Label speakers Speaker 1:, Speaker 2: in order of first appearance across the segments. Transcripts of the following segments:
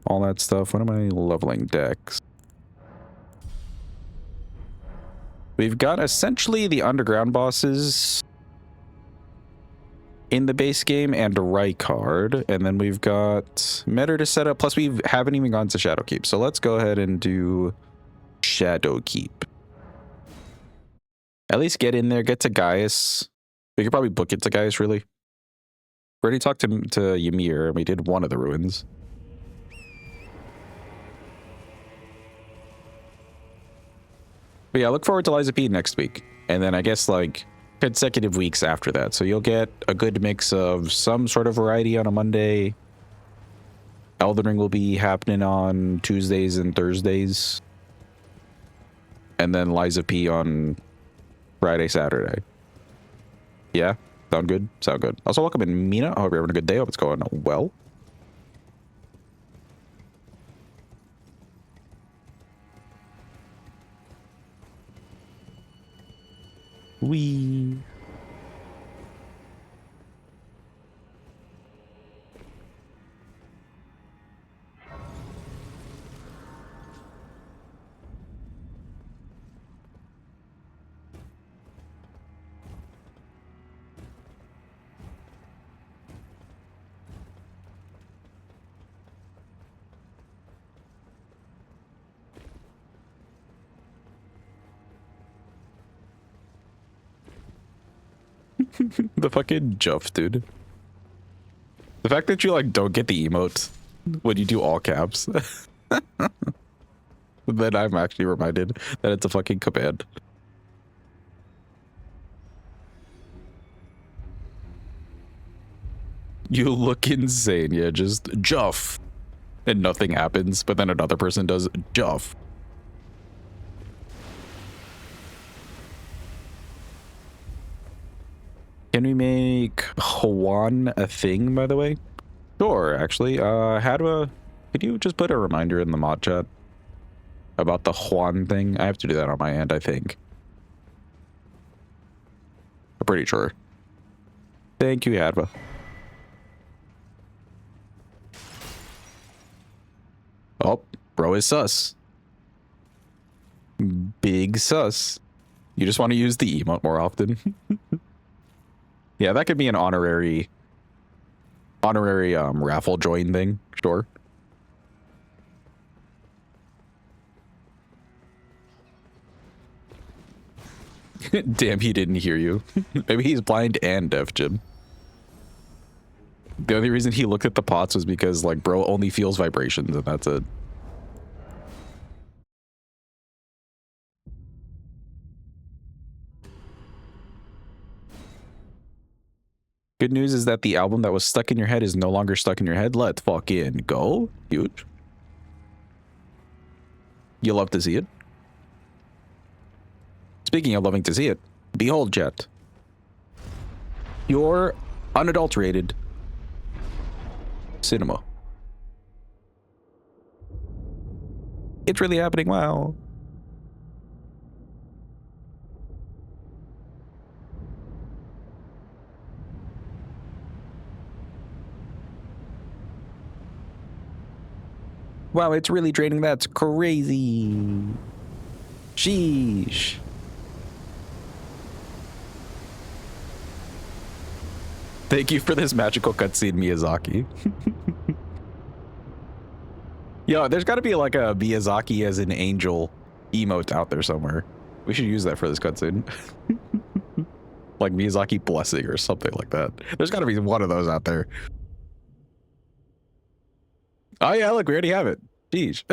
Speaker 1: all that stuff. When am I leveling decks? We've got essentially the underground bosses in the base game and a Rykard, and then we've got Meta to set up, plus we haven't even gone to Shadowkeep. So let's go ahead and do Shadowkeep. At least get in there, get to Gaius. We could probably book it to Gaius, really. We already talked to Ymir, and we did one of the ruins. But yeah, look forward to Liza P next week. And then I guess like consecutive weeks after that. So you'll get a good mix of some sort of variety on a Monday. Elden Ring will be happening on Tuesdays and Thursdays. And then Liza P on Friday, Saturday. Yeah? Sound good? Sound good. Also, welcome in Mina. I hope you're having a good day. Hope it's going well. Wee. The fucking Juff, dude. The fact that you like don't get the emote when you do all caps. Then I'm actually reminded that it's a fucking command. You look insane. Yeah, just Juff. And nothing happens, but then another person does Juff. Can we make Juan a thing, by the way? Sure, actually. Hadwa, could you just put a reminder in the mod chat about the Juan thing? I have to do that on my end, I think. I'm pretty sure. Thank you, Hadwa. Oh, bro is sus. Big sus. You just want to use the emote more often. Yeah, that could be an honorary raffle join thing. Sure. Damn, he didn't hear you. Maybe he's blind and deaf, Jim. The only reason he looked at the pots was because, like, bro only feels vibrations, and that's it. Good news is that the album that was stuck in your head is no longer stuck in your head. Let's fucking go. Huge. You love to see it. Speaking of loving to see it, behold, Jet. Your unadulterated cinema. It's really happening. Wow. Wow, it's really draining. That's crazy. Sheesh. Thank you for this magical cutscene, Miyazaki. Yo, there's got to be like a Miyazaki as an angel emote out there somewhere. We should use that for this cutscene. Like Miyazaki blessing or something like that. There's got to be one of those out there. Oh yeah, look, we already have it. Jeez.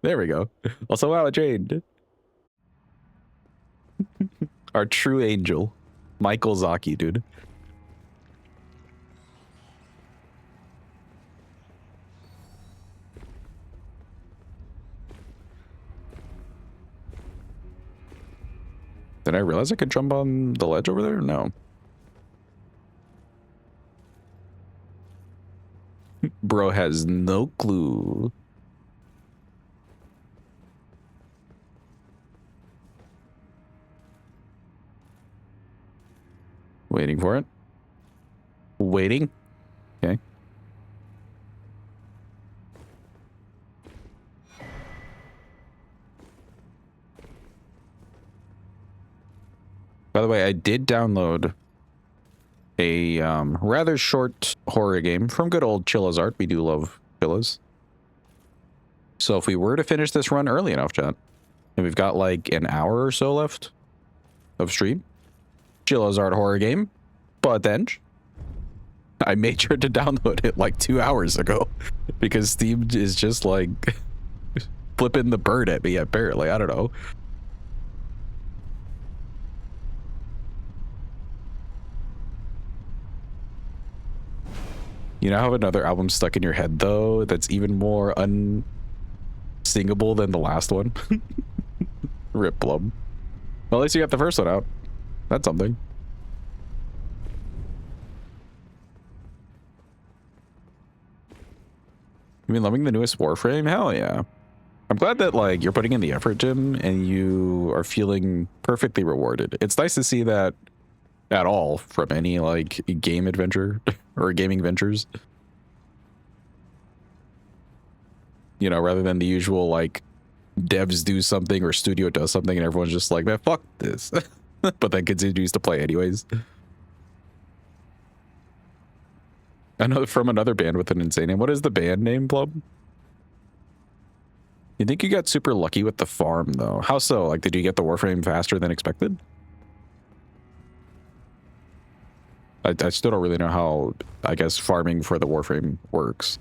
Speaker 1: There we go. Also, wow, it trained. Our true angel, Michael Zaki, dude. Did I realize I could jump on the ledge over there? No. Bro has no clue. Waiting for it. Waiting. Okay. By the way, I did download a rather short horror game from good old Chilla's Art. We do love Chilla's. So if we were to finish this run early enough, chat, and we've got like an hour or so left of stream, Chilla's Art horror game, but then I made sure to download it like 2 hours ago because Steam is just like flipping the bird at me apparently. I don't know. You know how another album stuck in your head though that's even more unsingable than the last one? Rip Blum. Well, at least you got the first one out. That's something. You mean loving the newest Warframe? Hell yeah. I'm glad that like you're putting in the effort, Jim, and you are feeling perfectly rewarded. It's nice to see that at all from any like game adventure or gaming ventures. You know, rather than the usual like devs do something or studio does something and everyone's just like, man, fuck this. But then continues to play anyways. I know from another band with an insane name. What is the band name, Plub? You think you got super lucky with the farm though? How so? Like, did you get the Warframe faster than expected? I still don't really know how, I guess, farming for the Warframe works.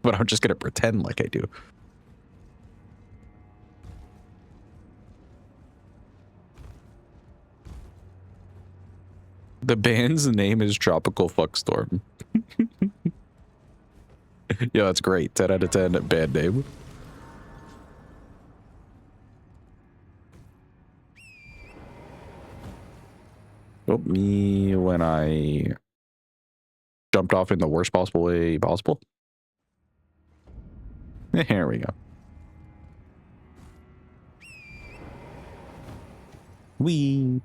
Speaker 1: But I'm just gonna pretend like I do. The band's name is Tropical Fuckstorm. Yeah, that's great. 10 out of 10 band name. Oh, me when I jumped off in the worst possible way possible. Here we go. Wee.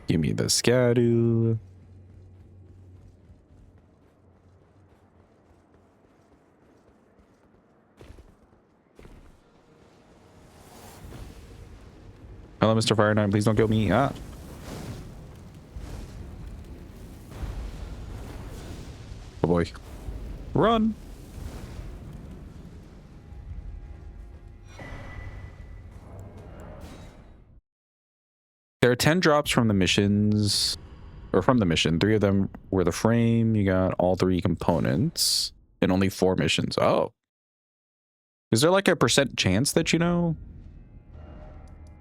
Speaker 1: Give me the Scadu. Hello, Mr. Fire Knight. Please don't kill me. Ah. Oh boy. Run. There are 10 drops from the missions, or from the mission. 3 of them were the frame. You got all 3 components and only 4 missions. Oh. Is there like a % chance that you know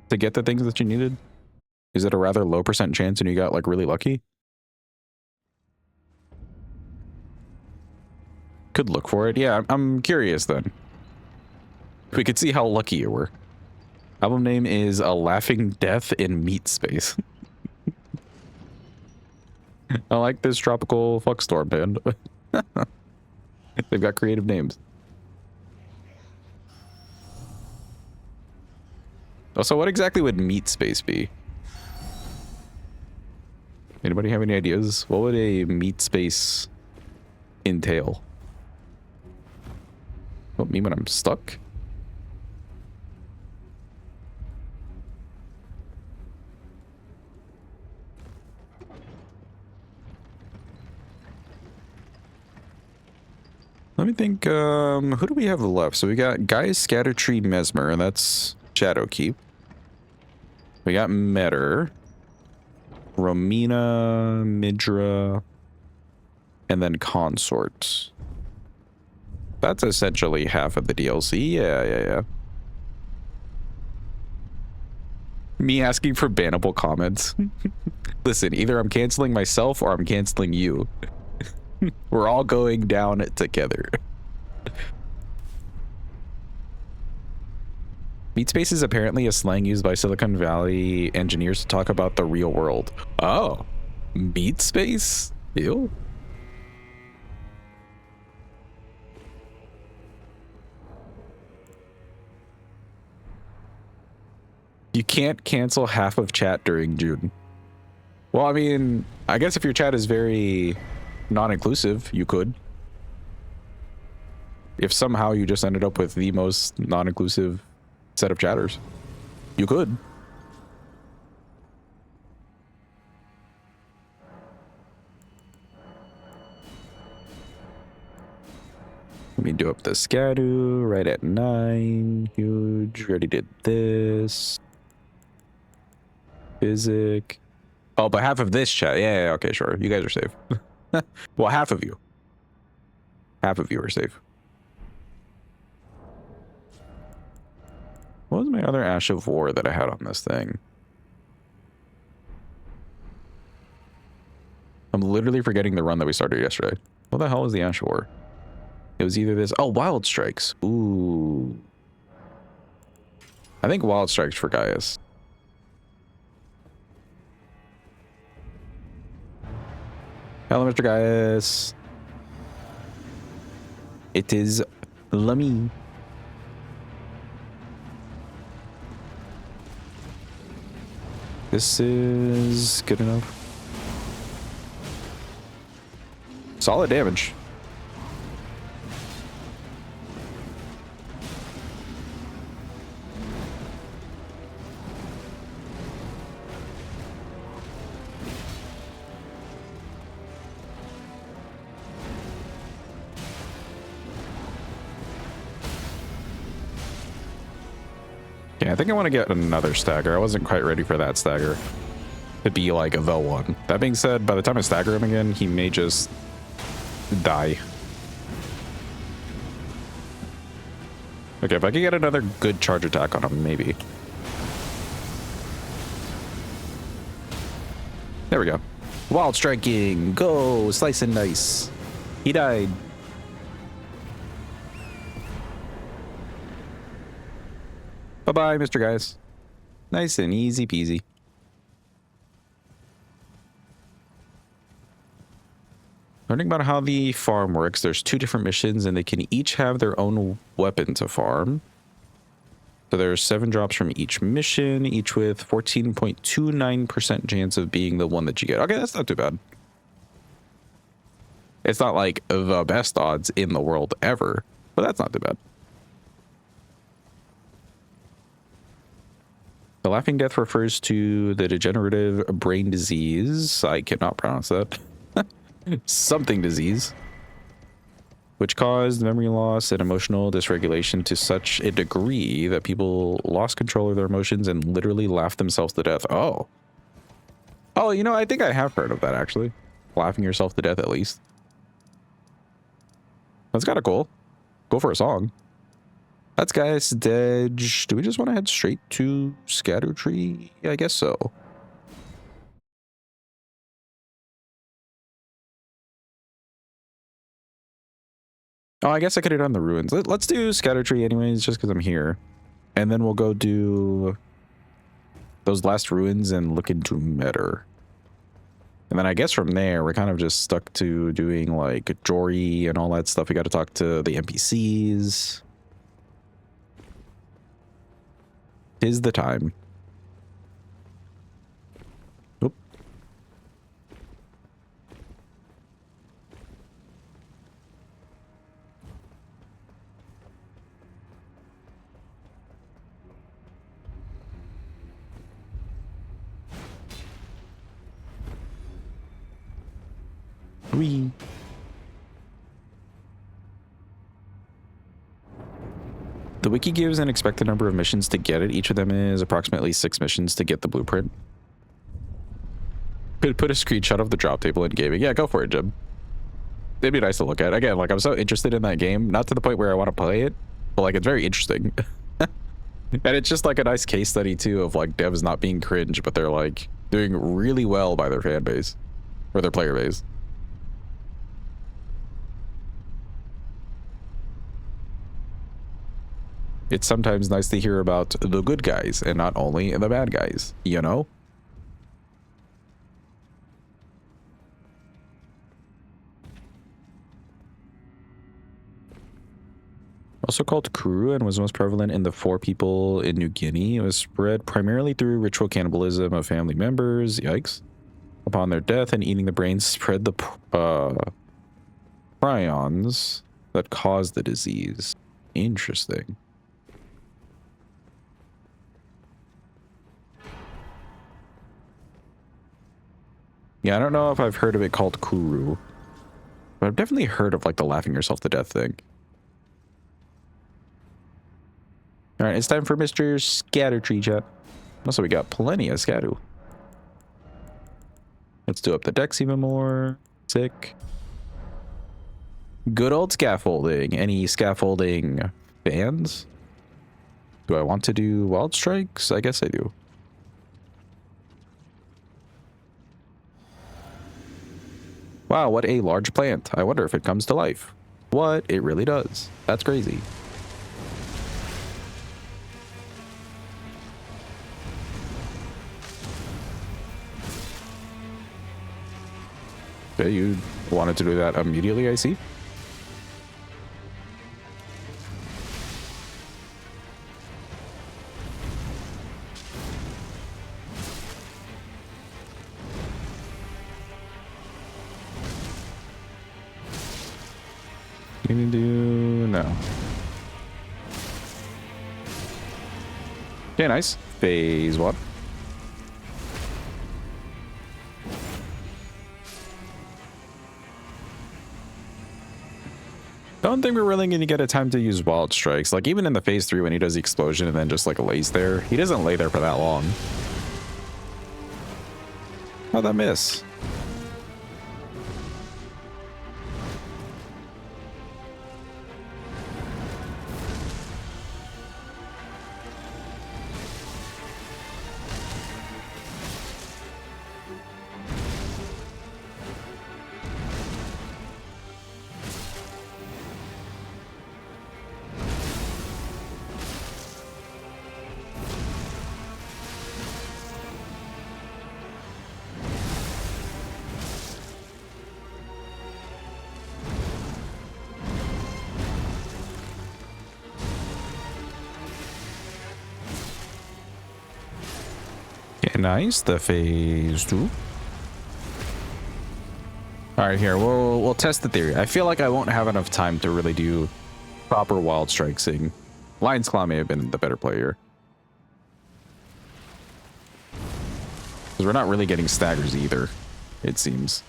Speaker 1: to get the things that you needed? Is it a rather low % chance and you got like really lucky? Could look for it. Yeah, I'm curious then. We could see how lucky you were. Album name is A Laughing Death in Meat Space. I like this Tropical Fuckstorm band. They've got creative names. Also, what exactly would Meat Space be? Anybody have any ideas? What would a meat space entail? Oh, me when I'm stuck? Let me think, who do we have left? So we got Guy's Scattertree Mesmer, and that's Shadowkeep. We got Metter, Romina, Midra, and then Consort. That's essentially half of the DLC. Yeah. Me asking for bannable comments. Listen, either I'm canceling myself or I'm canceling you. We're all going down together. Meat space is apparently a slang used by Silicon Valley engineers to talk about the real world. Oh, meat space? Ew. You can't cancel half of chat during June. Well, I mean, I guess if your chat is very non-inclusive, you could. If somehow you just ended up with the most non-inclusive set of chatters, you could. Let me do up the Scadu right at 9. Huge. Already did this. Physic. Oh, but half of this chat. Yeah, okay, sure. You guys are safe. Well, half of you. Half of you are safe. What was my other Ash of War that I had on this thing? I'm literally forgetting the run that we started yesterday. What the hell was the Ash of War? It was either this... Oh, Wild Strikes. Ooh. I think Wild Strikes for Gaius. Hello, Mr. Gaius. It is Lummy. This is good enough. Solid damage. Yeah, I think I want to get another stagger. I wasn't quite ready for that stagger to be like the one. That being said, by the time I stagger him again, he may just die. Okay, if I can get another good charge attack on him, maybe. There we go. Wild striking. Go. Slice and dice. He died. Bye-bye, Mr. Guys. Nice and easy peasy. Learning about how the farm works, there's 2 different missions and they can each have their own weapon to farm. So there's 7 drops from each mission, each with 14.29% chance of being the one that you get. Okay, that's not too bad. It's not like the best odds in the world ever, but that's not too bad. The Laughing Death refers to the degenerative brain disease. I cannot pronounce that. Something disease. Which caused memory loss and emotional dysregulation to such a degree that people lost control of their emotions and literally laughed themselves to death. Oh. Oh, you know, I think I have heard of that, actually. Laughing yourself to death, at least. That's kind of cool. Go for a song. That's Gaius Dead. Do we just want to head straight to Scatter Tree? I guess so. Oh, I guess I could have done the ruins. Let's do Scatter Tree anyways, just because I'm here. And then we'll go do those last ruins and look into Metter. And then I guess from there, we're kind of just stuck to doing like Jory and all that stuff. We got to talk to the NPCs. 'Tis the time. Oop. Whee. The wiki gives an expected number of missions to get it. Each of them is approximately 6 missions to get the blueprint. Could put a screenshot of the drop table in gaming. Yeah, go for it, Jim. It'd be nice to look at. Again, like, I'm so interested in that game. Not to the point where I want to play it, but, like, it's very interesting. And it's just, like, a nice case study, too, of, like, devs not being cringe, but they're, like, doing really well by their fan base. Or their player base. It's sometimes nice to hear about the good guys and not only the bad guys, you know? Also called Kuru and was most prevalent in the 4 people in New Guinea. It was spread primarily through ritual cannibalism of family members, yikes. Upon their death and eating the brains spread the prions that cause the disease. Interesting. Yeah, I don't know if I've heard of it called Kuru, but I've definitely heard of like the laughing yourself to death thing. All right, it's time for Mr. Scattertree chat. Also, we got plenty of Scattu. Let's do up the decks even more. Sick. Good old scaffolding. Any scaffolding fans? Do I want to do wild strikes? I guess I do. Wow, what a large plant. I wonder if it comes to life. What? It really does. That's crazy. Okay, you wanted to do that immediately, I see. Gonna do no. Okay, nice. Phase 1. Don't think we're really going to get a time to use wild strikes. Like even in the phase 3 when he does the explosion and then just like lays there, he doesn't lay there for that long. How'd that miss? Okay, nice. The phase 2. All right, here we'll test the theory. I feel like I won't have enough time to really do proper wild strikesing. Lion's Claw may have been the better player. Because we're not really getting staggers either, it seems.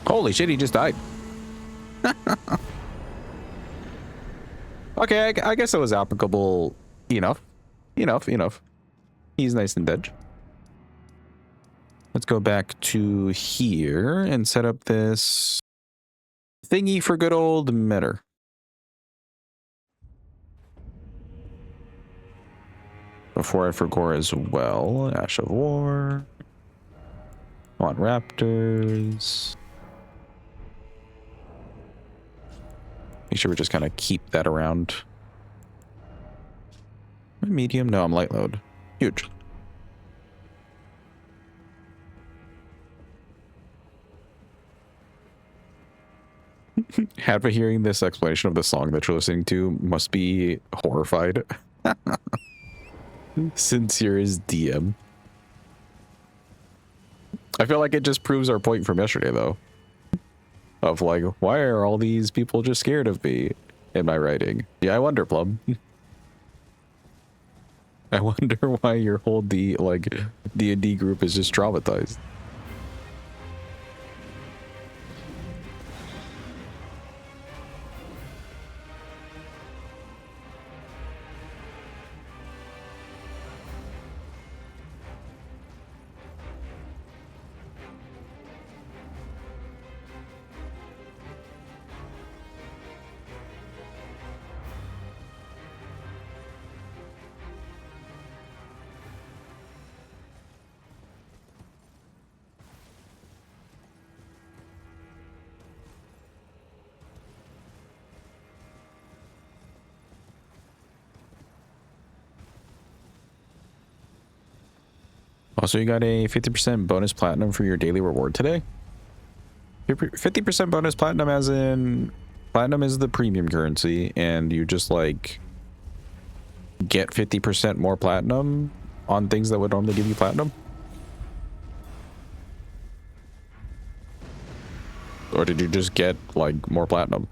Speaker 1: Holy shit, he just died. Okay, I guess it was applicable enough. Enough. He's nice and dead. Let's go back to here and set up this thingy for good old Metter. Before I forgot as well, Ash of War. I want Raptors. Make sure we just kind of keep that around. Medium? No, I'm light load. Huge. Hadva hearing this explanation of the song that you're listening to must be horrified. Sincere as DM. I feel like it just proves our point from yesterday, though. Of like, why are all these people just scared of me in my writing? Yeah, I wonder, Plum. I wonder why your whole D&D group is just traumatized. Also, you got a 50% bonus platinum for your daily reward today. 50% bonus platinum, as in platinum is the premium currency, and you just like get 50% more platinum on things that would normally give you platinum. Or did you just get like more platinum?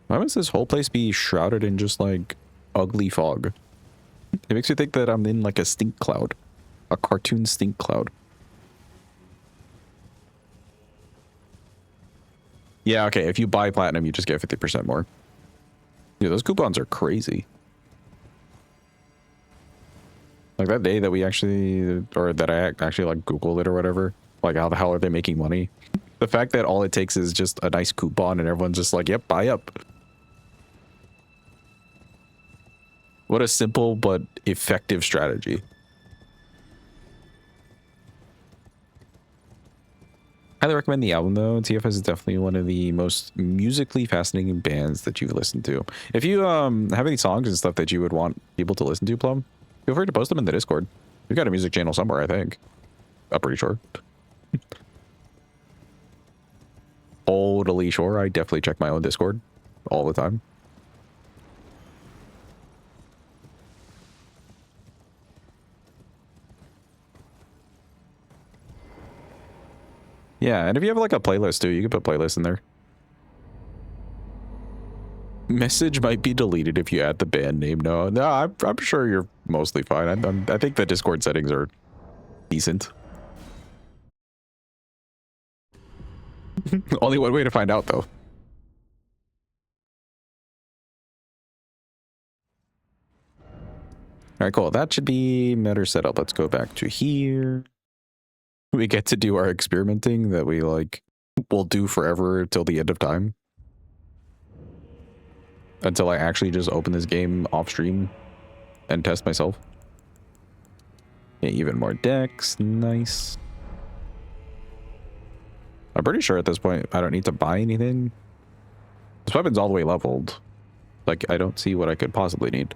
Speaker 1: Why must this whole place be shrouded in just like ugly fog? It makes me think that I'm in like a stink cloud, a cartoon stink cloud. Yeah, okay, if you buy platinum, you just get 50% more. Yeah, those coupons are crazy. Like that day that we actually, or that I actually like Googled it or whatever, like how the hell are they making money? The fact that all it takes is just a nice coupon and everyone's just like, yep, buy up. What a simple but effective strategy. Highly recommend the album though. TFS is definitely one of the most musically fascinating bands that you've listened to. If you have any songs and stuff that you would want people to listen to, Plum, feel free to post them in the Discord. We've got a music channel somewhere, I think. I'm pretty sure. Totally sure. I definitely check my own Discord all the time. Yeah, and if you have like a playlist too, you can put playlists in there. Message might be deleted if you add the band name. No, I'm sure you're mostly fine. I think the Discord settings are decent. Only one way to find out, though. All right, cool. That should be better setup. Let's go back to here. We get to do our experimenting that we like will do forever till the end of time. Until I actually just open this game off stream and test myself. Yeah, even more decks. Nice. I'm pretty sure at this point I don't need to buy anything. This weapon's all the way leveled. Like, I don't see what I could possibly need.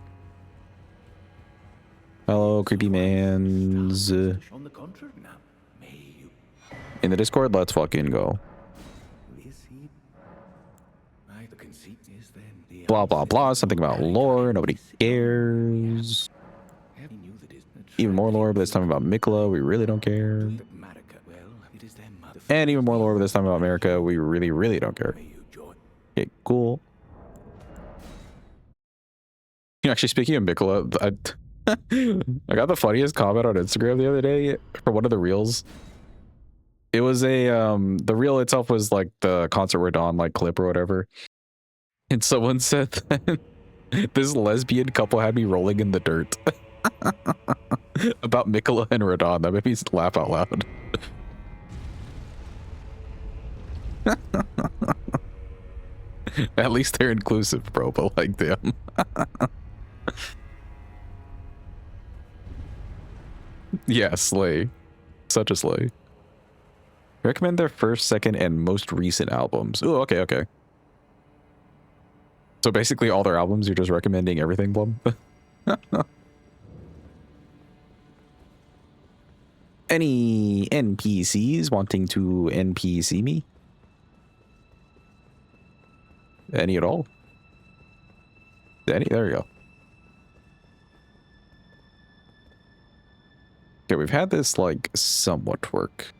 Speaker 1: Hello, creepy mans. In the Discord, let's fucking go. Blah, blah, blah. Something about lore. Nobody cares. Even more lore, but this time about Mikla. We really don't care. And even more lore, but this time about America. We really, really don't care. Okay, cool. Actually, speaking of Mikla, I got the funniest comment on Instagram the other day for one of the reels. It was a the reel itself was like the concert we're on like clip or whatever, and someone said that this lesbian couple had me rolling in the dirt about Mikola and Radon. That made me laugh out loud. At least they're inclusive, bro, but like damn. Yeah, slay. Such a slay. Recommend their first, second, and most recent albums. Oh, okay, okay. So basically all their albums, you're just recommending everything, Blum? Any NPCs wanting to NPC me? Any at all? Any? There you go. Okay, we've had this, like, somewhat work.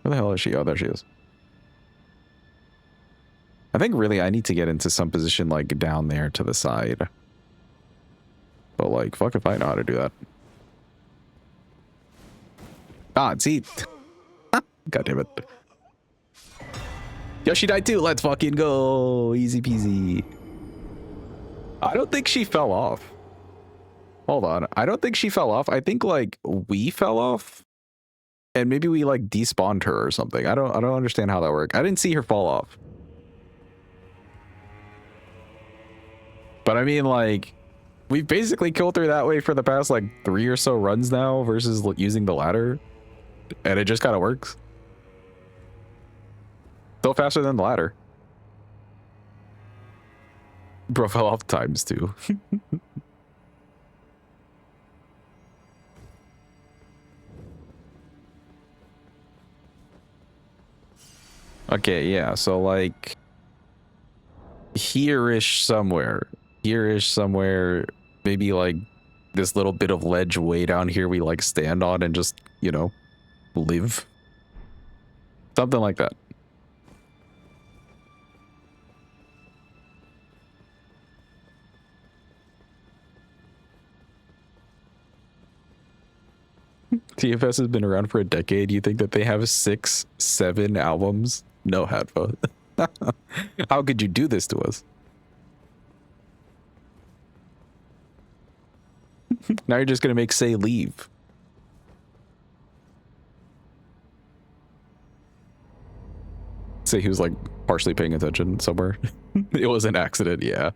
Speaker 1: Where the hell is she? Oh, there she is. I think really I need to get into some position, like, down there to the side. But, like, fuck if I know how to do that. Ah, see? God damn it. Yo, she died too. Let's fucking go. Easy peasy. I don't think she fell off. Hold on. I don't think she fell off. I think, like, we fell off. And maybe we, like, despawned her or something. I don't understand how that worked. I didn't see her fall off. But I mean, like, we've basically killed her that way for the past, like, 3 or so runs now versus using the ladder. And it just kind of works. Still faster than the ladder. Bro fell off times too. Okay, yeah, so like here-ish somewhere. Here-ish somewhere. Maybe like this little bit of ledge way down here we like stand on and just, you know, live. Something like that. TFS has been around for a decade. You think that they have 6, 7 albums? No, Hadfa. How could you do this to us? Now you're just gonna make Say leave. Say he was like partially paying attention somewhere. It was an accident, yeah.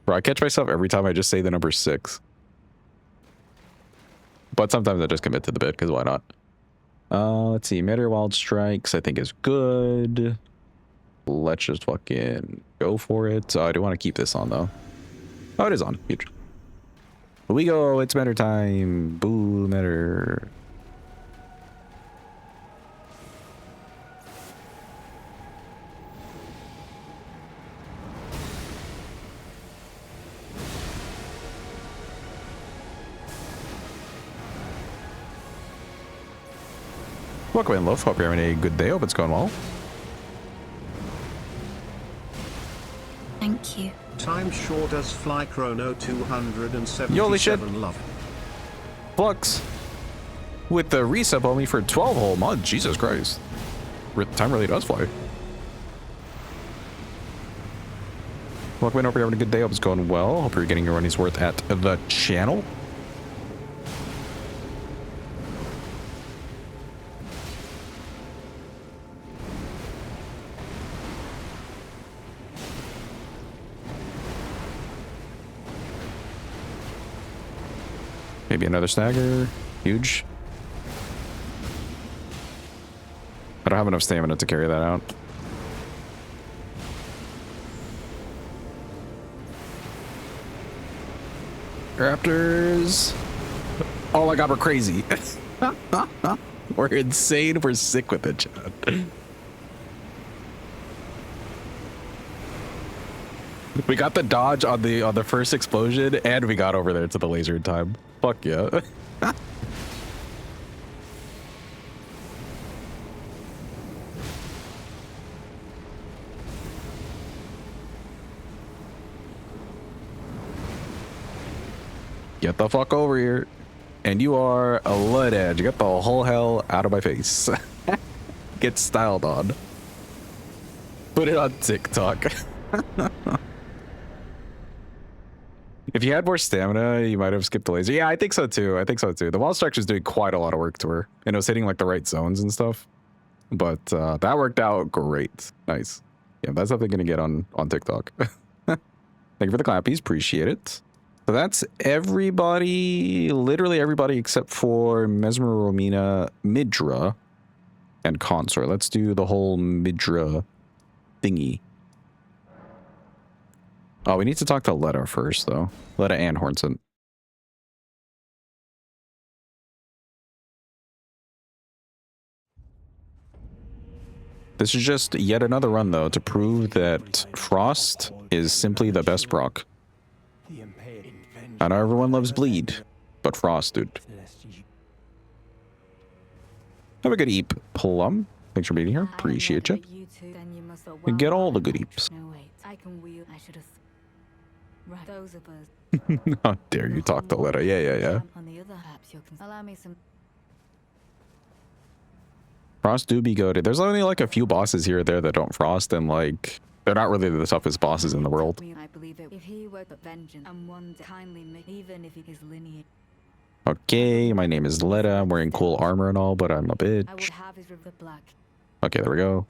Speaker 1: Bro, I catch myself every time I just say the number 6. But sometimes I just commit to the bit, because why not? Let's see. Meteor Wild Strikes, I think is good. Let's just fucking go for it. I do want to keep this on, though. Oh, it is on. Huge. Here we go. It's Meteor time. Boo, Meteor. Welcome in, Loaf. Hope you're having a good day. Hope it's going well.
Speaker 2: Thank you.
Speaker 3: Time short as Fly Chrono 277
Speaker 1: Holy shit.
Speaker 3: love.
Speaker 1: Flux. With the resub only for 12 whole months. Jesus Christ. Time really does fly. Welcome in. Hope you're having a good day. Hope it's going well. Hope you're getting your money's worth at the channel. Maybe another stagger. Huge. I don't have enough stamina to carry that out. Raptors. Oh my god, we're crazy. We're insane. We're sick with it, Chad. We got the dodge on the first explosion, and we got over there to the laser in time. Fuck yeah. Get the fuck over here. And you are a lead edge. Get the whole hell out of my face. Get styled on. Put it on TikTok. If you had more stamina, you might have skipped the laser. Yeah, I think so too. I think so too. The wall structure is doing quite a lot of work to her. And it was hitting like the right zones and stuff. But that worked out great. Nice. Yeah, that's something gonna get on TikTok. Thank you for the clappies. Appreciate it. So that's everybody, literally everybody except for Mesmer, Romina, Midra, and Consort. Let's do the whole Midra thingy. Oh, we need to talk to Letta first, though. Letta and Hornson. This is just yet another run, though, to prove that Frost is simply the best proc. I know everyone loves Bleed, but Frost, dude. Have a good eep, Plum. Thanks for being here. Appreciate you. And get all the good eeps. How dare you talk to Letta? Yeah. Frost do be goated. There's only like a few bosses here or there that don't frost, and like they're not really the toughest bosses in the world. Okay, my name is Letta. I'm wearing cool armor and all, but I'm a bitch. Okay, there we go.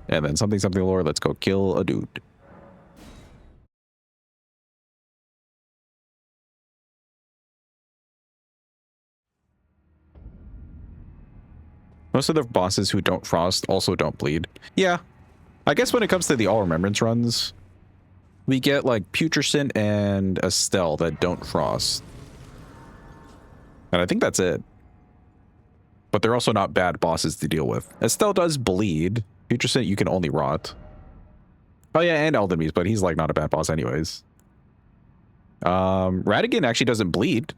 Speaker 1: And then something lore. Let's go kill a dude. Most of the bosses who don't frost also don't bleed. Yeah. I guess when it comes to the all remembrance runs, We get like Putrescent and Estelle that don't frost. And I think that's it. But they're also not bad bosses to deal with. Estelle does bleed. Putrescent, you can only rot. Oh yeah, and Elden Beast, but he's like not a bad boss anyways. Radigan actually doesn't bleed,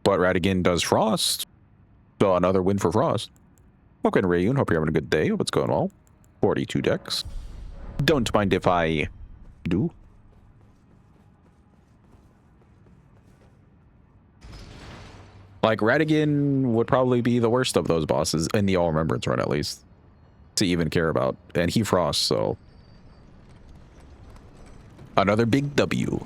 Speaker 1: but Radigan does frost. So another win for Frost. Welcome, Rayun. Hope you're having a good day. Hope it's going well. 42 decks. Don't mind if I do. Like, Radigan would probably be the worst of those bosses in the All Remembrance run, at least, to even care about. And he frosts, so another big W.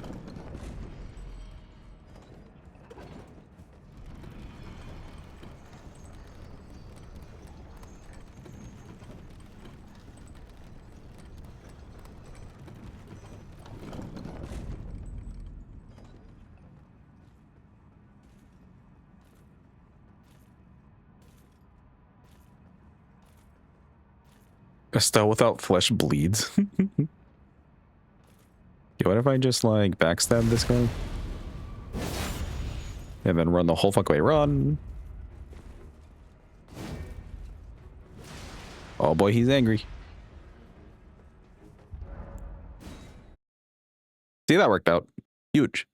Speaker 1: Estelle without flesh bleeds. Yo, what if I just like backstab this guy? And then run the whole fuck away. Run! Oh boy, he's angry. See, that worked out. Huge.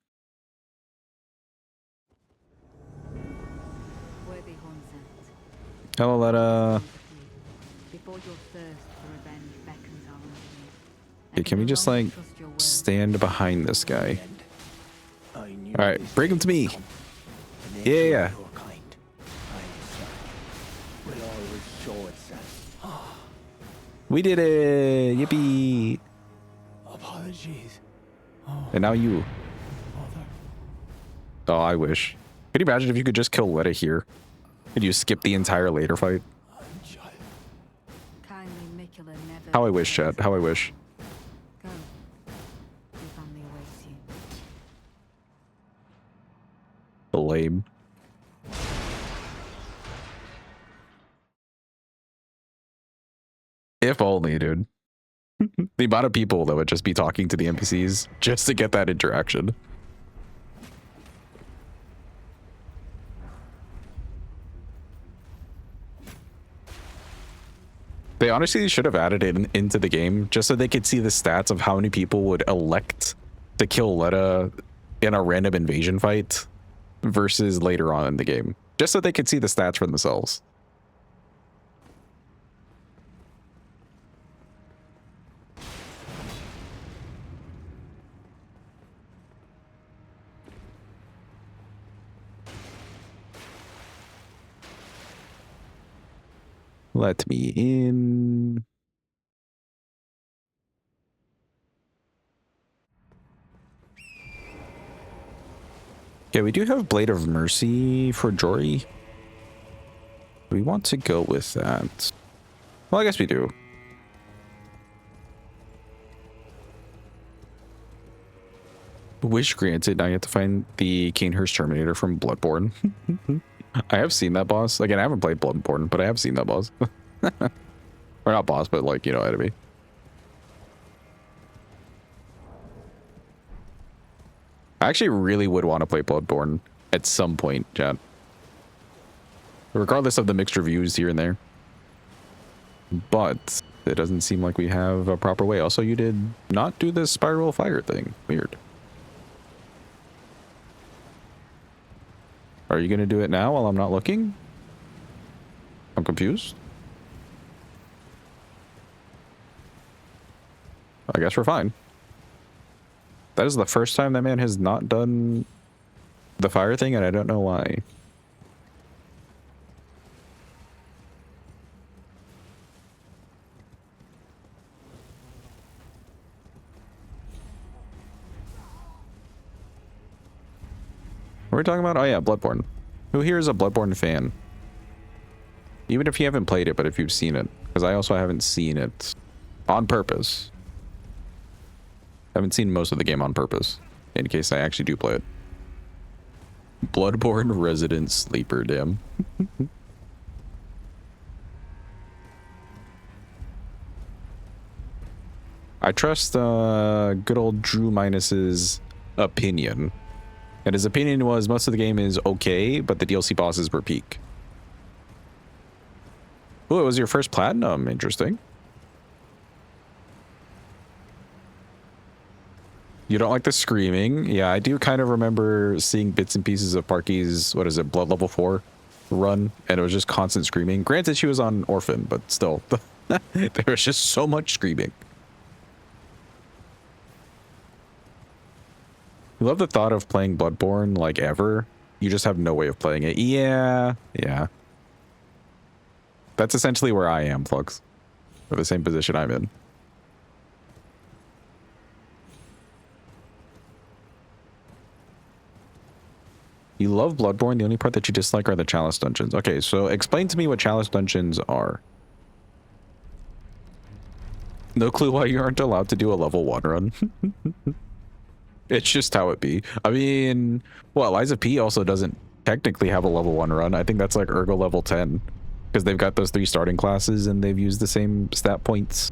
Speaker 1: Hello, Letta. Okay, can we just like stand behind this guy? Alright, bring him to me. Yeah. We did it! Yippee!
Speaker 2: Apologies.
Speaker 1: And now you. Oh, I wish. Could you imagine if you could just kill Letta here? Could you skip the entire later fight? How I wish, chat. How I wish.
Speaker 4: Go. Your family awaits you.
Speaker 1: Lame. If only, dude. The amount of people that would just be talking to the NPCs just to get that interaction. They honestly should have added it into the game just so they could see the stats of how many people would elect to kill Letta in a random invasion fight versus later on in the game. Just so they could see the stats for themselves. Let me in. Yeah, we do have Blade of Mercy for Jory. We want to go with that. Well, I guess we do. Wish granted. Now you have to find the Kanehurst Terminator from Bloodborne. I have seen that boss. Again, I haven't played Bloodborne, but I have seen that boss. Or not boss, but like, you know, enemy. I actually really would want to play Bloodborne at some point, chat. Regardless of the mixed reviews here and there. But it doesn't seem like we have a proper way. Also, you did not do this spiral fire thing. Weird. Are you going to do it now while I'm not looking? I'm confused. I guess we're fine. That is the first time that man has not done the fire thing, and I don't know why. What are we talking about? Oh yeah, Bloodborne. Who here is a Bloodborne fan? Even if you haven't played it, but if you've seen it. Because I also haven't seen it on purpose. I haven't seen most of the game on purpose, in case I actually do play it. Bloodborne Resident Sleeper, damn. I trust good old Drew Minus's opinion. And his opinion was most of the game is okay, but the DLC bosses were peak. Oh, it was your first platinum. Interesting. You don't like the screaming. Yeah, I do kind of remember seeing bits and pieces of Parky's, what is it, Blood Level 4 run, and it was just constant screaming. Granted, she was on Orphan, but still, there was just so much screaming. You love the thought of playing Bloodborne like ever. You just have no way of playing it. Yeah, yeah. That's essentially where I am, Flux. Or the same position I'm in. You love Bloodborne. The only part that you dislike are the Chalice dungeons. Okay, so explain to me what Chalice dungeons are. No clue why you aren't allowed to do a level 1 run. It's just how it be. I mean, well, Liza P also doesn't technically have a level 1 run. I think that's like Ergo level 10. Because they've got those 3 starting classes and they've used the same stat points.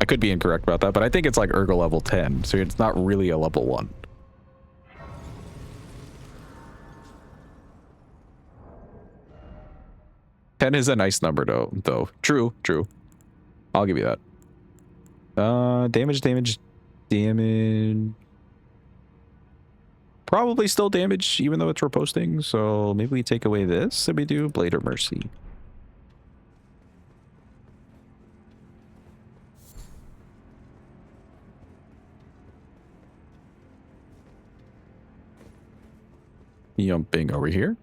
Speaker 1: I could be incorrect about that, but I think it's like Ergo level 10. So it's not really a level 1. Ten is a nice number though. True. I'll give you that. Damage. Probably still damage, even though it's reposting. So maybe we take away this and we do Blade of Mercy. Jumping over here.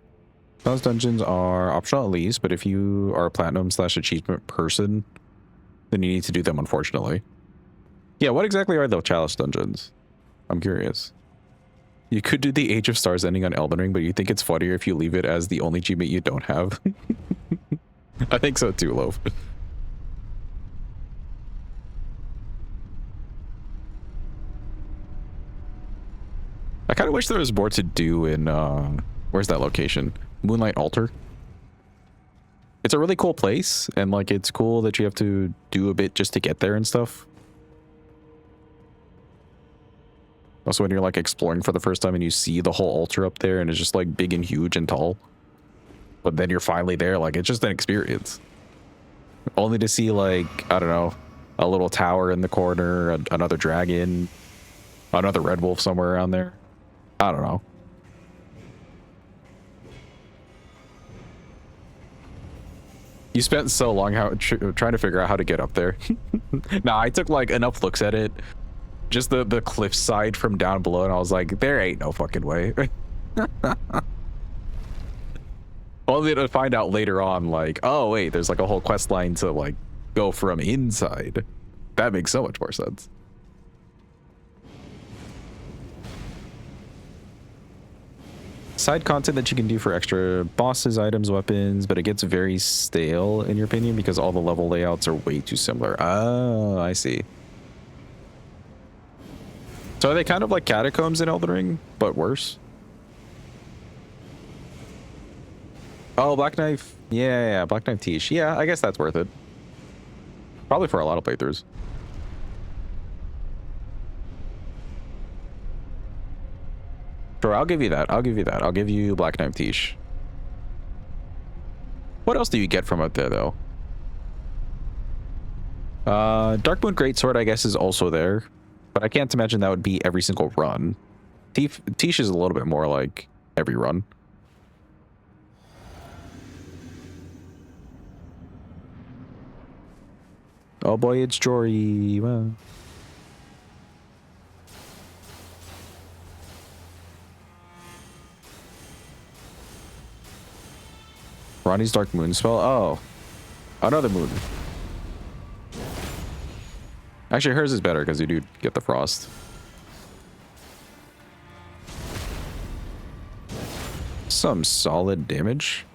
Speaker 1: Those dungeons are optional at least, but if you are a platinum/achievement person, then you need to do them, unfortunately. Yeah, what exactly are the Chalice dungeons? I'm curious. You could do the Age of Stars ending on Elden Ring, but you think it's funnier if you leave it as the only achievement you don't have. I think so too, Loaf. I kind of wish there was more to do in, where's that location? Moonlight Altar. It's a really cool place, and like it's cool that you have to do a bit just to get there and stuff. Also, when you're like exploring for the first time and you see the whole altar up there and it's just like big and huge and tall, but then you're finally there, like it's just an experience. Only to see like, I don't know, a little tower in the corner, another dragon, another red wolf somewhere around there. I don't know. You spent so long trying to figure out how to get up there. Nah, I took like enough looks at it. Just the cliffside from down below, and I was like, there ain't no fucking way. Only to find out later on, like, oh wait, there's like a whole quest line to like go from inside. That makes so much more sense. Side content that you can do for extra bosses, items, weapons, but it gets very stale in your opinion because all the level layouts are way too similar. Oh, I see. So are they kind of like catacombs in Elden Ring, but worse? Oh, Black Knife. Yeah, Black Knife Tish. Yeah, I guess that's worth it. Probably for a lot of playthroughs. Sure, I'll give you that. I'll give you Black Knife Tish. What else do you get from out there, though? Darkmoon Greatsword, I guess, is also there. But I can't imagine that would be every single run. Tish is a little bit more like every run. Oh boy, it's Jory. Well. Ronnie's Dark Moon spell. Oh, another moon. Actually, hers is better because you do get the frost. Some solid damage.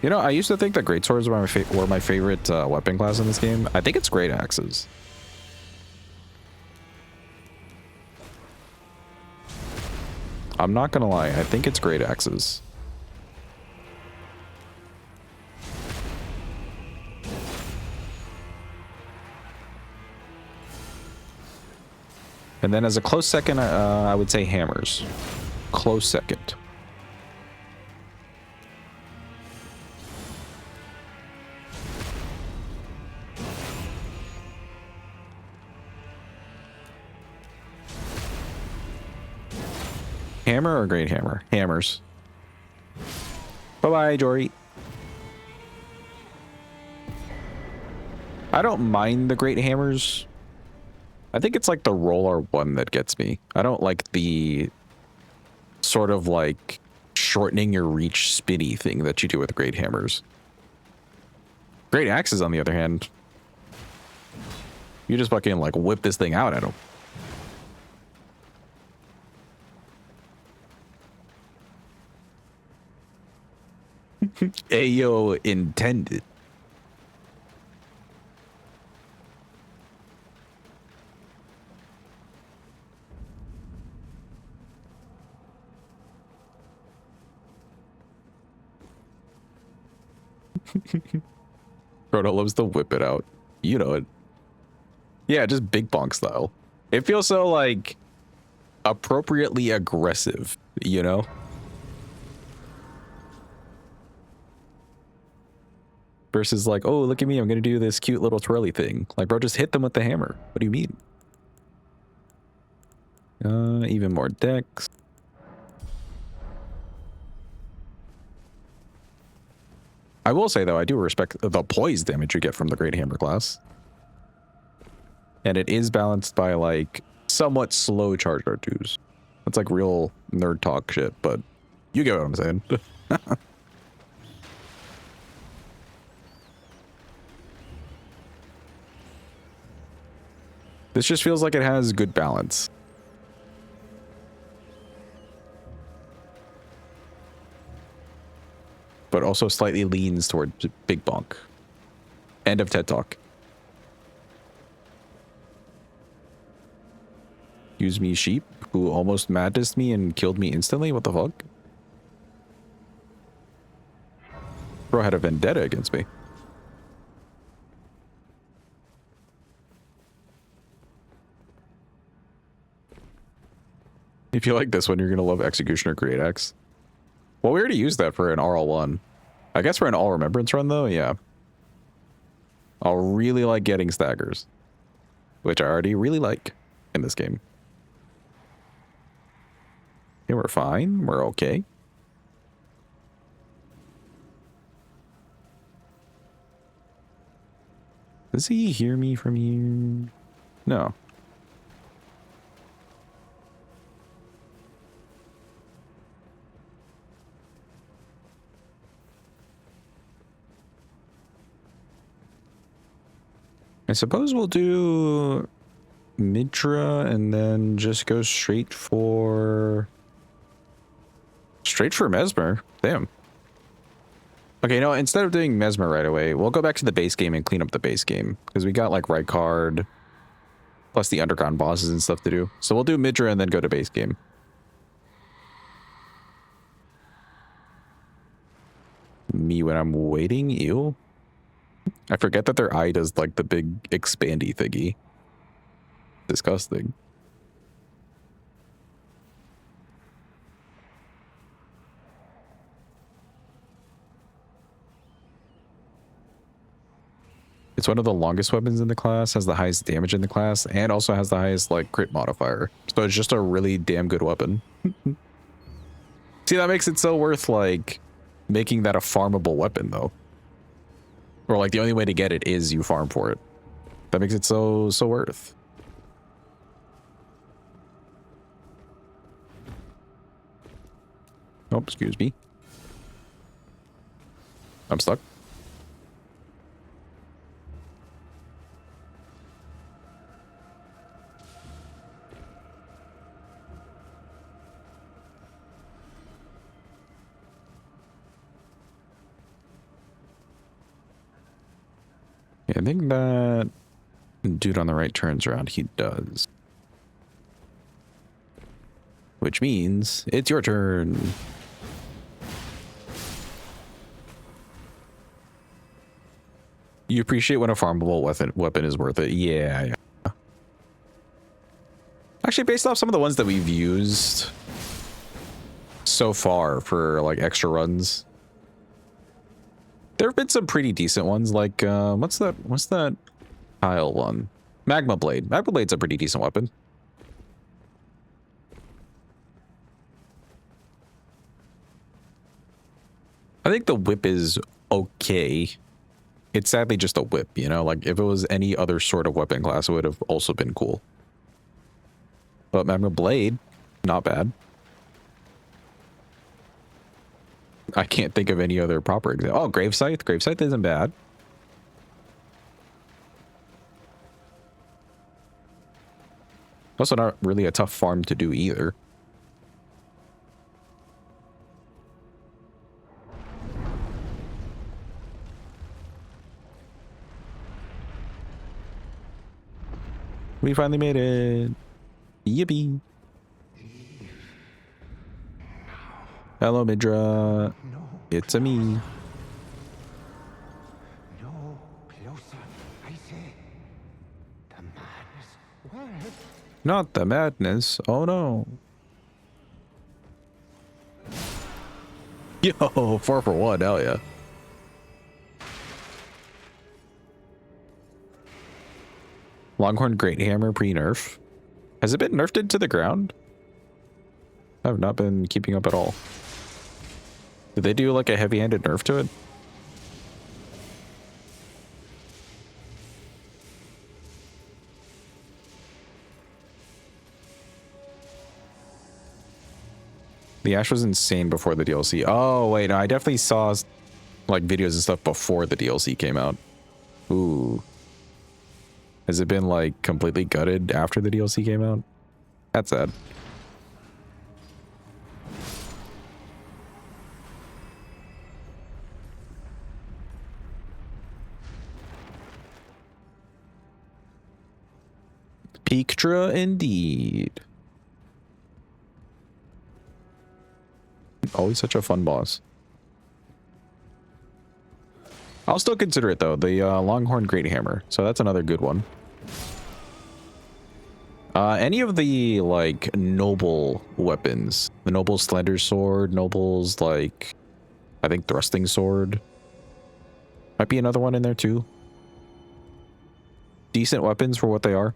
Speaker 1: You know, I used to think that greatswords were my favorite weapon class in this game. I think it's great axes. I'm not gonna lie. I think it's great axes. And then as a close second, I would say hammers. Close second. Hammer or great hammer? Hammers. Bye-bye, Jory. I don't mind the great hammers. I think it's like the roller one that gets me. I don't like the sort of like shortening your reach spinny thing that you do with great hammers. Great axes, on the other hand, you just fucking like whip this thing out at them. Ayo intended. Frodo loves to whip it out. You know it. Yeah, just big bonk style. It feels so like appropriately aggressive, you know? Versus like, oh, look at me, I'm gonna do this cute little twirly thing. Like, bro, just hit them with the hammer. What do you mean? Even more decks. I will say, though, I do respect the poise damage you get from the Great Hammer class. And it is balanced by, like, somewhat slow charge R2s. That's like real nerd talk shit, but you get what I'm saying. This just feels like it has good balance. But also slightly leans toward big bonk. End of TED Talk. Use me sheep, who almost madnessed me and killed me instantly? What the fuck? Bro had a vendetta against me. If you like this one, you're gonna love Executioner Great Axe. Well, we already used that for an RL1. I guess for an all Remembrance run, though, yeah. I'll really like getting staggers, which I already really like in this game. Yeah, we're fine. We're okay. Does he hear me from here? No. I suppose we'll do Midra and then just go straight for Mesmer. Damn. Okay, no, instead of doing Mesmer right away, we'll go back to the base game and clean up the base game because we got like right card plus the underground bosses and stuff to do. So we'll do Midra and then go to base game. Me when I'm waiting, ew. I forget that their eye does like the big expandy thingy. Disgusting. It's one of the longest weapons in the class, has the highest damage in the class, and also has the highest like crit modifier. So it's just a really damn good weapon. See, that makes it so worth like making that a farmable weapon though. Or like the only way to get it is you farm for it. That makes it so worth. Oh, excuse me. I'm stuck. Yeah, I think that dude on the right turns around. He does. Which means it's your turn. You appreciate when a farmable weapon is worth it. Yeah. Actually, Actually, based off some of the ones that we've used so far for like extra runs, there have been some pretty decent ones. Like what's that tile one? Magma Blade. Magma Blade's a pretty decent weapon. I think the whip is okay. It's sadly just a whip, you know? Like, if it was any other sort of weapon class, it would have also been cool. But Magma Blade, not bad. I can't think of any other proper example. Oh, Grave Scythe. Grave Scythe isn't bad. Also not really a tough farm to do either. We finally made it. Yippee. Hello, Midra. It's a me.
Speaker 2: No closer, I say. The madness. Where?
Speaker 1: Not the madness. Oh no. Yo, 4 for 1. Hell yeah. Longhorn Great Hammer pre-nerf. Has it been nerfed into the ground? I've not been keeping up at all. Did they do like a heavy-handed nerf to it? The Ash was insane before the DLC. Oh, wait, no, I definitely saw like videos and stuff before the DLC came out. Ooh. Has it been like completely gutted after the DLC came out? That's sad. Peektra indeed. Always such a fun boss. I'll still consider it though, the Longhorn Great Hammer. So that's another good one. Any of the like noble weapons, the noble slender sword, nobles like I think thrusting sword might be another one in there too. Decent weapons for what they are.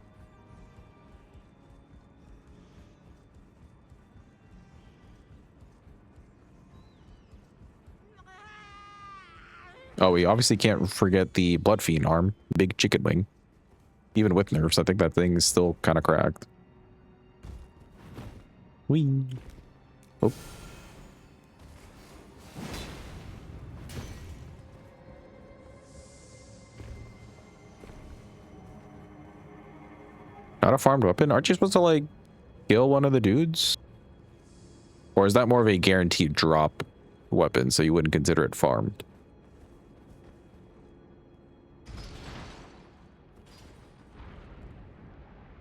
Speaker 1: Oh, we obviously can't forget the Blood Fiend arm, big chicken wing. Even with nerfs, I think that thing is still kind of cracked. Whee. Oh. Not a farmed weapon? Aren't you supposed to, like, kill one of the dudes? Or is that more of a guaranteed drop weapon, so you wouldn't consider it farmed?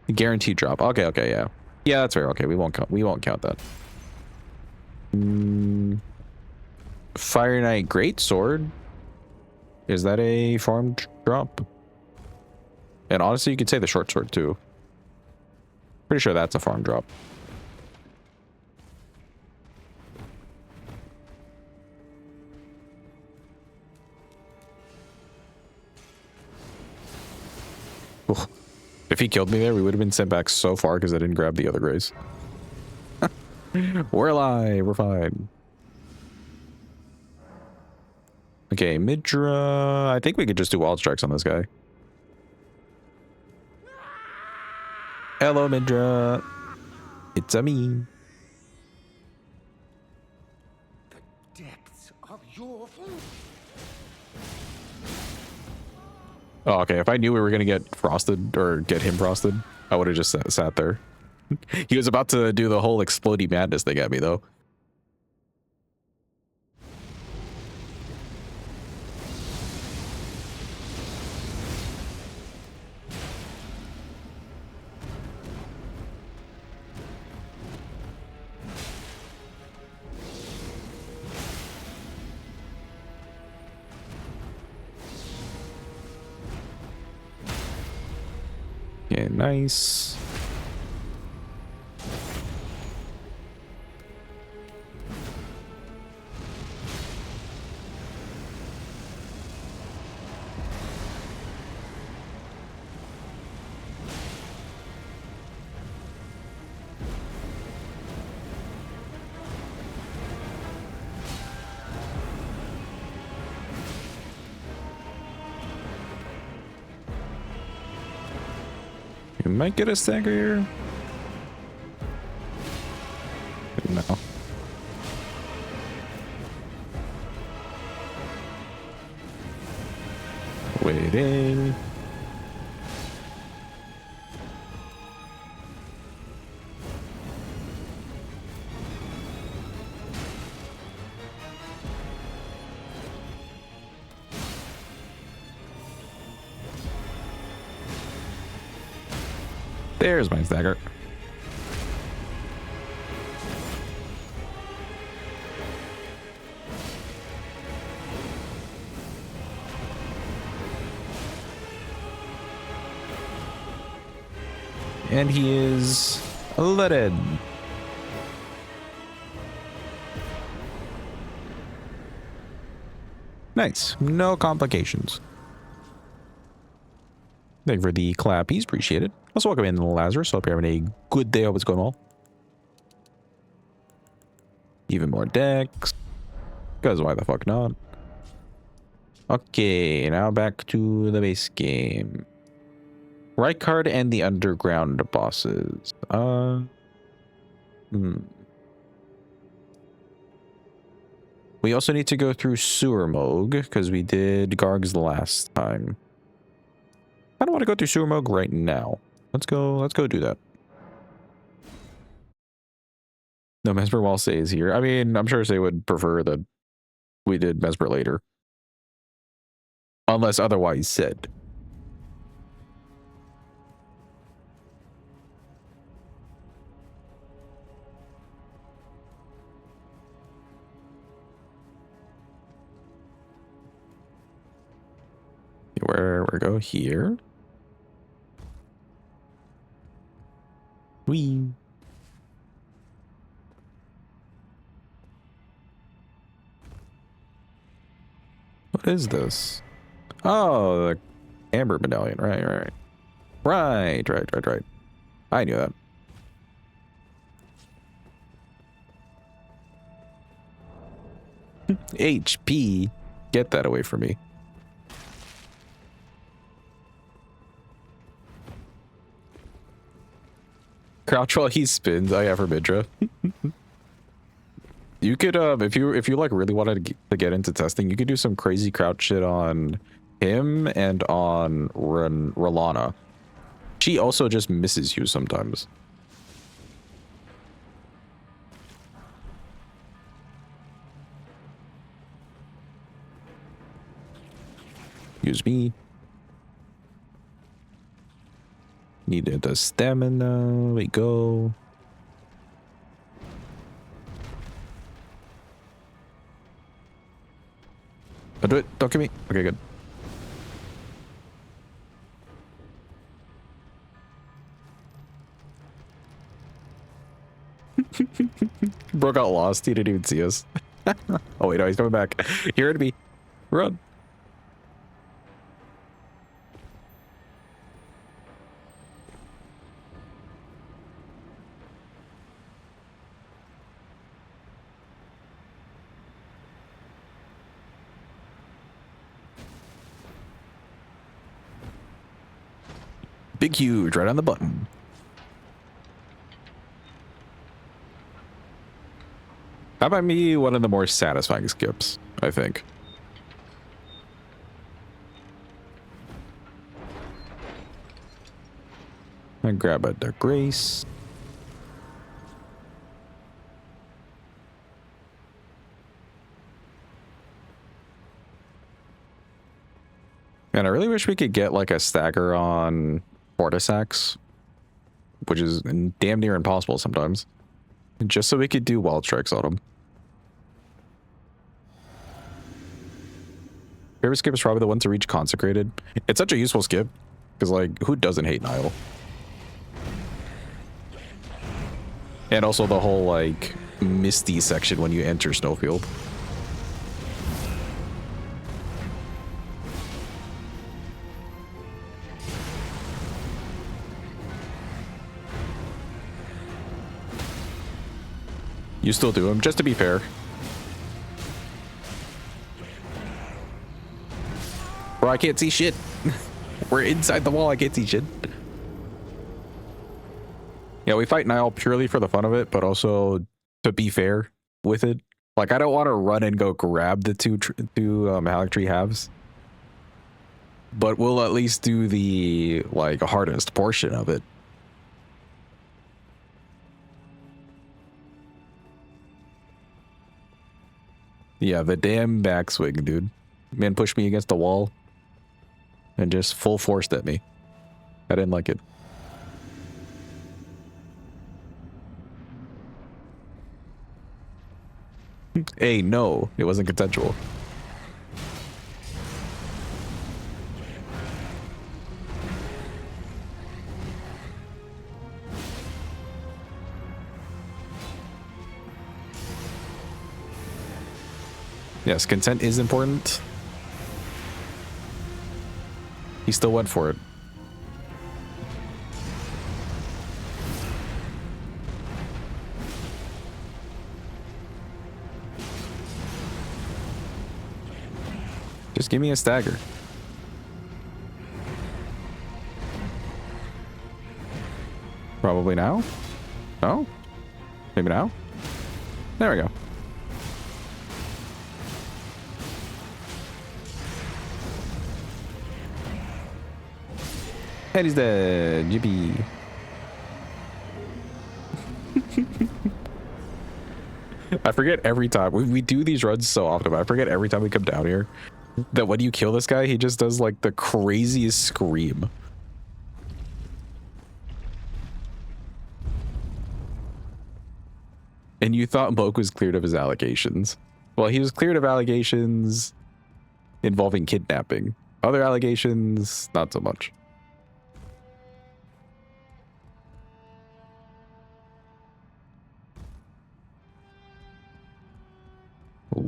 Speaker 1: Guaranteed drop. Okay, okay, yeah. Yeah, that's fair. Okay, we won't count that. Fire Knight Greatsword. Is that a farmed drop? And honestly, you could say the short sword too. Pretty sure that's a farm drop. Oof. If he killed me there, we would have been sent back so far because I didn't grab the other grace. We're alive. We're fine. Okay, Midra. I think we could just do wild strikes on this guy. Hello, Midra. It's a me.
Speaker 2: The depths of your food.
Speaker 1: Oh, okay. If I knew we were going to get frosted or get him frosted, I would have just sat there. He was about to do the whole explodey madness thing at me, though. Yeah, nice. We might get a stagger here. No. Waiting. There's my stagger. And he is loaded. Nice. No complications. Thank you for the clappies. Appreciate it. Also, welcome in, Lazarus. Hope you're having a good day. Hope it's going well. Even more decks. Because why the fuck not? Okay, now back to the base game. Right card and the underground bosses. We also need to go through Sewer Moog because we did Gargs the last time. I don't want to go through Sewer Moog right now. Let's go do that. No, Mesmer while Say is here. I mean, I'm sure Say would prefer that we did Mesmer later. Unless otherwise said. Where we go here. Wee. What is this? Oh, the Amber Medallion. Right. I knew that. HP. Get that away from me. Crouch while he spins. Oh yeah, for Midra. You could if you like really wanted to get into testing, you could do some crazy crouch shit on him and on Rolana. She also just misses you sometimes. Use me. Needed the stamina. We go. I'll do it. Don't kill me. Okay, good. Bro got lost. He didn't even see us. Oh wait, no, he's coming back. He heard me. Run. Big huge, right on the button. That might be one of the more satisfying skips, I think. And grab a Dark Grace. And I really wish we could get like a stagger on Fortis Axe, which is damn near impossible sometimes. Just so we could do wild strikes on him. Favorite skip is probably the one to reach Consecrated. It's such a useful skip, because like, who doesn't hate Nile? And also the whole like misty section when you enter Snowfield. You still do them, just to be fair. Bro, I can't see shit. We're inside the wall, I can't see shit. Yeah, we fight Nile purely for the fun of it, but also to be fair with it. Like, I don't want to run and go grab the two Halleck Tree halves, but we'll at least do the like hardest portion of it. Yeah, the damn backswing, dude. Man pushed me against the wall and just full forced at me. I didn't like it. Hey, no, it wasn't consensual. Yes, consent is important. He still went for it. Just give me a stagger. Probably now? No? Maybe now? There we go. And he's dead. Yippee. I forget every time. We do these runs so often, but I forget every time we come down here that when you kill this guy, he just does like the craziest scream. And you thought Moke was cleared of his allegations. Well, he was cleared of allegations involving kidnapping. Other allegations, not so much.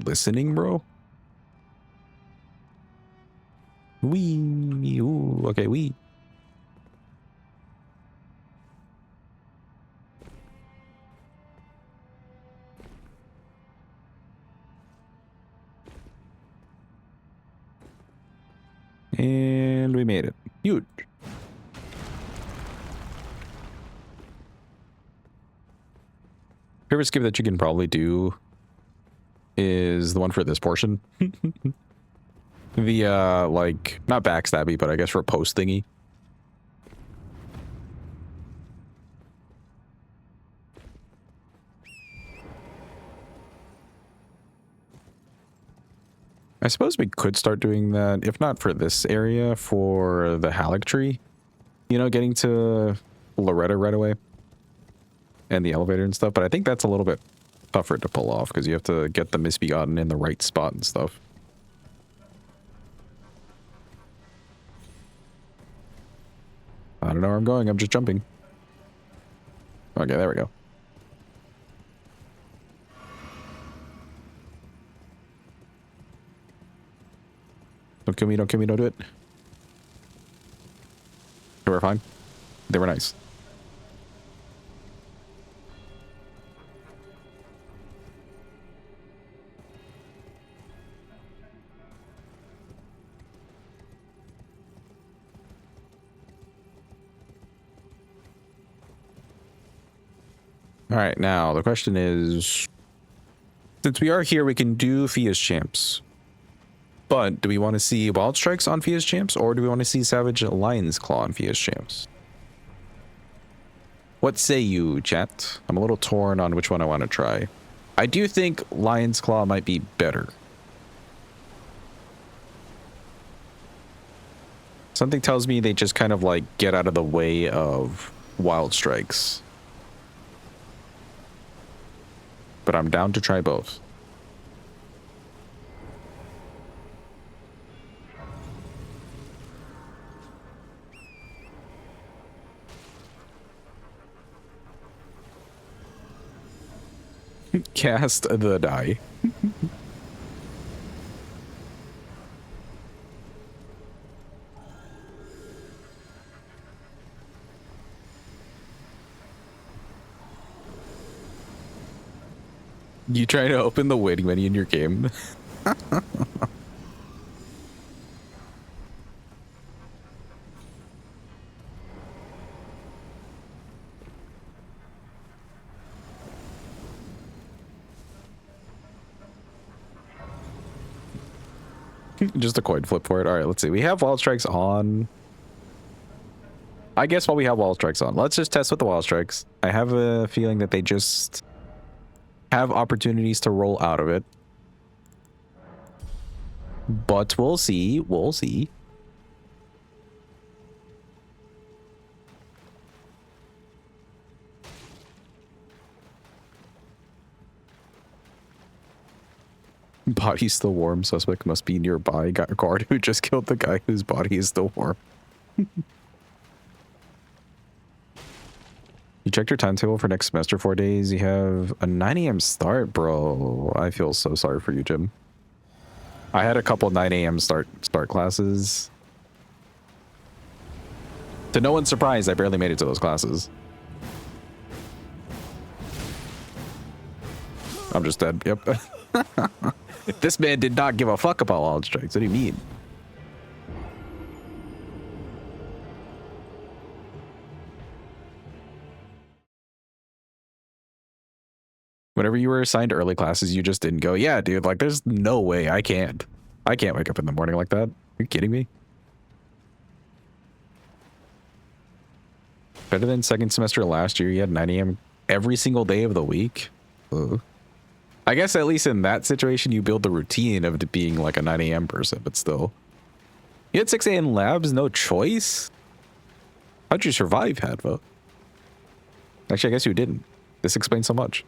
Speaker 1: Listening, bro? Wee. Ooh, okay, wee. And we made it. Huge. Favorite skip that you can probably do is the one for this portion. The, like, not backstabby, but I guess for post thingy. I suppose we could start doing that, if not for this area, for the Halleck Tree. You know, getting to Loretta right away. And the elevator and stuff, but I think that's a little bit tougher to pull off, because you have to get the Misbegotten in the right spot and stuff. I don't know where I'm going, I'm just jumping. Okay, there we go. Don't kill me, don't kill me, don't do it. They were fine. They were nice. All right, now the question is, since we are here, we can do Fia's Champs. But do we want to see Wild Strikes on Fia's Champs, or do we want to see Savage Lion's Claw on Fia's Champs? What say you, chat? I'm a little torn on which one I want to try. I do think Lion's Claw might be better. Something tells me they just kind of like get out of the way of Wild Strikes. But I'm down to try both. Cast the die. You trying to open the waiting menu in your game? Just a coin flip for it. All right, let's see. We have wild strikes on. I guess while we have wild strikes on, let's just test with the wild strikes. I have a feeling that they just have opportunities to roll out of it. But we'll see. We'll see. Body still warm. Suspect must be nearby. Got a guard who just killed the guy whose body is still warm. You checked your timetable for next semester, 4 days. You have a 9 a.m. start, bro. I feel so sorry for you, Jim. I had a couple 9 a.m. start classes. To no one's surprise, I barely made it to those classes. I'm just dead. Yep. This man did not give a fuck about wild strikes. What do you mean? Whenever you were assigned early classes, you just didn't go. Yeah, dude, like there's no way I can't wake up in the morning like that. Are you kidding me? Better than second semester last year. You had 9 a.m. every single day of the week. Ugh. I guess at least in that situation, you build the routine of being like a 9 a.m. person, but still. You had 6 a.m. labs, no choice? How'd you survive, Hadva? Actually, I guess you didn't. This explains so much.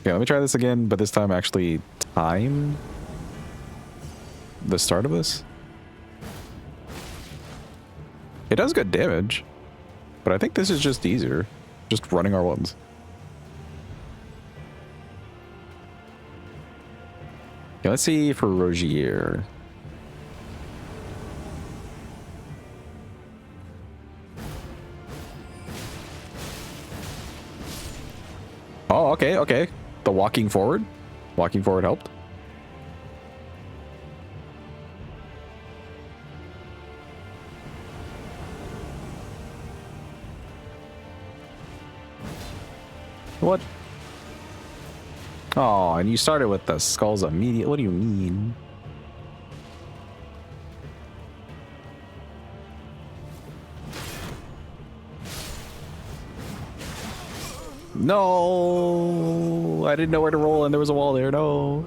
Speaker 1: Okay, let me try this again, but this time actually time the start of this. It does good damage, but I think this is just easier. Just running our ones. Okay, let's see for Rogier. Oh, okay, okay. The walking forward. Walking forward helped. What? Oh, and you started with the skulls immediate. What do you mean? No, I didn't know where to roll and there was a wall there. No.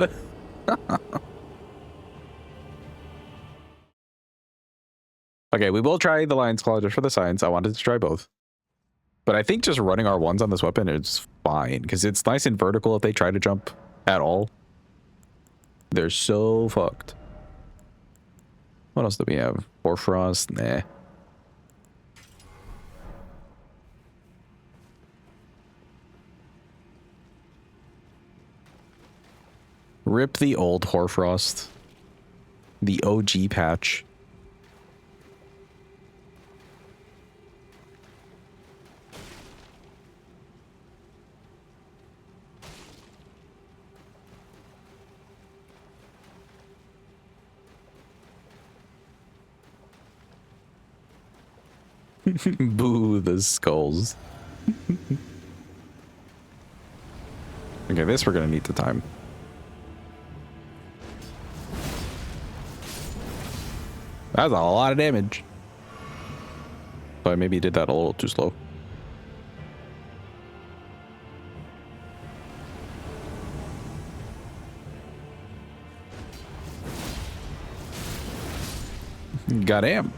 Speaker 1: Okay, we will try the Lion's Claw just for the science. I wanted to try both. But I think just running our ones on this weapon is fine because it's nice and vertical if they try to jump at all. They're so fucked. What else do we have? Hoarfrost? Nah. Rip the old Hoarfrost. The OG patch. Boo the skulls. Okay, this we're gonna need to time. That's a lot of damage. But I maybe did that a little too slow. Goddamn.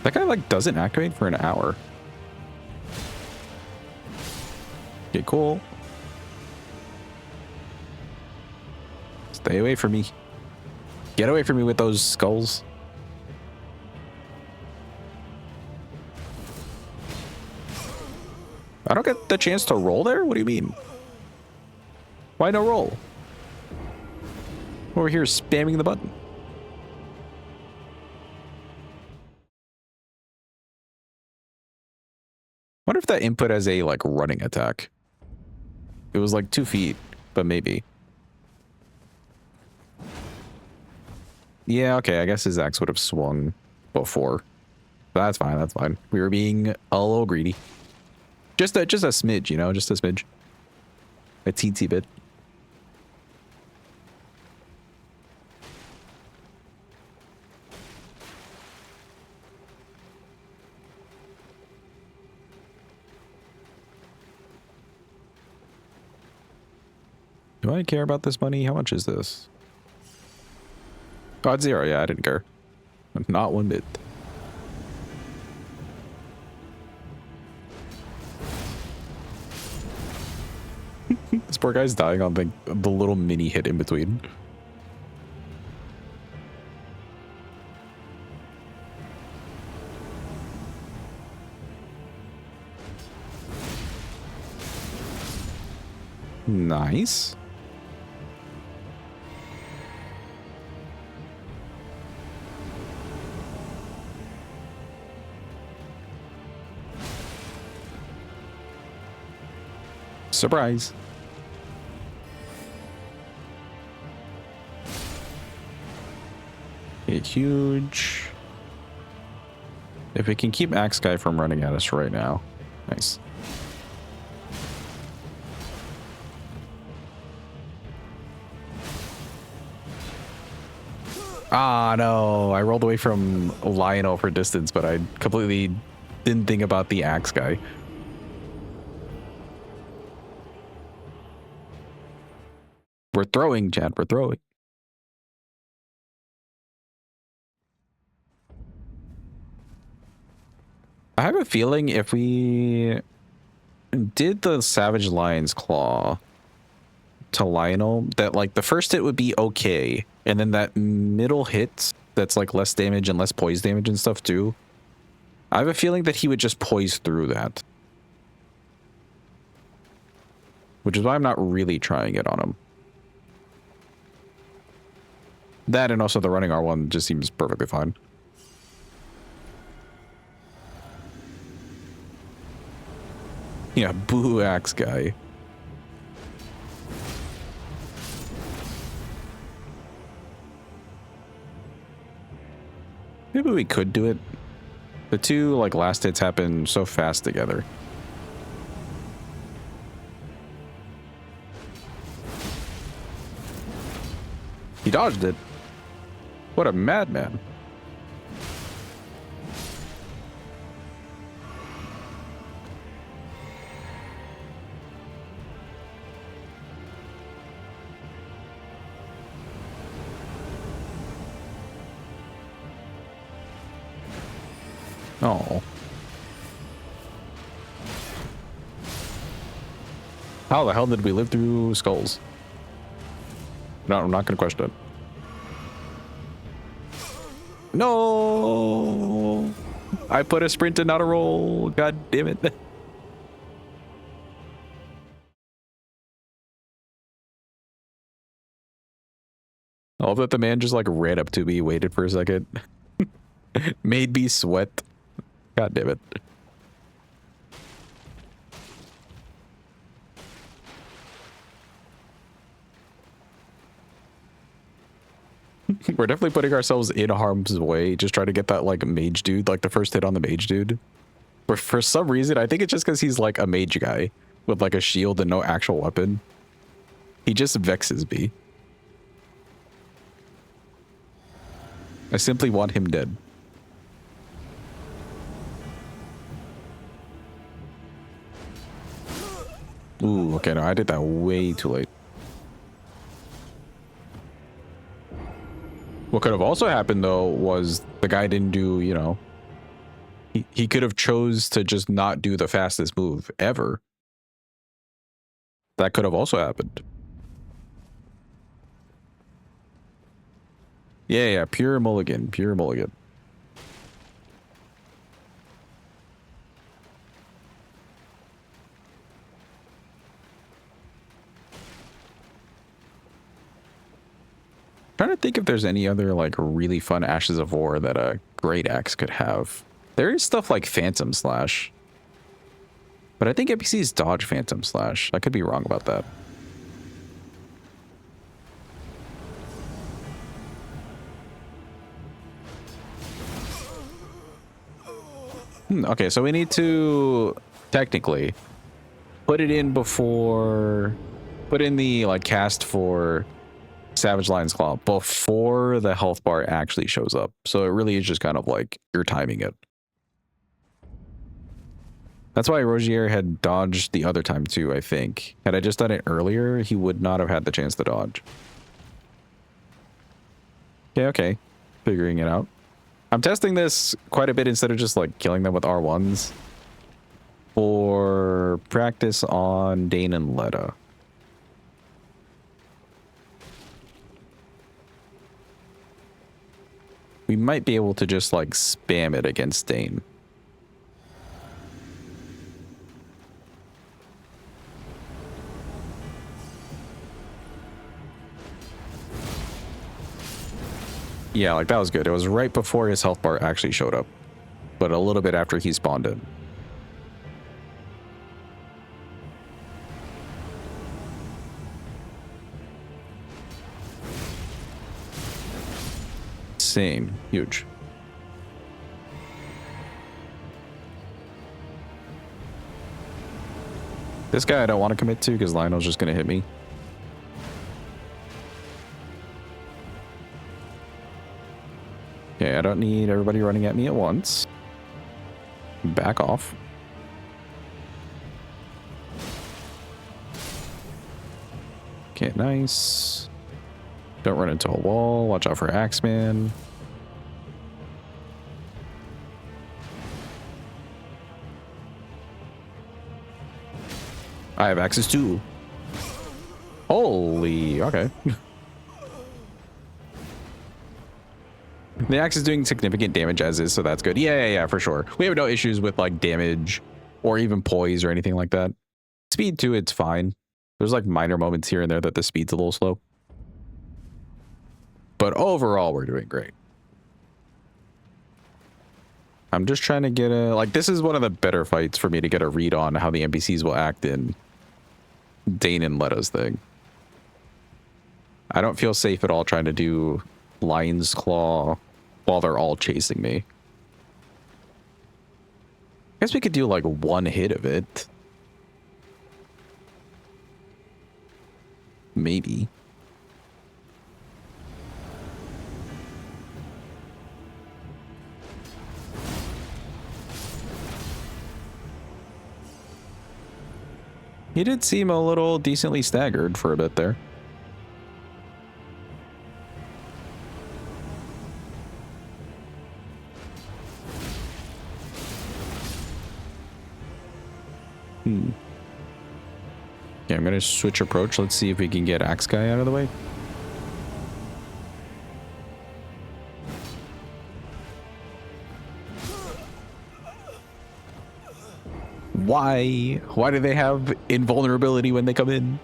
Speaker 1: That guy like doesn't activate for an hour. Okay, cool. Stay away from me. Get away from me with those skulls. I don't get the chance to roll there? What do you mean? Why no roll? Over here spamming the button. Wonder if that input has a like running attack. It was like 2 feet, but maybe. Yeah, okay, I guess his axe would have swung before. That's fine, that's fine. We were being a little greedy. Just a smidge, you know, just a smidge. A teensy bit. Do I care about this money? How much is this? Oh, it's 0. Yeah, I didn't care. Not one bit. This poor guy's dying on the little mini hit in between. Nice. Surprise. Hit huge. If we can keep Axe Guy from running at us right now. Nice. Ah, no. I rolled away from Lionel for distance, but I completely didn't think about the Axe Guy. We're throwing, Chad. We're throwing. I have a feeling if we did the Savage Lion's Claw to Lionel, that like the first hit would be okay. And then that middle hit that's like less damage and less poise damage and stuff too. I have a feeling that he would just poise through that. Which is why I'm not really trying it on him. That and also the running R1 just seems perfectly fine. Yeah, boo Axe Guy. Maybe we could do it. The two like last hits happen so fast together. He dodged it. What a madman. Oh. How the hell did we live through skulls? No, I'm not going to question it. No! I put a sprint and not a roll. God damn it. I love that the man just like ran up to me, waited for a second. Made me sweat. God damn it. We're definitely putting ourselves in harm's way, just trying to get that like mage dude, like the first hit on the mage dude. But for some reason, I think it's just because he's like a mage guy with like a shield and no actual weapon. He just vexes me. I simply want him dead. Ooh, okay, no, I did that way too late. What could have also happened, though, was the guy didn't do, you know... He could have chose to just not do the fastest move, ever. That could have also happened. Yeah, pure mulligan, pure mulligan. Trying to think if there's any other like really fun Ashes of War that a Great Axe could have. There is stuff like Phantom Slash, but I think NPCs dodge Phantom Slash. I could be wrong about that. Okay, so we need to technically put it in before, put in the like cast for Savage Lion's Claw before the health bar actually shows up. So it really is just kind of like you're timing it. That's why Rogier had dodged the other time too, I think. Had I just done it earlier, he would not have had the chance to dodge. Okay, okay. Figuring it out. I'm testing this quite a bit instead of just like killing them with R1s for practice on Dane and Letta. We might be able to just like spam it against Dane. Yeah, like that was good. It was right before his health bar actually showed up, but a little bit after he spawned in. Same. Huge. This guy I don't want to commit to because Lionel's just going to hit me. Okay, I don't need everybody running at me at once. Back off. Okay, nice. Don't run into a wall. Watch out for Axeman. I have axes too. Holy, okay. The axe is doing significant damage as is, so that's good. Yeah, for sure. We have no issues with like damage or even poise or anything like that. Speed too, it's fine. There's like minor moments here and there that the speed's a little slow. But overall, we're doing great. I'm just trying to get a... Like, this is one of the better fights for me to get a read on how the NPCs will act in Dane and Letta's thing. I don't feel safe at all trying to do Lion's Claw while they're all chasing me. I guess we could do, like, one hit of it. Maybe. He did seem a little decently staggered for a bit there. Okay, I'm going to switch approach. Let's see if we can get Axe Guy out of the way. Why? Why do they have invulnerability when they come in?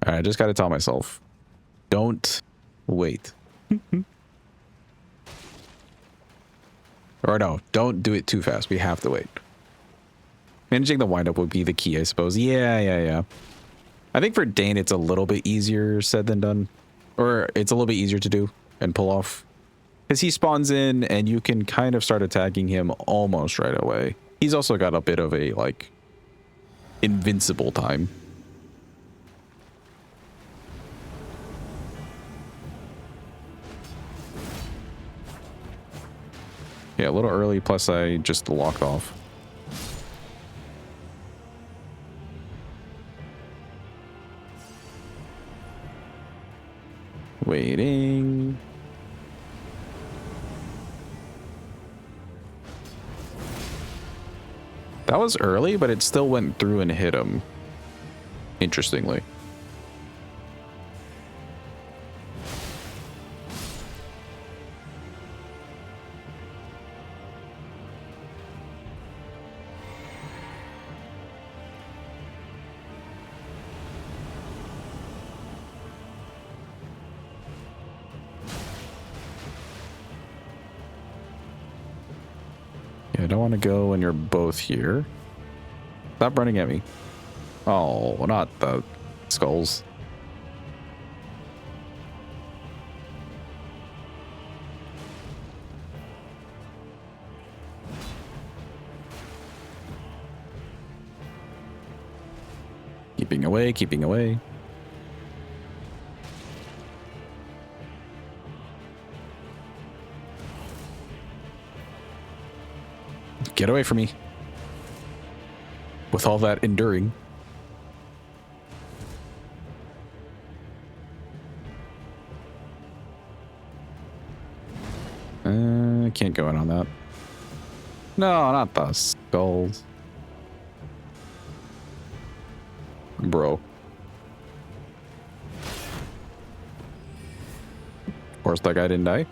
Speaker 1: All right, I just got to tell myself, don't wait. Or no, don't do it too fast. We have to wait. Managing the windup would be the key, I suppose. Yeah. I think for Dane, it's a little bit easier said than done. Or it's a little bit easier to do and pull off. Because he spawns in and you can kind of start attacking him almost right away. He's also got a bit of a, like, invincible time. Yeah, a little early, plus I just locked off. Waiting. That was early, but it still went through and hit him. Interestingly. I don't want to go when you're both here. Stop running at me. Oh, not the skulls. Keeping away, keeping away. Get away from me. With all that enduring. Can't go in on that. No, not the skulls. Bro. Of course, that guy didn't die.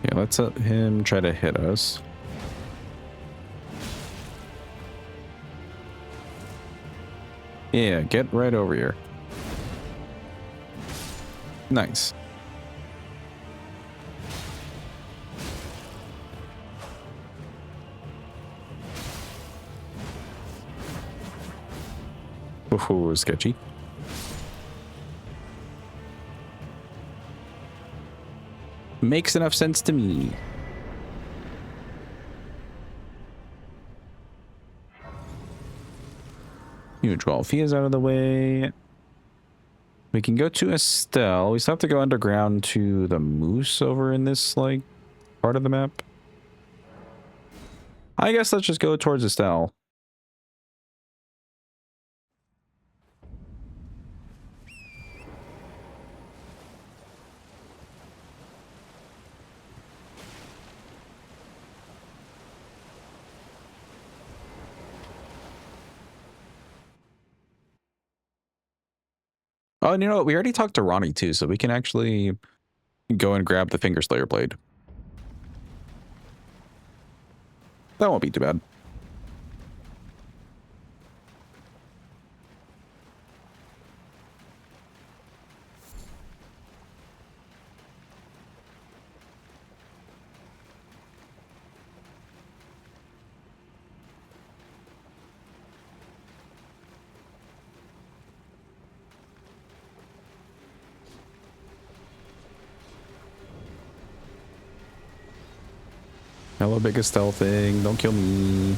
Speaker 1: Yeah, let's let him try to hit us. Yeah, get right over here. Nice. Ooh, sketchy. Makes enough sense to me. Neutral. If he is out of the way, we can go to Estelle. We still have to go underground to the moose over in this, like, part of the map. I guess let's just go towards Estelle. Oh, and you know what? We already talked to Ronnie too, so we can actually go and grab the Finger Slayer blade. That won't be too bad. Hello, big Estelle thing. Don't kill me.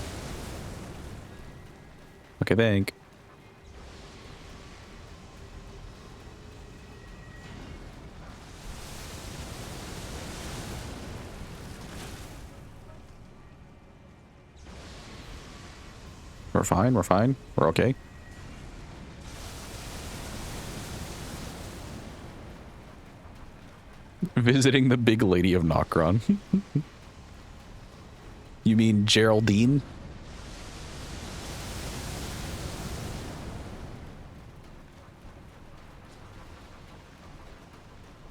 Speaker 1: Okay, thank. We're fine, we're fine. We're okay. Visiting the big lady of Nokron. You mean Geraldine?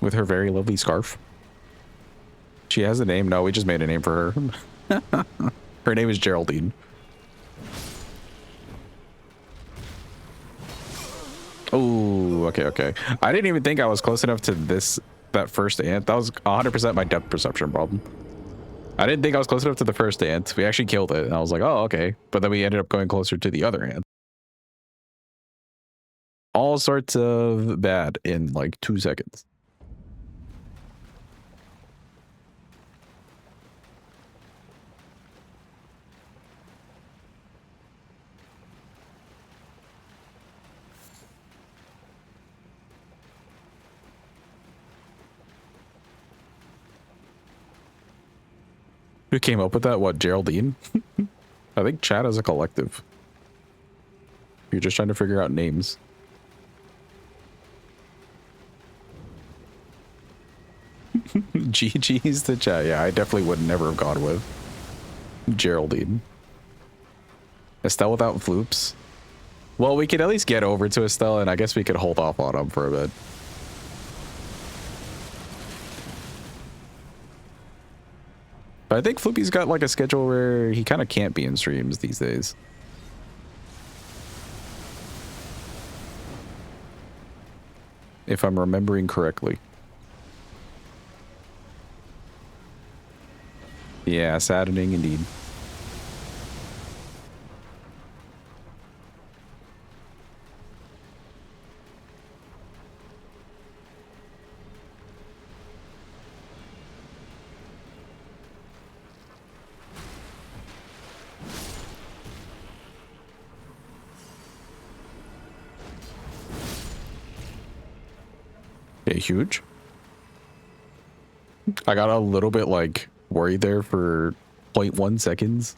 Speaker 1: With her very lovely scarf. She has a name? No, we just made a name for her. Her name is Geraldine. Oh, okay, okay. I didn't even think I was close enough to that first ant. That was 100% my depth perception problem. I didn't think I was close enough to the first ant. We actually killed it. And I was like, oh, okay. But then we ended up going closer to the other ant. All sorts of bad in like 2 seconds. Who came up with that? What, Geraldine? I think chat is a collective. You're just trying to figure out names. GG's the chat. Yeah, I definitely would never have gone with Geraldine. Estelle without floops. Well, we could at least get over to Estelle, and I guess we could hold off on him for a bit. But I think Floopy's got like a schedule where he kind of can't be in streams these days. If I'm remembering correctly. Yeah, saddening indeed. Okay, huge. I got a little bit like worried there for 0.1 seconds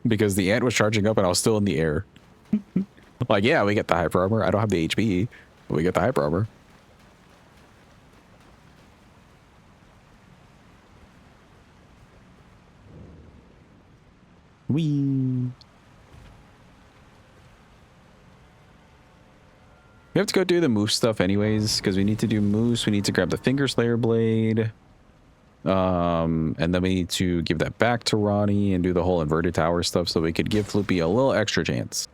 Speaker 1: because the ant was charging up and I was still in the air. Like, yeah, we get the hyper armor. I don't have the HP, but we get the hyper armor. Whee! We have to go do the moose stuff anyways, because we need to do moose. We need to grab the Finger Slayer blade. And then we need to give that back to Ronnie and do the whole inverted tower stuff so we could give Floopy a little extra chance.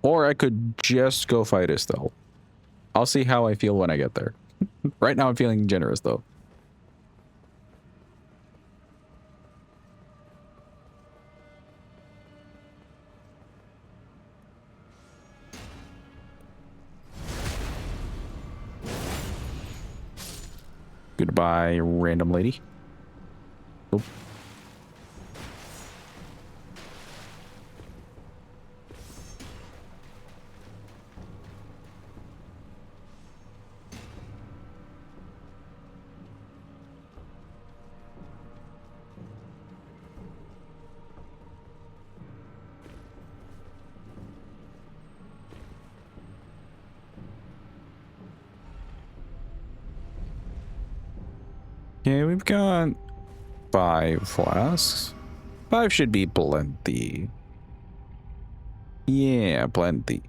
Speaker 1: Or I could just go fight Estelle. I'll see how I feel when I get there. Right now I'm feeling generous though. Goodbye, random lady. Oop. Yeah, we've got 5 flasks. 5 should be plenty. Yeah, plenty.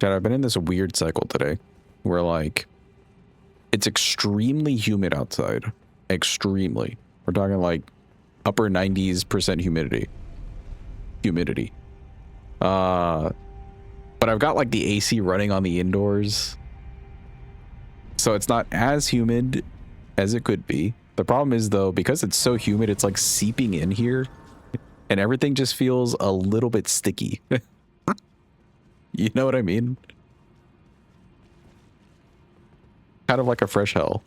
Speaker 1: Chad, I've been in this weird cycle today where like it's extremely humid outside. Extremely. We're talking like upper 90s% humidity. But I've got like the AC running on the indoors. So it's not as humid as it could be. The problem is though, because it's so humid, it's like seeping in here and everything just feels a little bit sticky. You know what I mean? Kind of like a fresh hell.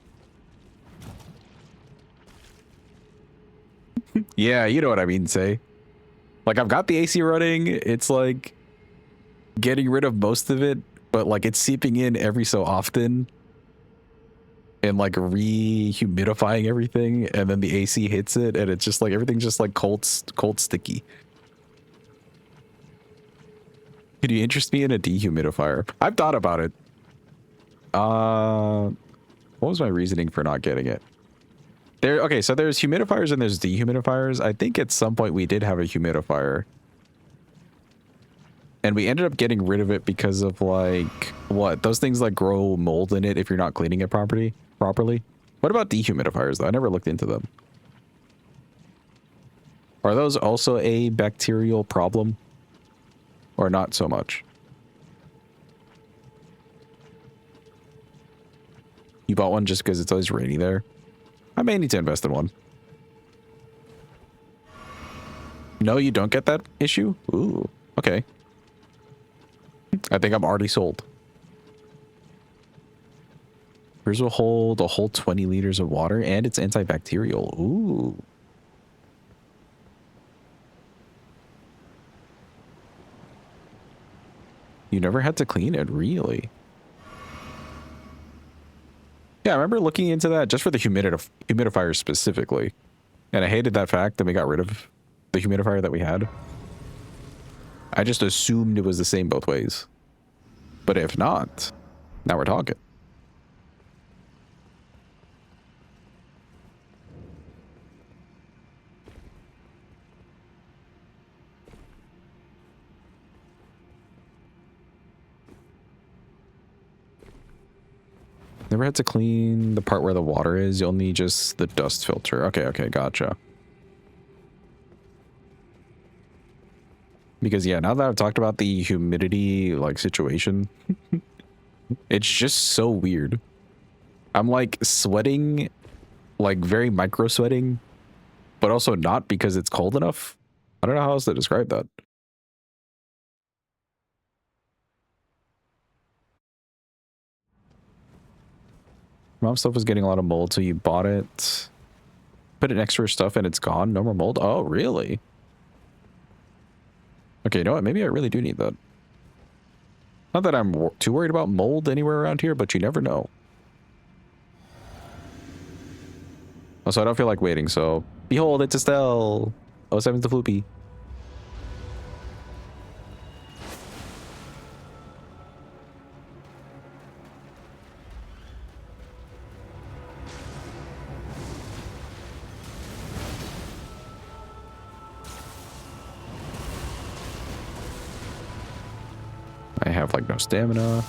Speaker 1: Yeah, you know what I mean, say. Like, I've got the AC running. It's like getting rid of most of it, but like it's seeping in every so often and like re-humidifying everything. And then the AC hits it and it's just like everything's just like cold sticky. Could you interest me in a dehumidifier? I've thought about it. What was my reasoning for not getting it? Okay, so there's humidifiers and there's dehumidifiers. I think at some point we did have a humidifier. And we ended up getting rid of it because of like, what? Those things like grow mold in it if you're not cleaning it properly. What about dehumidifiers though? I never looked into them. Are those also a bacterial problem? Or not so much? You bought one just because it's always rainy there? I may need to invest in one. No, you don't get that issue? Ooh, okay. I think I'm already sold. Yours will hold a whole 20 liters of water and it's antibacterial. Ooh. You never had to clean it, really? Yeah, I remember looking into that just for the humidifier specifically. And I hated that fact that we got rid of the humidifier that we had. I just assumed it was the same both ways. But if not, now we're talking. Never had to clean the part where the water is. You'll need just the dust filter. Okay, okay, gotcha. Because yeah, now that I've talked about the humidity like situation, it's just so weird. I'm like sweating, like very micro sweating, but also not because it's cold enough. I don't know how else to describe that. Mom stuff was getting a lot of mold, so you bought it, put in extra stuff, and it's gone. No more mold. Oh, really? Okay, you know what? Maybe I really do need that. Not that I'm too worried about mold anywhere around here, but you never know. Also, I don't feel like waiting, so... Behold, it's Estelle! Oh, 7's the floopy. I have, like, no stamina.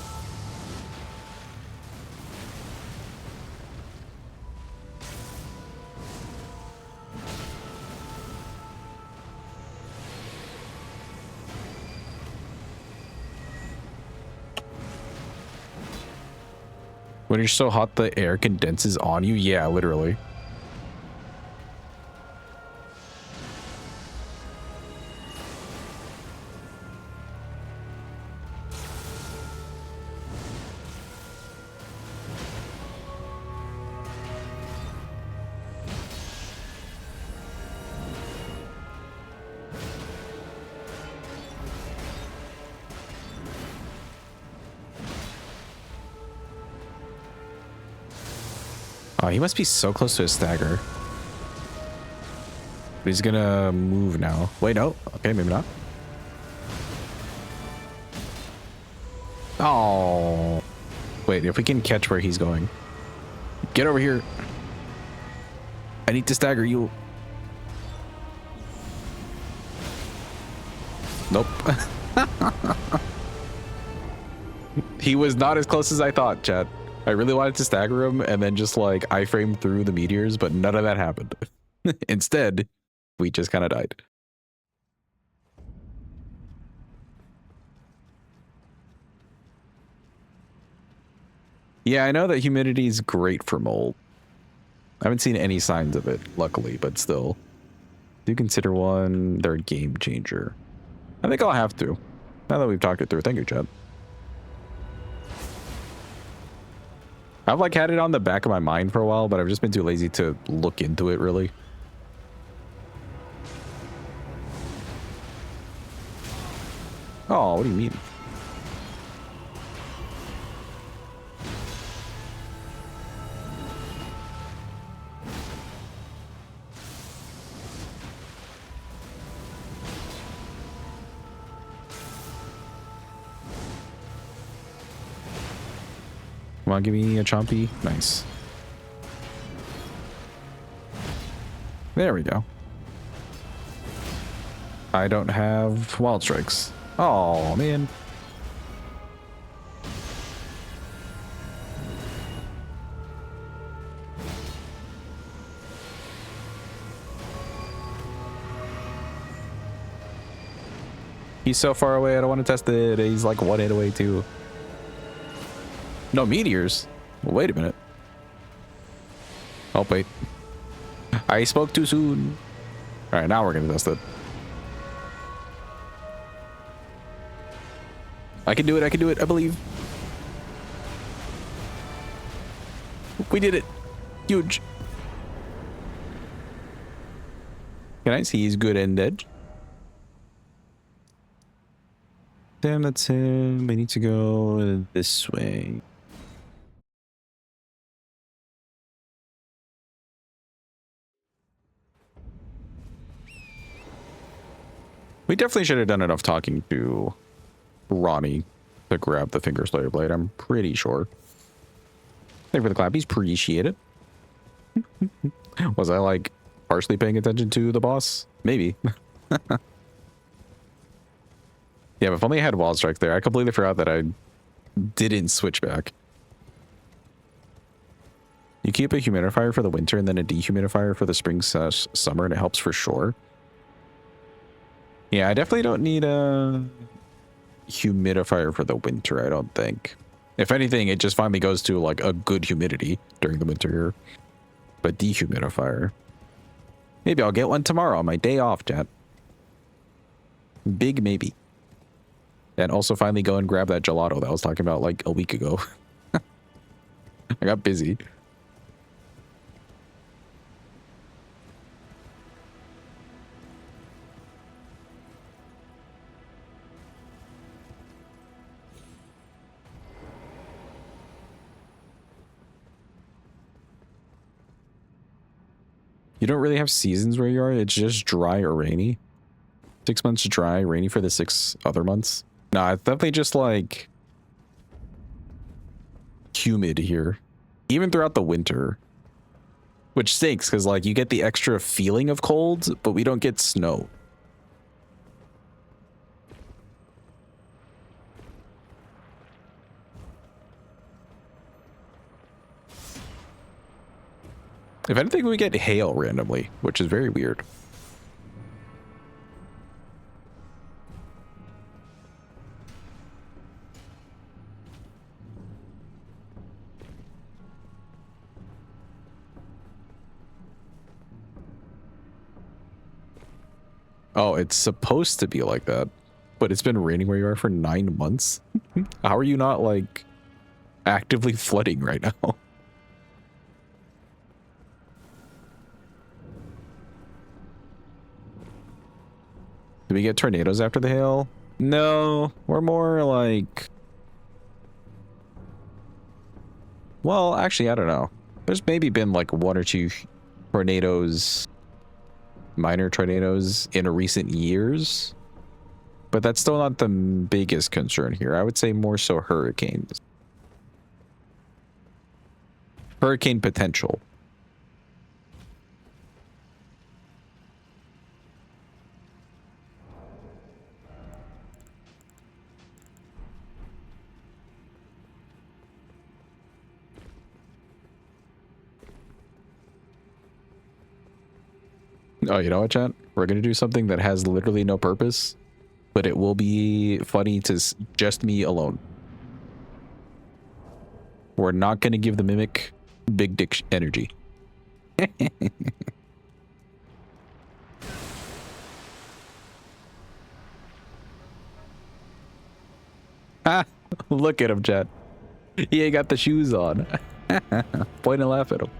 Speaker 1: When you're so hot, the air condenses on you? Yeah, literally. Oh, he must be so close to a stagger. But he's gonna move now. Wait, no. Okay, maybe not. Oh. Wait, if we can catch where he's going. Get over here. I need to stagger you. Nope. He was not as close as I thought, Chad. I really wanted to stagger him and then just like iframe through the meteors, but none of that happened. Instead, we just kind of died. Yeah, I know that humidity is great for mold. I haven't seen any signs of it, luckily, but still. Do consider one their game changer. I think I'll have to. Now that we've talked it through. Thank you, Chad. I've like had it on the back of my mind for a while, but I've just been too lazy to look into it really. Oh, what do you mean? Come on, give me a chompy. Nice. There we go. I don't have wild strikes. Oh, man. He's so far away, I don't want to test it. He's like one hit away too. No meteors? Well, wait a minute. Oh, wait. I spoke too soon. All right, now we're going to test it. I can do it. I can do it. I believe. We did it. Huge. Can I see his good end edge? Damn, that's him. We need to go this way. We definitely should have done enough talking to Ronnie to grab the Finger Slayer blade. I'm pretty sure. Thank you for the clappies. Appreciate it. Was I like partially paying attention to the boss? Maybe. Yeah, but if only I had Wild Strike there. I completely forgot that I didn't switch back. You keep a humidifier for the winter and then a dehumidifier for the spring summer, and it helps for sure. Yeah, I definitely don't need a humidifier for the winter, I don't think. If anything, it just finally goes to like a good humidity during the winter here. But dehumidifier. Maybe I'll get one tomorrow on my day off, chat. Big maybe. And also finally go and grab that gelato that I was talking about like a week ago. I got busy. You don't really have seasons where you are. It's just dry or rainy. 6 months dry, rainy for the 6 other months. Nah, it's definitely just like humid here, even throughout the winter, which stinks because like you get the extra feeling of cold, but we don't get snow. If anything, we get hail randomly, which is very weird. Oh, it's supposed to be like that, but it's been raining where you are for 9 months. How are you not like actively flooding right now? Do we get tornadoes after the hail? No, we're more like... Well, actually, I don't know. There's maybe been like 1 or 2 tornadoes, minor tornadoes in recent years. But that's still not the biggest concern here. I would say more so hurricanes. Hurricane potential. Oh, you know what, chat? We're going to do something that has literally no purpose, but it will be funny to just me alone. We're not going to give the mimic big dick energy. Ah, look at him, chat. He ain't got the shoes on. Point and laugh at him.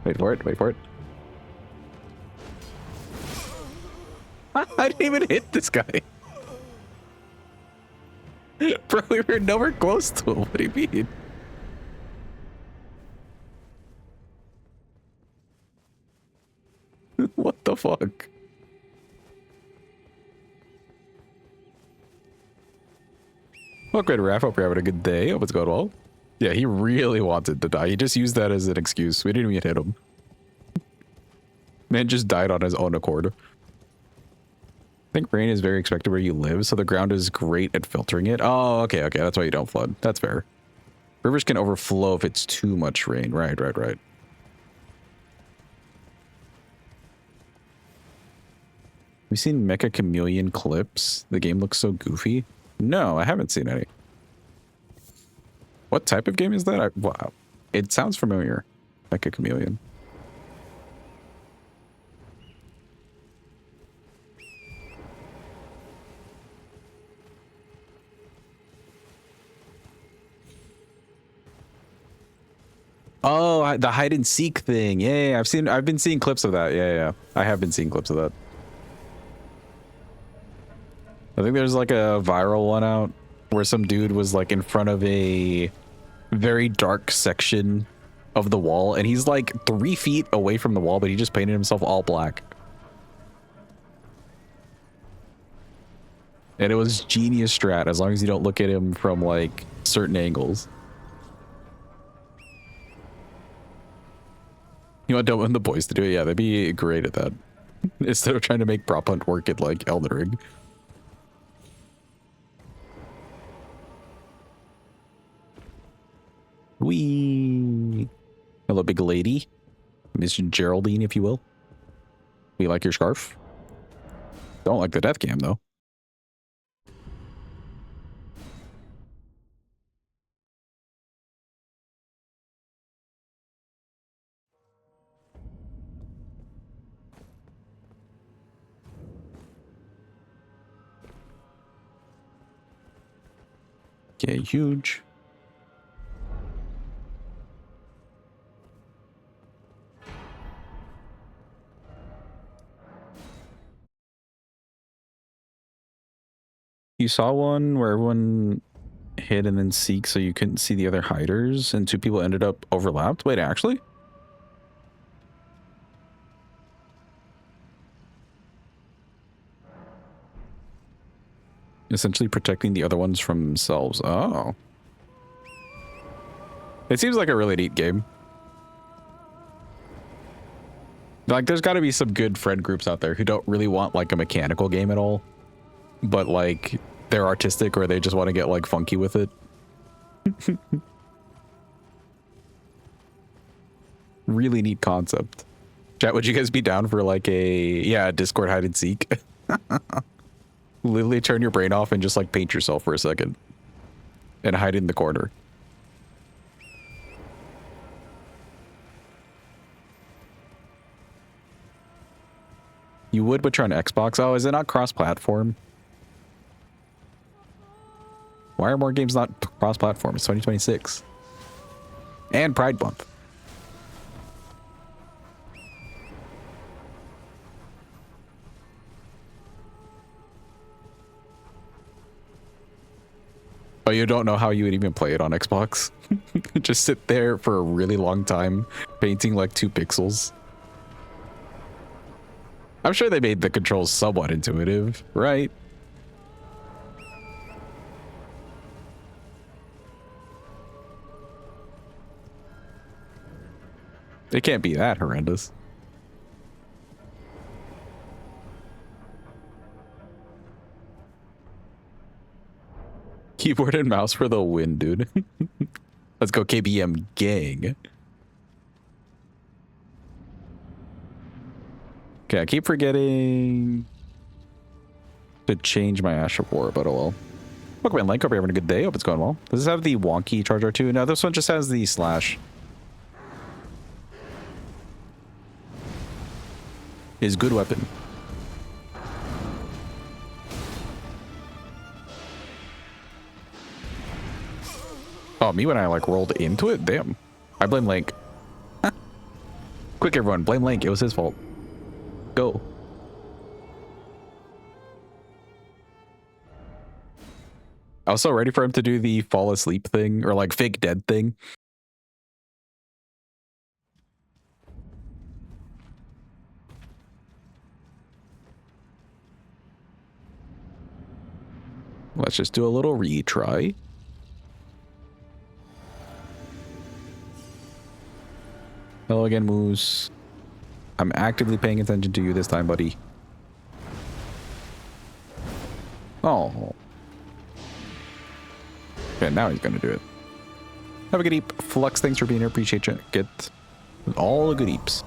Speaker 1: Wait for it, wait for it. I didn't even hit this guy. Bro, we were nowhere close to him. What do you mean? What the fuck? Well, great, Raph. Hope you're having a good day. Hope it's going well. Yeah, he really wanted to die. He just used that as an excuse. We didn't even hit him. Man just died on his own accord. I think rain is very expected where you live, so the ground is great at filtering it. Oh, okay, okay. That's why you don't flood. That's fair. Rivers can overflow if it's too much rain. Right, right, right. We've seen Mecha Chameleon clips. The game looks so goofy. No, I haven't seen any. What type of game is that? Wow. It sounds familiar. Mecha Chameleon. Oh, the hide and seek thing. Yeah, I've been seeing clips of that. Yeah. I have been seeing clips of that. I think there's like a viral one out where some dude was like in front of a very dark section of the wall, and he's like 3 feet away from the wall, but he just painted himself all black. And it was genius strat, as long as you don't look at him from like certain angles. You don't want the boys to do it? Yeah, they'd be great at that. Instead of trying to make prop hunt work at like Elden Ring. Wee. Hello, big lady. Miss Geraldine, if you will. We like your scarf. Don't like the death cam, though. Okay, huge. You saw one where everyone hid and then seek so you couldn't see the other hiders and two people ended up overlapped? Wait, actually? Essentially protecting the other ones from themselves. Oh. It seems like a really neat game. Like, there's got to be some good friend groups out there who don't really want, like, a mechanical game at all. But, like, they're artistic or they just want to get, like, funky with it. Really neat concept. Chat, would you guys be down for, like, a Discord hide and seek? Literally turn your brain off and just, like, paint yourself for a second. And hide in the corner. You would, but you're on Xbox. Oh, is it not cross-platform? Why are more games not cross-platform? It's 2026. And Pride Month. Oh, you don't know how you would even play it on Xbox? Just sit there for a really long time, painting like 2 pixels. I'm sure they made the controls somewhat intuitive, right? It can't be that horrendous. Keyboard and mouse for the win, dude. Let's go KBM gang. Okay, I keep forgetting to change my Ash of War, but oh well. Welcome in, Link. Hope you're having a good day. Hope it's going well. Does this have the wonky charge R2? No, this one just has the slash. His good weapon. Oh, me when I like rolled into it? Damn. I blame Link. Quick, everyone. Blame Link. It was his fault. Go. I was so ready for him to do the fall asleep thing or like fake dead thing. Let's just do a little retry. Hello again, Moose. I'm actively paying attention to you this time, buddy. Oh. Okay, now he's gonna do it. Have a good eep. Flux, thanks for being here. Appreciate you. Get all the good eeps.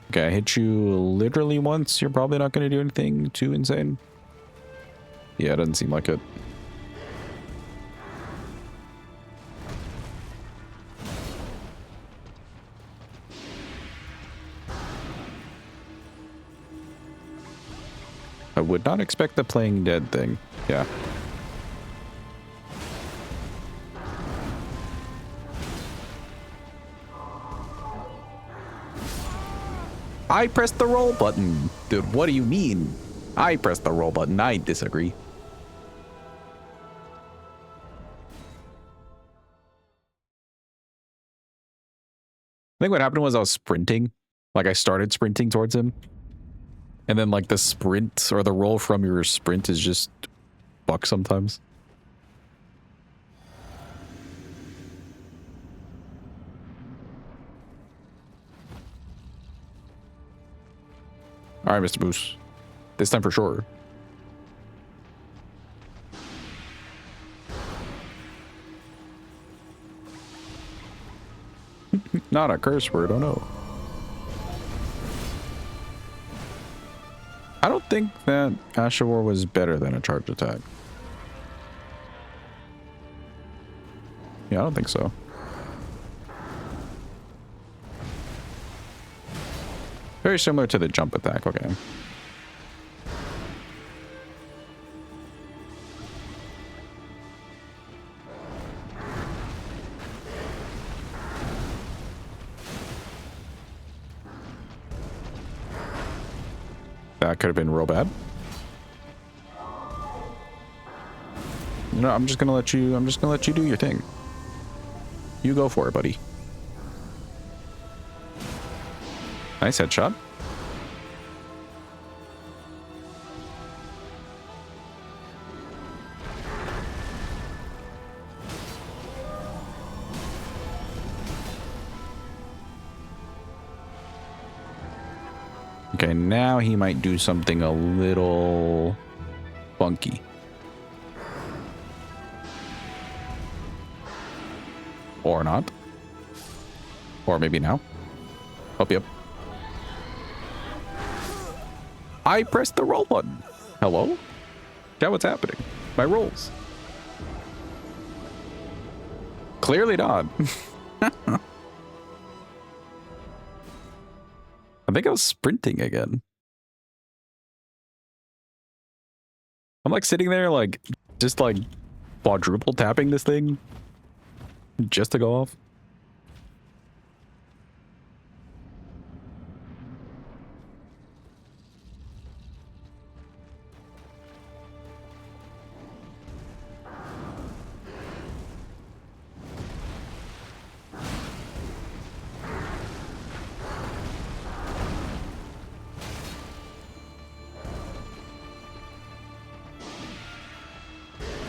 Speaker 1: Okay, I hit you literally once. You're probably not gonna do anything too insane. Yeah, it doesn't seem like it. I would not expect the playing dead thing. Yeah. I pressed the roll button. Dude, what do you mean? I pressed the roll button. I disagree. I think what happened was I was sprinting. Like I started sprinting towards him. And then like the sprint or the roll from your sprint is just fuck sometimes. All right, Mr. Moose. This time for sure. Not a curse word, oh no. I don't think that Ashawar was better than a charge attack. Yeah, I don't think so. Very similar to the jump attack, okay. That could have been real bad. You know, I'm just gonna let you do your thing. You go for it, buddy. Nice headshot. Okay, now he might do something a little funky. Or not. Or maybe now. Oh, yep. I pressed the roll button. Hello? Yeah, what's happening? My rolls. Clearly not. I think I was sprinting again. I'm like sitting there like just like quadruple tapping this thing just to go off.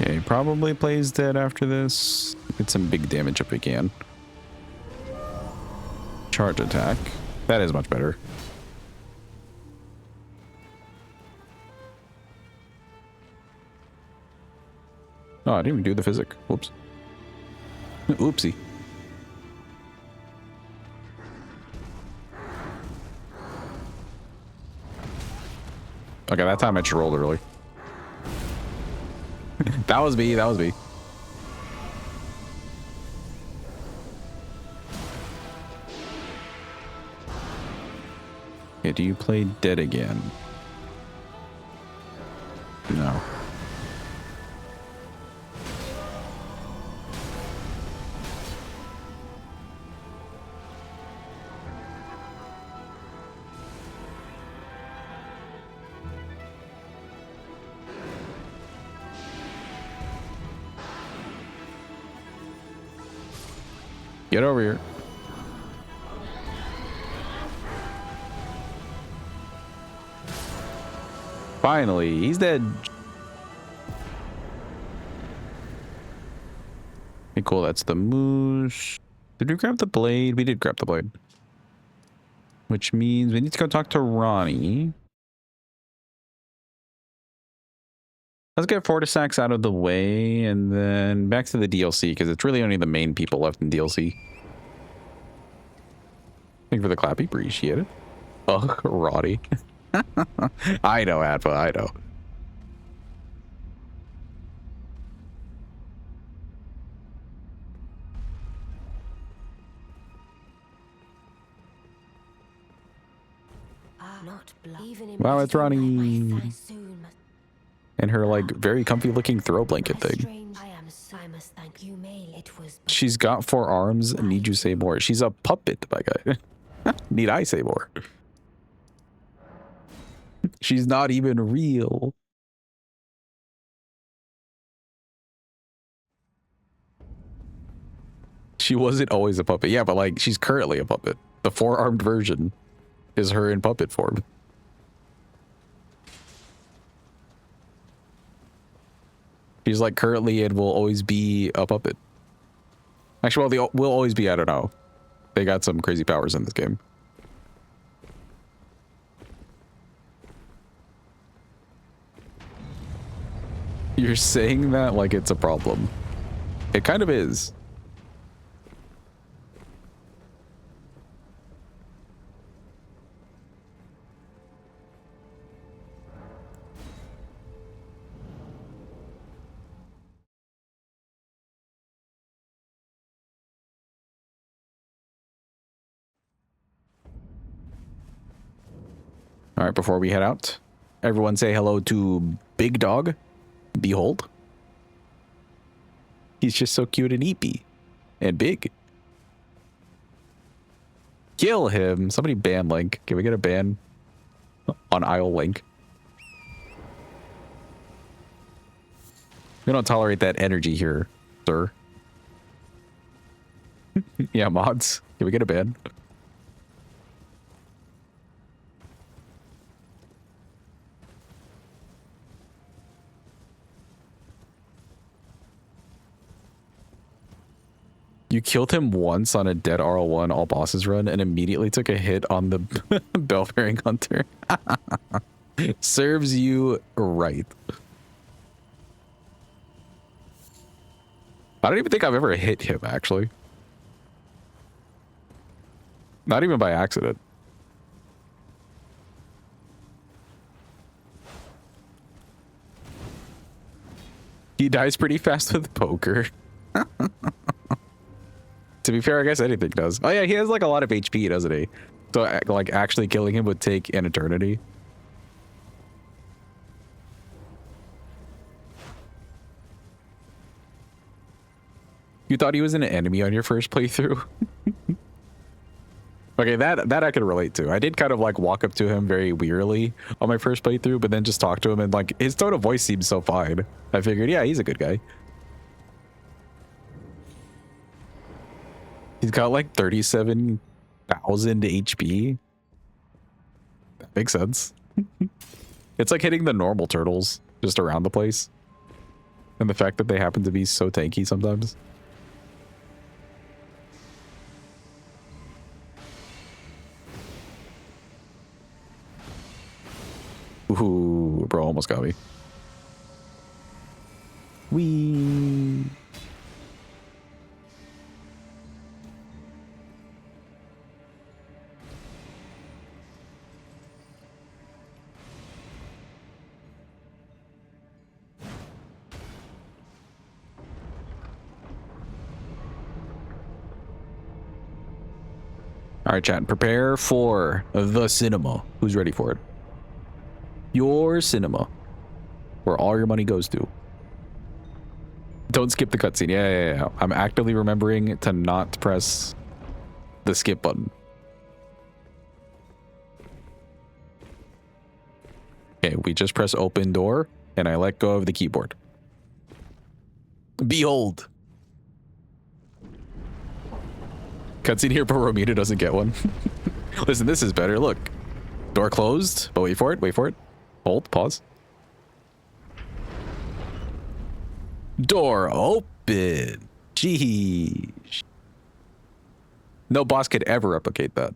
Speaker 1: Okay, probably plays dead after this. Get some big damage if we can. Charge attack. That is much better. Oh, I didn't even do the physic. Whoops. Oopsie. Okay, that time I just rolled early. That was me. That was me. Okay, do you play dead again? No. Get over here. Finally, he's dead. Okay, cool. That's the moose. Did we grab the blade? We did grab the blade. Which means we need to go talk to Ronnie. Let's get Fortisax out of the way and then back to the DLC because it's really only the main people left in DLC. Thank you for the clappy. Appreciate it. Ugh, Roddy. I know, Adva, I know. Wow, it's Ronnie. And her like very comfy looking throw blanket thing. She's got 4 arms. Need you say more? She's a puppet, my guy. Need I say more? She's not even real. She wasn't always a puppet. Yeah, but like she's currently a puppet. The 4-armed version is her in puppet form. She's like currently and will always be a puppet. Actually, well, they will always be, I don't know. They got some crazy powers in this game. You're saying that like it's a problem. It kind of is. All right, before we head out, everyone say hello to Big Dog. Behold. He's just so cute and eepy. And big. Kill him. Somebody ban Link. Can we get a ban on Isle Link? We don't tolerate that energy here, sir. Yeah, mods. Can we get a ban? You killed him once on a dead RL1 all bosses run and immediately took a hit on the Bell-bearing hunter. Serves you right. I don't even think I've ever hit him, actually. Not even by accident. He dies pretty fast with poker. To be fair, I guess anything does. Oh yeah, he has like a lot of HP, doesn't he? So like actually killing him would take an eternity. You thought he was an enemy on your first playthrough? Okay, that I could relate to. I did kind of like walk up to him very wearily on my first playthrough, but then just talk to him and like his tone of voice seemed so fine. I figured, yeah, he's a good guy. He's got like 37,000 HP. That makes sense. It's like hitting the normal turtles just around the place. And the fact that they happen to be so tanky sometimes. Ooh, bro, almost got me. Wee. All right, chat, prepare for the cinema. Who's ready for it? Your cinema, where all your money goes to. Don't skip the cutscene. Yeah. I'm actively remembering to not press the skip button. Okay, we just press open door, and I let go of the keyboard. Behold. Cutscene here, but Romita doesn't get one. Listen, this is better. Look. Door closed, but wait for it. Hold, pause. Door open. Jeez. No boss could ever replicate that.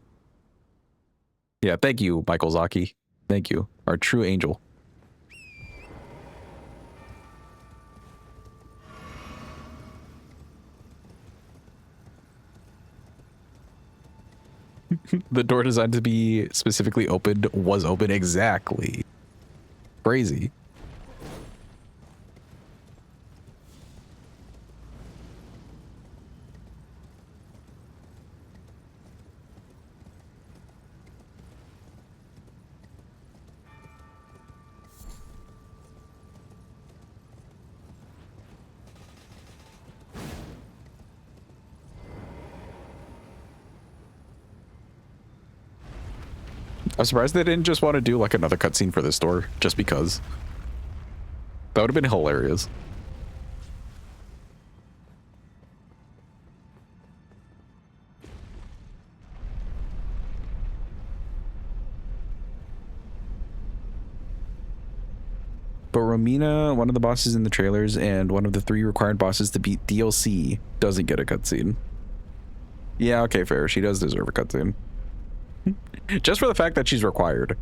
Speaker 1: Yeah, thank you, Michael Zaki. Thank you. Our true angel. The door designed to be specifically opened was open exactly. Crazy. I'm surprised they didn't just want to do like another cutscene for this door, just because. That would have been hilarious. But Romina, one of the bosses in the trailers, and one of the 3 required bosses to beat DLC doesn't get a cutscene. Yeah, okay, fair. She does deserve a cutscene. Just for the fact that she's required.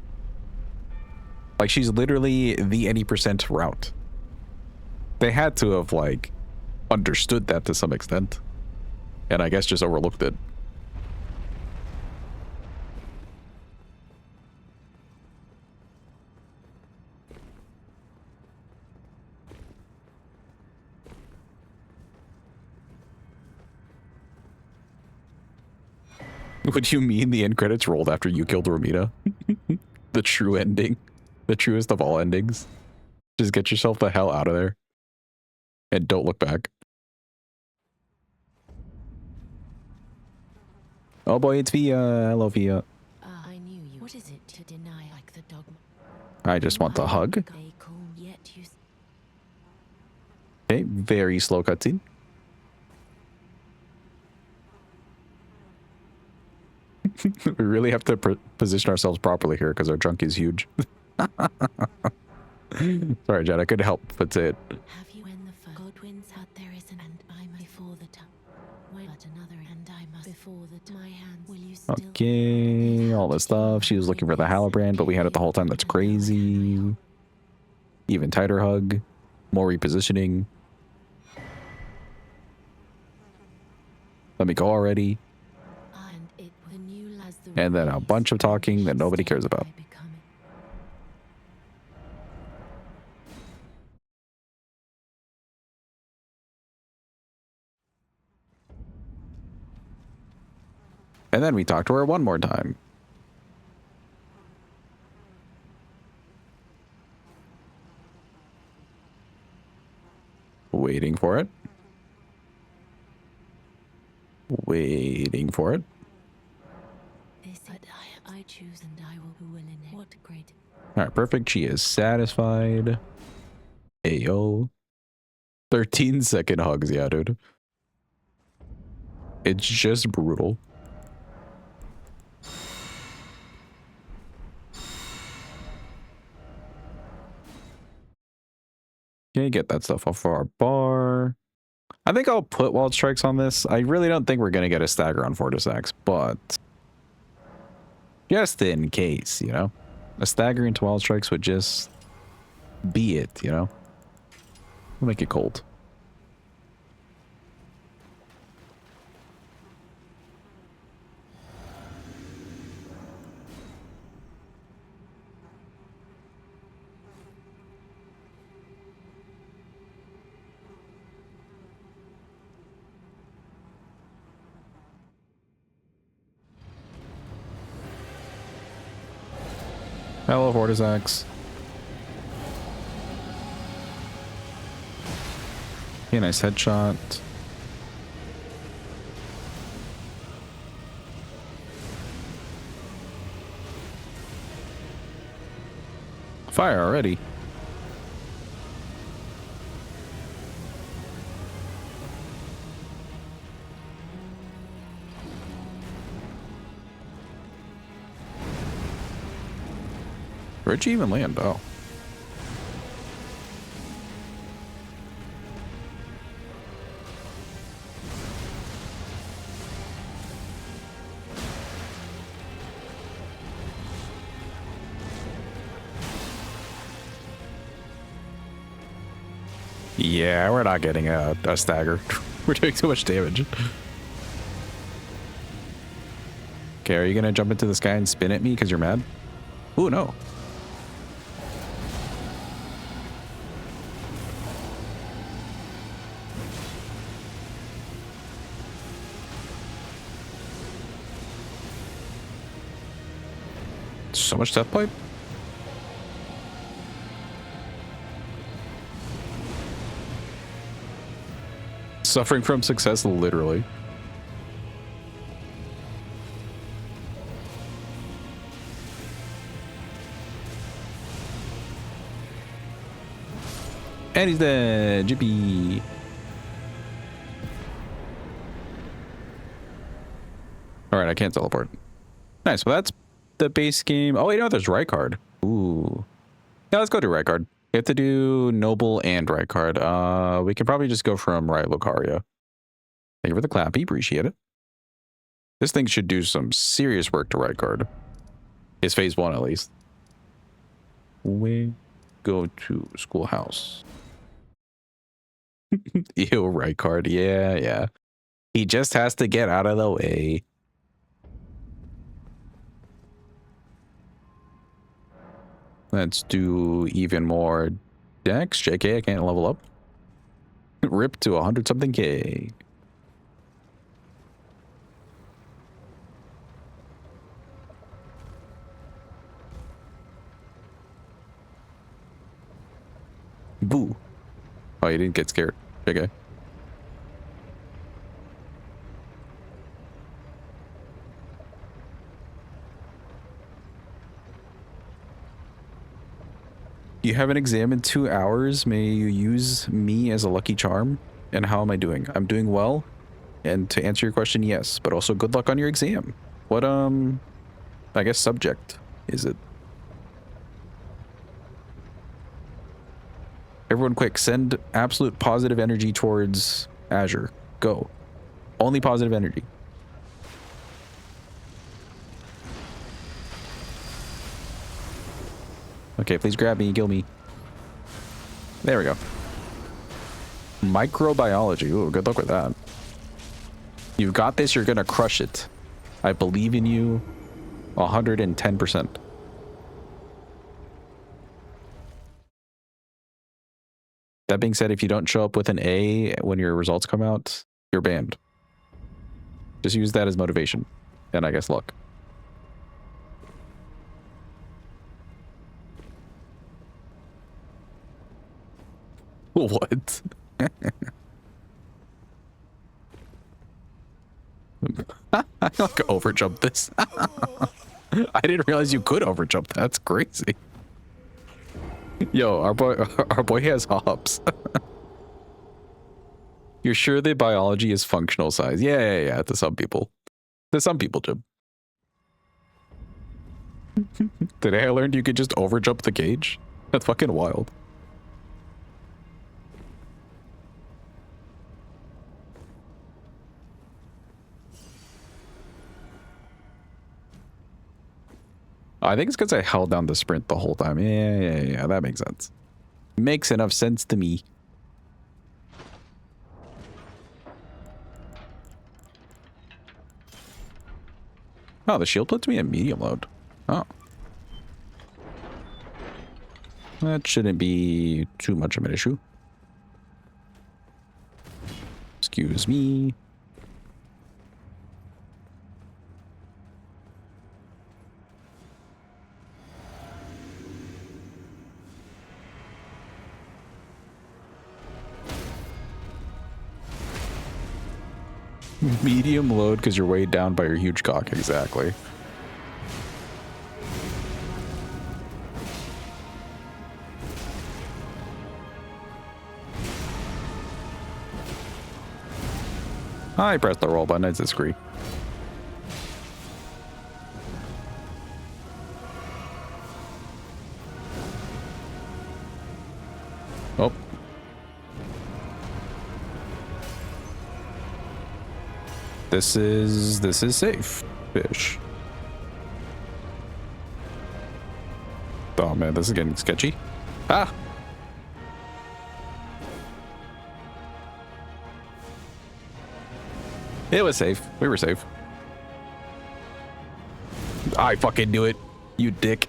Speaker 1: Like, she's literally the any % route. they had to have like understood that to some extent, and I guess just overlooked it. What do you mean the end credits rolled after you killed Romita? The true ending. The truest of all endings. Just get yourself the hell out of there. And don't look back. Oh boy, it's Via. Hello, Via.
Speaker 4: I knew you. What is it to deny like the dogma?
Speaker 1: I just want the hug. Okay, very slow cutscene. We really have to position ourselves properly here because our trunk is huge. Sorry, Jed, I couldn't help but say it.
Speaker 4: Have you when the Godwins had there is an and I before the time. When but another and I must before the my hand will you still
Speaker 1: Okay, all this stuff. She was looking for the Halabrand, but we had it the whole time. That's crazy. Even tighter hug. More repositioning. Let me go already. And then a bunch of talking that nobody cares about. And then we talk to her one more time. Waiting for it. Waiting for it.
Speaker 4: I choose and I will in it. What great.
Speaker 1: All right, perfect. She is satisfied. Ayo. 13-second hugs, yeah, dude. It's just brutal. Okay, get that stuff off our bar. I think I'll put Wild Strikes on this. I really don't think we're going to get a stagger on Fortis Axe, but just in case, you know? A stagger into Wild Strikes would just be it, you know? We'll make it cold. Hello, Fortis Axe. Okay, nice headshot. Fire already. Where'd you even land? Oh. Yeah, we're not getting a stagger. We're doing too much damage. Okay, are you gonna jump into the sky and spin at me because you're mad? Ooh, no. So much death pipe? Suffering from success, literally. And he's dead. Jippy. Alright, I can't teleport. Nice. Well, that's the base game. Oh, wait, no, there's right card. Ooh. Yeah, let's go to right card. We have to do Noble and right card. We can probably just go from right Lucaria. Thank you for the clappy. Appreciate it. This thing should do some serious work to right card. It's phase 1 at least. We go to Schoolhouse. Ew, right card. Yeah, yeah. He just has to get out of the way. Let's do even more decks. JK, I can't level up. Rip to 100 something K. Boo. Oh, you didn't get scared. JK. You have an exam in 2 hours. May you use me as a lucky charm? And how am I doing? I'm doing well. And to answer your question, yes. But also good luck on your exam. What, I guess subject is it? Everyone quick, send absolute positive energy towards Azure. Go. Only positive energy. Okay, please grab me, kill me. There we go. Microbiology. Ooh, good luck with that. You've got this, you're gonna crush it. I believe in you 110%. That being said, if you don't show up with an A when your results come out, you're banned. Just use that as motivation. And I guess luck. What? I like overjump this. I didn't realize you could overjump. That's crazy. Yo, our boy has hops. You're sure the biology is functional size? Yeah. To some people. To some people, Jim. Today I learned you could just overjump the cage. That's fucking wild. I think it's because I held down the sprint the whole time. Yeah, that makes sense. Makes enough sense to me. Oh, the shield puts me at medium load. Oh. That shouldn't be too much of an issue. Excuse me. Medium load because you're weighed down by your huge cock. Exactly. I pressed the roll button. I disagree. Oh. This is safe. Fish. Oh man, this is getting sketchy. Ah! It was safe. We were safe. I fucking knew it. You dick.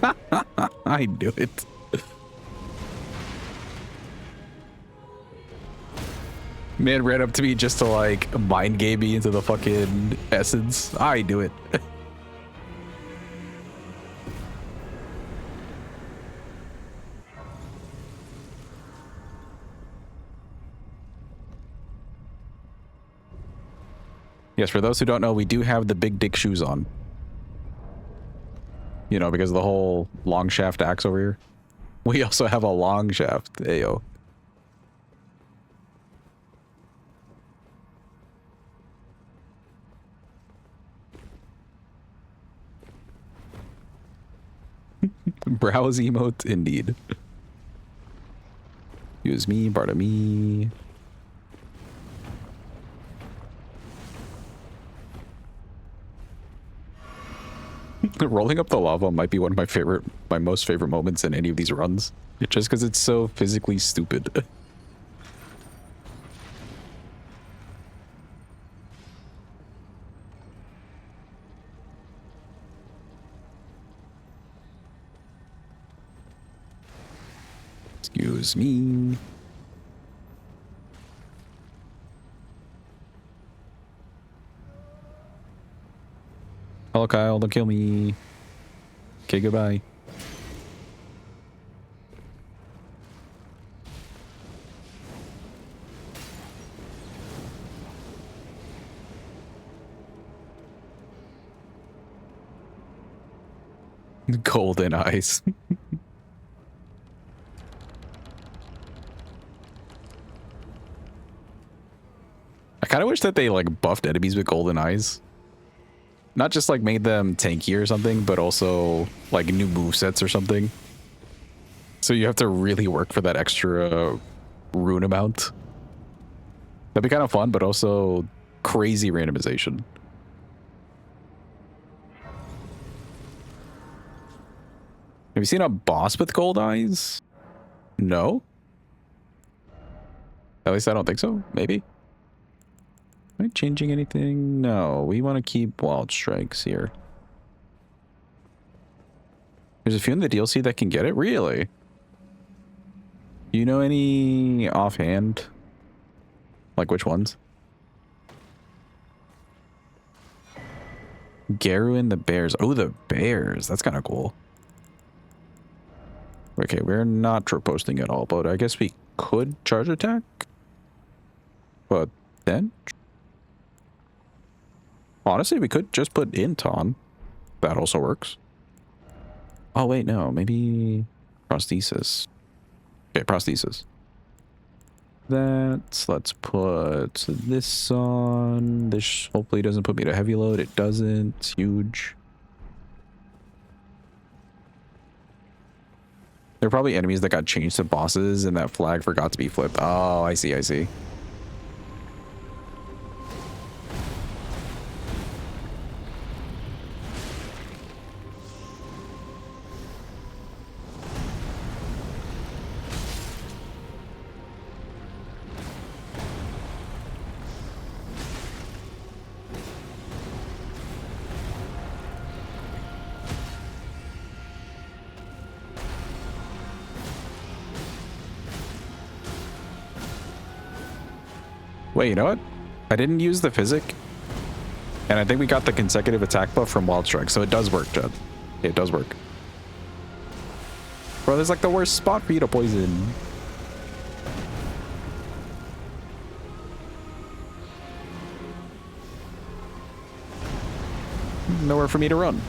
Speaker 1: I knew it. Man ran up to me just to like mind game me into the fucking essence. I knew it. Yes, for those who don't know, we do have the big dick shoes on. You know, because of the whole Longhaft Axe over here. We also have a Longhaft. Ayo. Browse emote, indeed. Use me, Barta me. Rolling up the lava might be one of my most favorite moments in any of these runs. Just because it's so physically stupid. Excuse me. Hello, Kyle. Don't kill me. Okay, goodbye. Golden eyes. I kind of wish that they like buffed enemies with golden eyes. Not just like made them tanky or something, but also like new movesets or something. So you have to really work for that extra rune amount. That'd be kind of fun, but also crazy randomization. Have you seen a boss with gold eyes? No? At least I don't think so. Maybe. Am I changing anything? No, we want to keep wild strikes here. There's a few in the DLC that can get it? Really? You know any offhand? Like which ones? Garu and the bears. Oh, the bears. That's kind of cool. Okay, we're not troop posting at all, but I guess we could charge attack. But then... honestly, we could just put int on. That also works. Oh, wait, no. Maybe prosthesis. Okay, prosthesis. Let's put this on. This hopefully doesn't put me to heavy load. It doesn't. It's huge. There are probably enemies that got changed to bosses and that flag forgot to be flipped. Oh, I see, I see. Wait, you know what? I didn't use the physic. And I think we got the consecutive attack buff from Wild Strike, so it does work, Judd. It does work. Bro, there's like the worst spot for you to poison. Nowhere for me to run.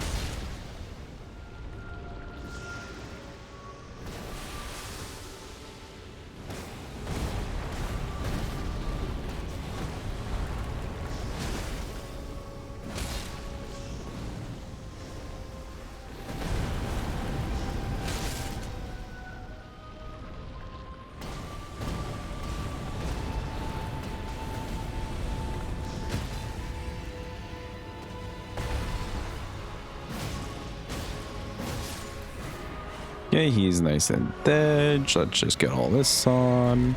Speaker 1: Okay, he's nice and dead. Let's just get all this on.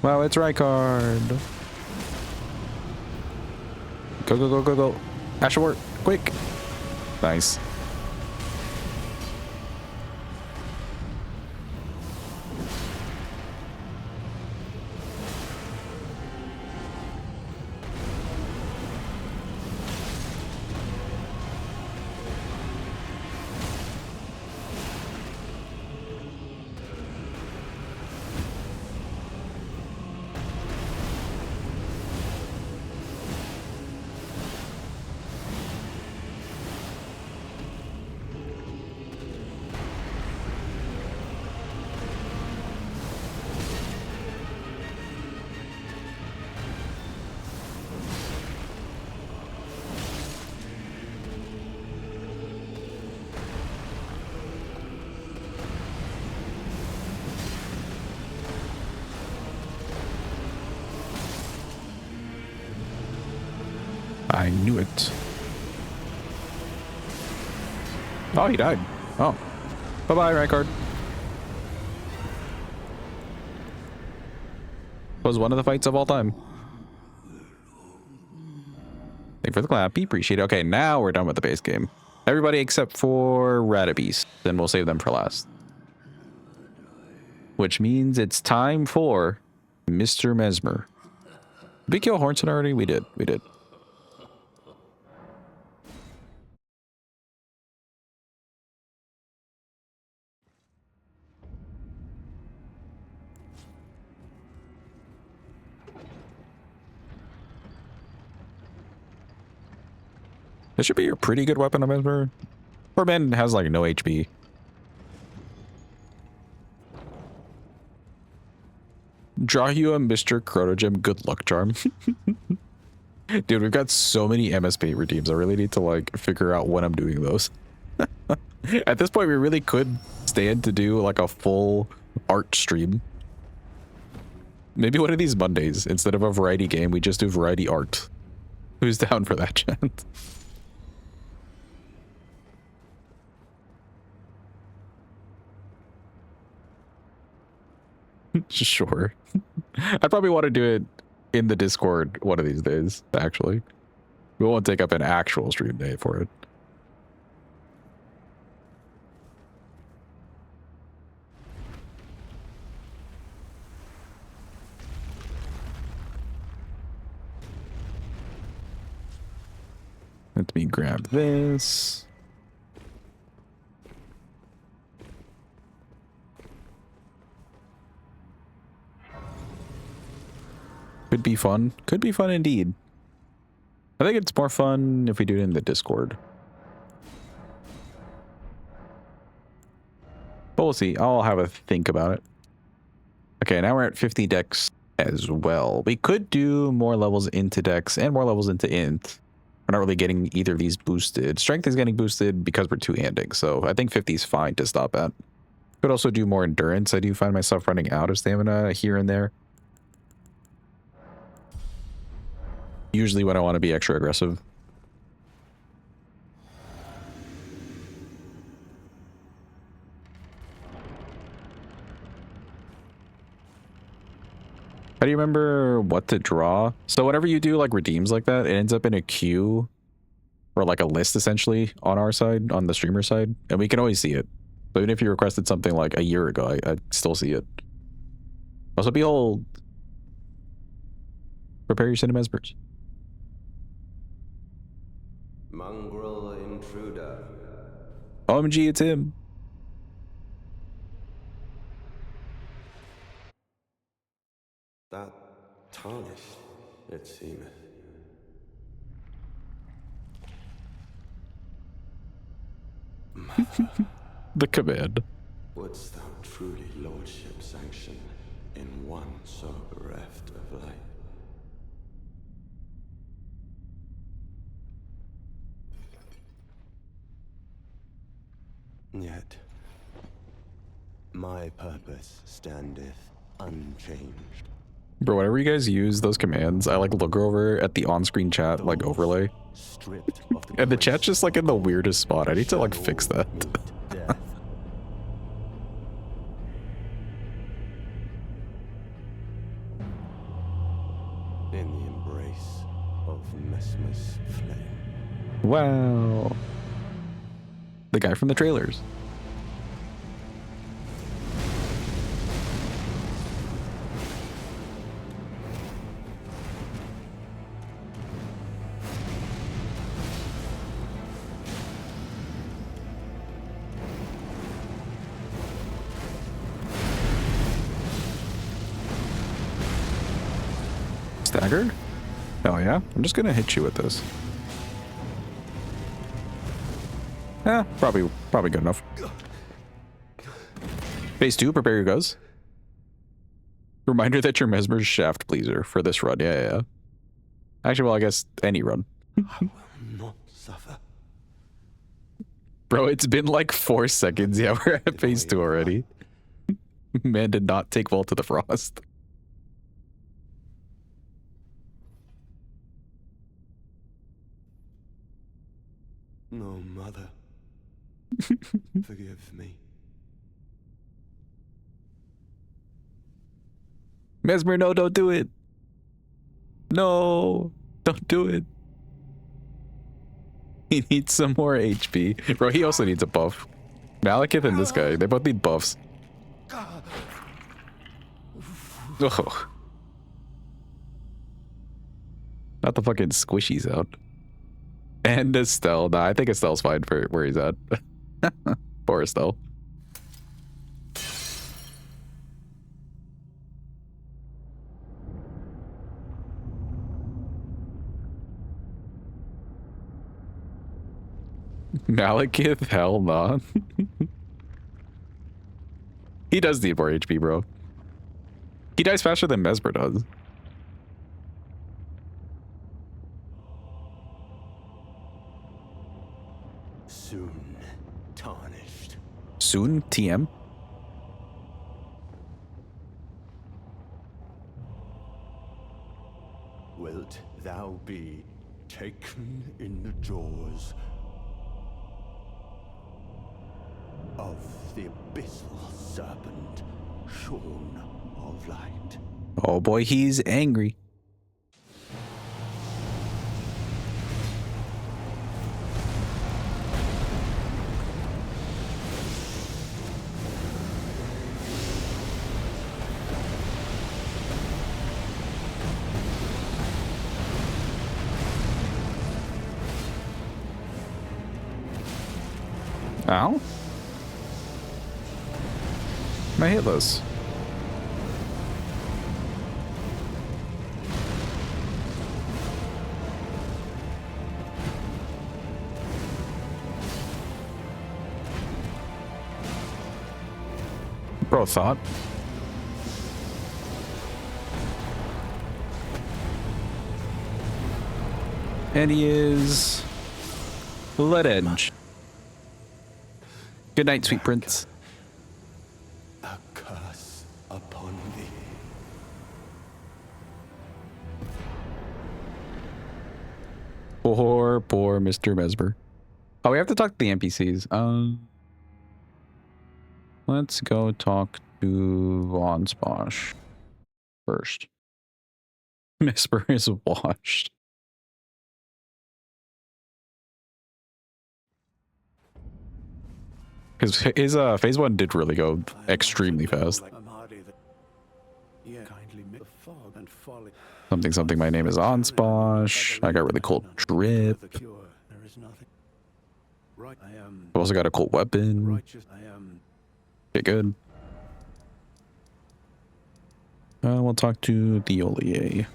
Speaker 1: Wow, it's Rykard. Go, go, go, go, go. Ashworth, quick. Nice. I knew it. Oh, he died. Oh. Bye-bye, Rykard. Was one of the fights of all time. Thank you for the clappy. Appreciate it. Okay, now we're done with the base game. Everybody except for Radabeast. Then we'll save them for last. Which means it's time for Mr. Mesmer. Did we kill Hornson already? We did. We did. This should be a pretty good weapon on Mesmer. Poor man has like no HP. Draw you a Mr. Chronogem good luck charm. Dude, we've got so many MSP redeems. I really need to like figure out when I'm doing those. At this point, we really could stand to do like a full art stream. Maybe one of these Mondays, instead of a variety game, we just do variety art. Who's down for that, chat? Sure. I probably want to do it in the Discord one of these days, actually. We won't take up an actual stream day for it. Let me grab this. Could be fun. Could be fun indeed. I think it's more fun if we do it in the Discord. But we'll see. I'll have a think about it. Okay, now we're at 50 decks as well. We could do more levels into decks and more levels into int. We're not really getting either of these boosted. Strength is getting boosted because we're two-handing, so I think 50 is fine to stop at. Could also do more endurance. I do find myself running out of stamina here and there. Usually when I want to be extra aggressive. How do you remember what to draw? So whenever you do like redeems like that, it ends up in a queue or like a list essentially on our side, on the streamer side, and we can always see it. So even if you requested something like a year ago, I still see it. Also, behold, prepare your cinemesbers.
Speaker 5: Mongrel intruder.
Speaker 1: OMG, it's him.
Speaker 5: That tarnished, it seemeth.
Speaker 1: The command.
Speaker 5: Wouldst thou truly lordship sanction in one so bereft of light? Yet, my purpose standeth unchanged.
Speaker 1: Bro, whenever you guys use those commands, I like look over at the on-screen chat like overlay.
Speaker 5: Stripped of the
Speaker 1: And the
Speaker 5: grace
Speaker 1: chat's just like in the weirdest spot. I need to like fix that.
Speaker 5: meet death. In the embrace of Mesmer's flame.
Speaker 1: Wow. The guy from the trailers. Staggered? Hell yeah. I'm just gonna hit you with this. Probably good enough. Phase 2, prepare your guns. Reminder that you're Mesmer's shaft pleaser for this run. Yeah. Actually, well, I guess any run.
Speaker 5: I will not suffer.
Speaker 1: Bro, it's been like 4 seconds. Yeah, we're at phase 2 already. Man did not take Vault to the Frost.
Speaker 5: No, mother. Forgive me.
Speaker 1: Mesmer, no, don't do it. No, don't do it. He needs some more HP. Bro, he also needs a buff. Malekith and this guy, they both need buffs. Oh. Not the fucking squishies out. And Estelle. Nah, I think Estelle's fine for where he's at. Poor Estelle. Malekith? Hell nah. He does need more HP, bro. He dies faster than Mesmer does.
Speaker 5: Soon tarnished.
Speaker 1: Soon? TM?
Speaker 5: Wilt thou be taken in the jaws of the abyssal serpent, shorn of light?
Speaker 1: Oh boy, he's angry. Ow. Am I hitless? Bro, thought. And he is Lead Edge. Good night, sweet prince.
Speaker 5: A curse upon thee.
Speaker 1: Poor Mr. Mesmer. Oh, we have to talk to the NPCs. Let's go talk to Von Sposh first. Mesmer is washed. Because his phase 1 did really go extremely fast. Something, my name is Onsposh. I got really cool drip. I've also got a cool weapon. Okay, good. We'll talk to the Olier.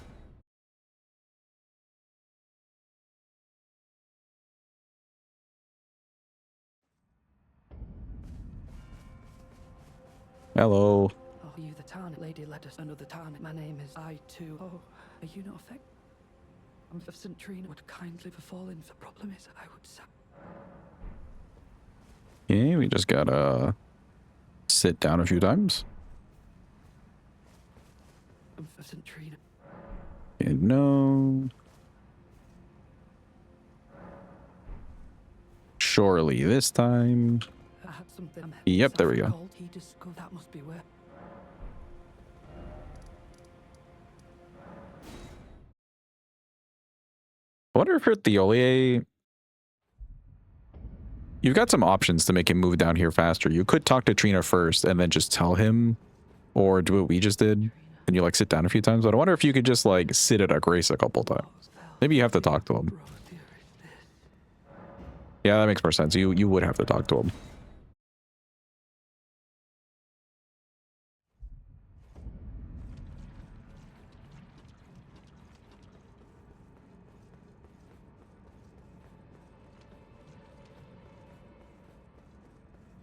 Speaker 1: Hello.
Speaker 6: Oh, you the Tarnet lady, let us another Tarnet. My name is I too. Oh, are you not affected? If St. Trina would kindly befall in, the problem is I would say.
Speaker 1: Okay, we just gotta sit down a few times.
Speaker 6: St. Trina.
Speaker 1: And no. Surely this time.
Speaker 6: I had something.
Speaker 1: Yep, there we go.
Speaker 6: Cold. He just go. That must be where.
Speaker 1: I wonder if for Theolier, you've got some options to make him move down here faster. You could talk to Trina first and then just tell him, or do what we just did, and you like sit down a few times. But I wonder if you could just like sit at a grace a couple times. Maybe you have to talk to him. Yeah, that makes more sense. You would have to talk to him.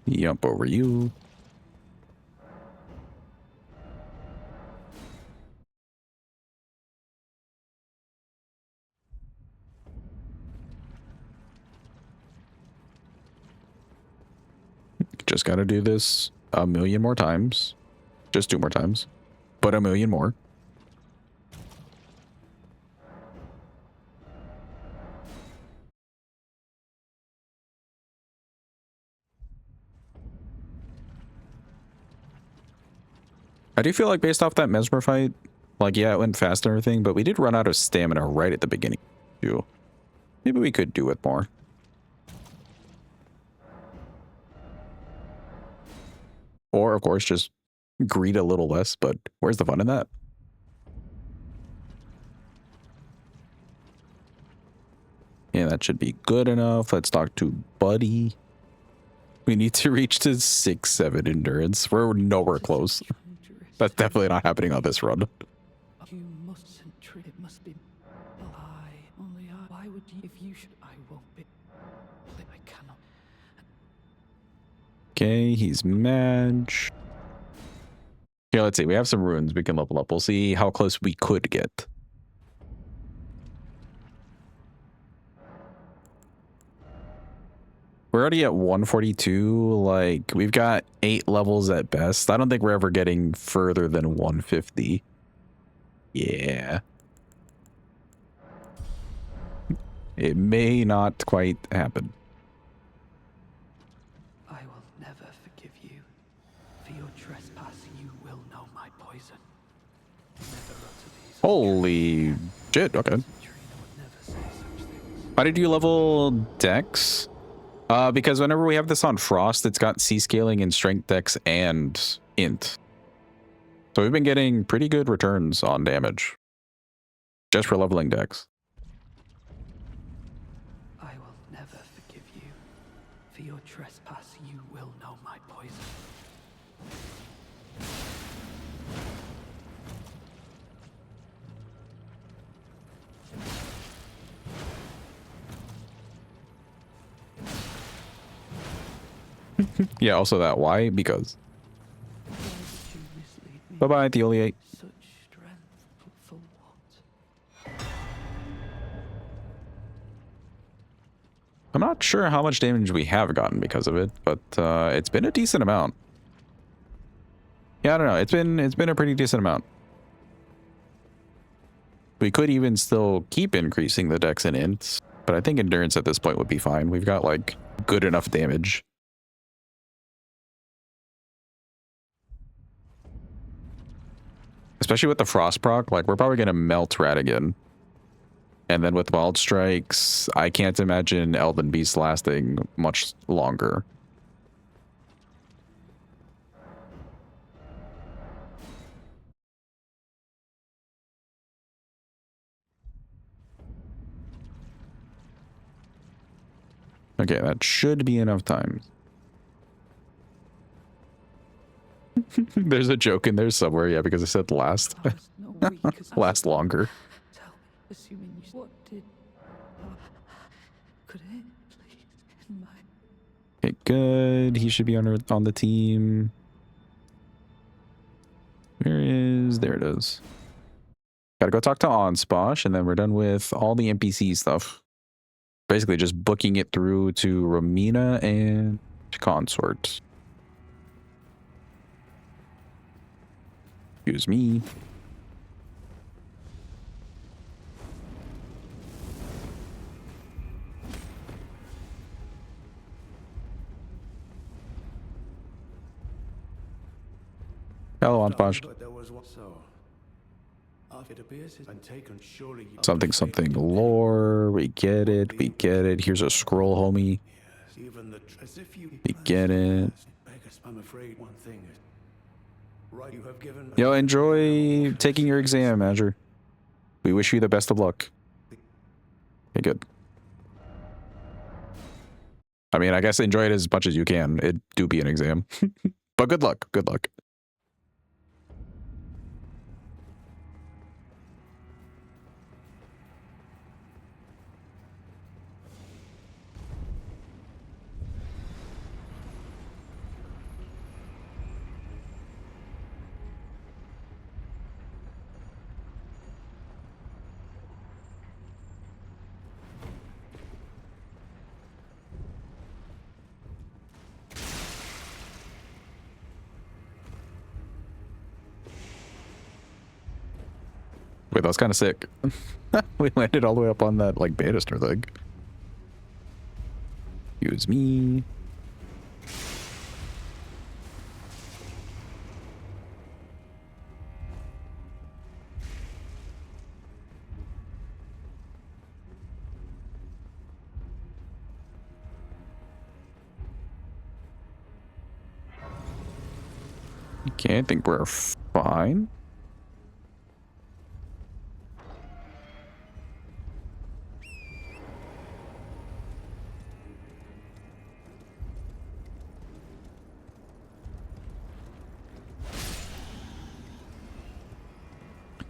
Speaker 1: Yep, over you. Just gotta do this a million more times. Just 2 more times. But a million more. I do feel like based off that Mesmer fight, like, yeah, it went fast and everything, but we did run out of stamina right at the beginning, too. Maybe we could do it more. Or, of course, just greed a little less, but where's the fun in that? Yeah, that should be good enough. Let's talk to Buddy. We need to reach to 6-7 endurance. We're nowhere close. That's definitely not happening on this run.
Speaker 6: You mustn't treat it. Must be. Only I. Why would you? If you should, I won't be. I cannot.
Speaker 1: Okay, he's match. Yeah, let's see. We have some runes we can level up. We'll see how close we could get. We're already at 142. Like, we've got 8 levels at best. I don't think we're ever getting further than 150. Yeah. It may not quite happen.
Speaker 6: I will never forgive you. For your trespass, you will know my poison. Never utter these.
Speaker 1: Holy shit, okay.
Speaker 6: Trina would never say such things.
Speaker 1: Why did you level Dex? Because whenever we have this on Frost, it's got C-scaling in Strength, Dex, and Int. So we've been getting pretty good returns on damage. Just for leveling Dex.
Speaker 6: I will never forgive you. For your trespass, you will know my poison.
Speaker 1: Yeah, also that. Why? Because.
Speaker 6: Why did you mislead me?
Speaker 1: Bye-bye, Theoliate.
Speaker 6: Such strength, but for what?
Speaker 1: I'm not sure how much damage we have gotten because of it, but it's been a decent amount. Yeah, I don't know. It's been a pretty decent amount. We could even still keep increasing the Dex and Ints, but I think Endurance at this point would be fine. We've got like good enough damage. Especially with the Frost proc, like we're probably gonna melt Radigan. And then with Wild Strikes, I can't imagine Elven Beast lasting much longer. Okay, that should be enough time. There's a joke in there somewhere, yeah, because I said last.
Speaker 6: I was no weak as
Speaker 1: Last longer.
Speaker 6: Tell me, assuming you. What did. Could it please in my.
Speaker 1: Okay, good. He should be on the team. There it is. Gotta go talk to Onsposh, and then we're done with all the NPC stuff. Basically just booking it through to Romina and Consort. Excuse me. Hello, Onsposh.
Speaker 5: But there was one. So, it appears it's been taken. Surely you
Speaker 1: Something lore. We get it. We get it. Here's a scroll, homie.
Speaker 5: Yes, even the as if you.
Speaker 1: We get it.
Speaker 5: I'm afraid one thing is right. You have given.
Speaker 1: Yo, enjoy taking your exam, Azure. We wish you the best of luck. Okay, good. I mean, I guess enjoy it as much as you can. It do be an exam. But good luck. Good luck. Wait, that was kind of sick. We landed all the way up on that, like, banister thing. Use me. Okay, I think we're fine.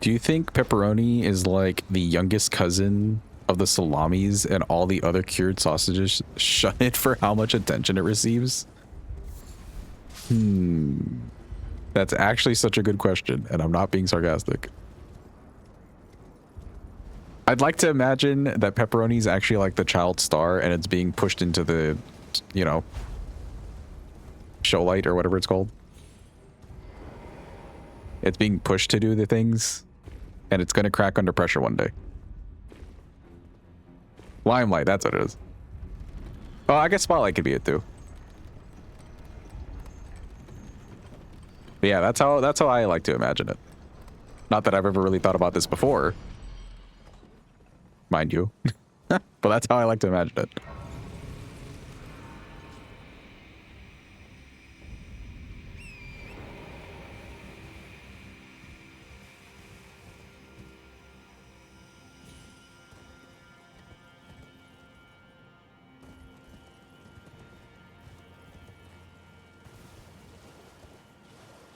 Speaker 1: Do you think pepperoni is like the youngest cousin of the salamis and all the other cured sausages shun it for how much attention it receives? That's actually such a good question, and I'm not being sarcastic. I'd like to imagine that pepperoni is actually like the child star and it's being pushed into the, you know, show light or whatever it's called. It's being pushed to do the things, and it's going to crack under pressure one day. Limelight, that's what it is. Oh, I guess Spotlight could be it too. But yeah, that's how I like to imagine it. Not that I've ever really thought about this before, mind you, but that's how I like to imagine it.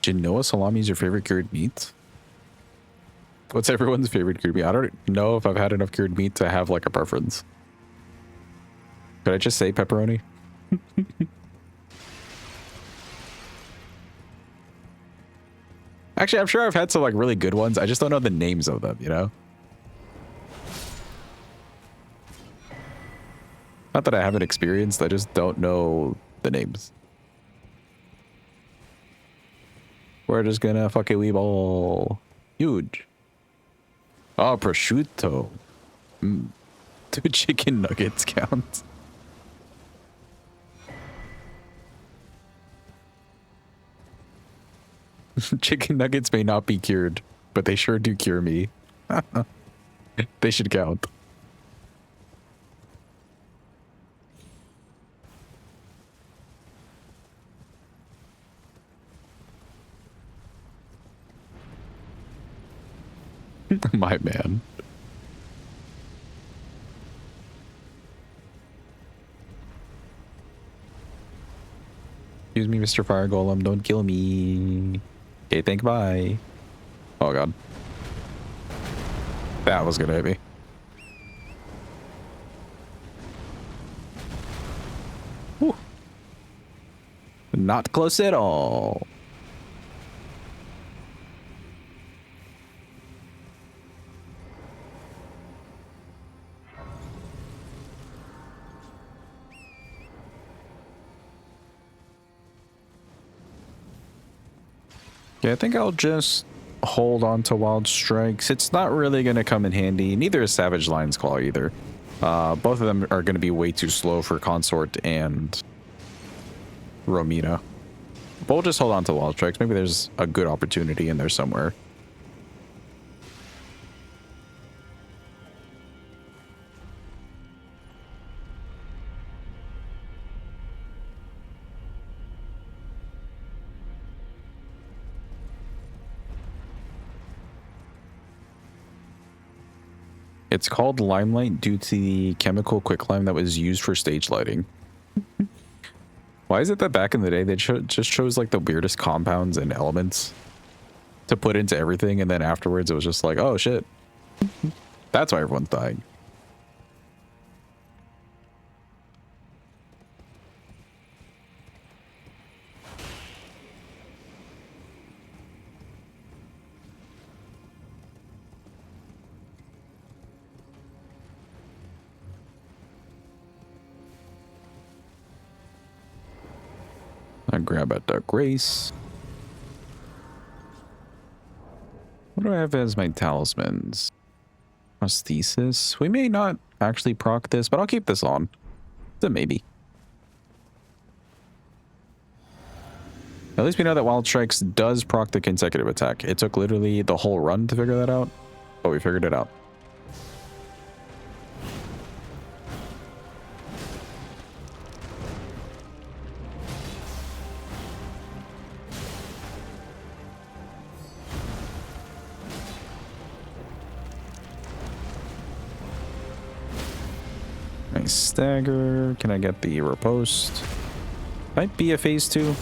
Speaker 1: Genoa salami is your favorite cured meat? What's everyone's favorite cured meat? I don't know if I've had enough cured meat to have like a preference. Could I just say pepperoni? Actually, I'm sure I've had some like really good ones. I just don't know the names of them, you know? Not that I haven't experienced, I just don't know the names. We're just gonna fuck a weeball. Huge. Oh, prosciutto. Do chicken nuggets count? Chicken nuggets may not be cured, but they sure do cure me. They should count. My man. Excuse me, Mr. Fire Golem, don't kill me. Okay, thank bye. Oh god. That was gonna hit me. Whew. Not close at all. Yeah, I think I'll just hold on to Wild Strikes. It's not really going to come in handy. Neither is Savage Lion's Claw either. Both of them are going to be way too slow for Consort and Romina. But we'll just hold on to Wild Strikes. Maybe there's a good opportunity in there somewhere. It's called Limelight due to the chemical quicklime that was used for stage lighting. Why is it that back in the day they just chose like the weirdest compounds and elements to put into everything, and then afterwards it was just like, oh shit. That's why everyone's dying. I grab at Dark Grace. What do I have as my talismans? Prosthesis. We may not actually proc this, but I'll keep this on. It's a maybe. At least we know that Wild Strikes does proc the consecutive attack. It took literally the whole run to figure that out, but we figured it out. Nice stagger. Can I get the riposte? Might be a phase 2.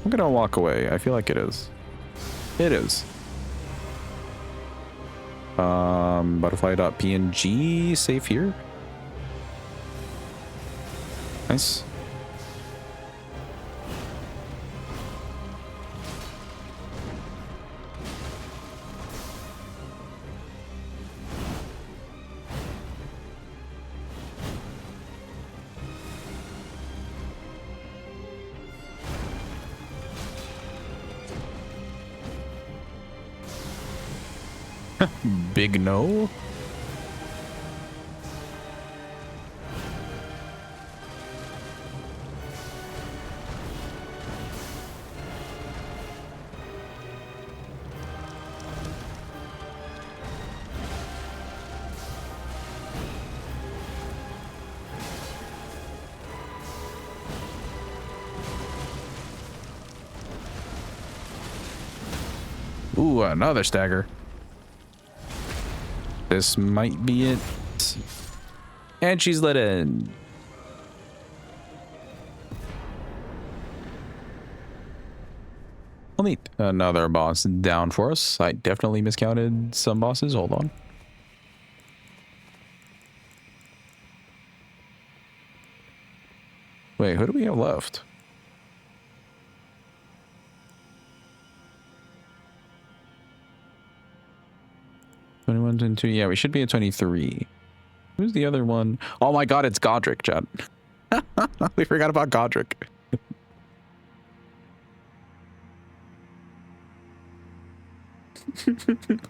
Speaker 1: I'm gonna walk away. I feel like it is. It is. Butterfly.png, safe here. Nice. Big no. Ooh, another stagger. This might be it. And she's let in. Well, neat. Another boss down for us. I definitely miscounted some bosses. Hold on. Wait, who do we have left? And 2. Yeah, we should be at 23. Who's the other one? Oh my god, it's Godric, Chad. We forgot about Godric.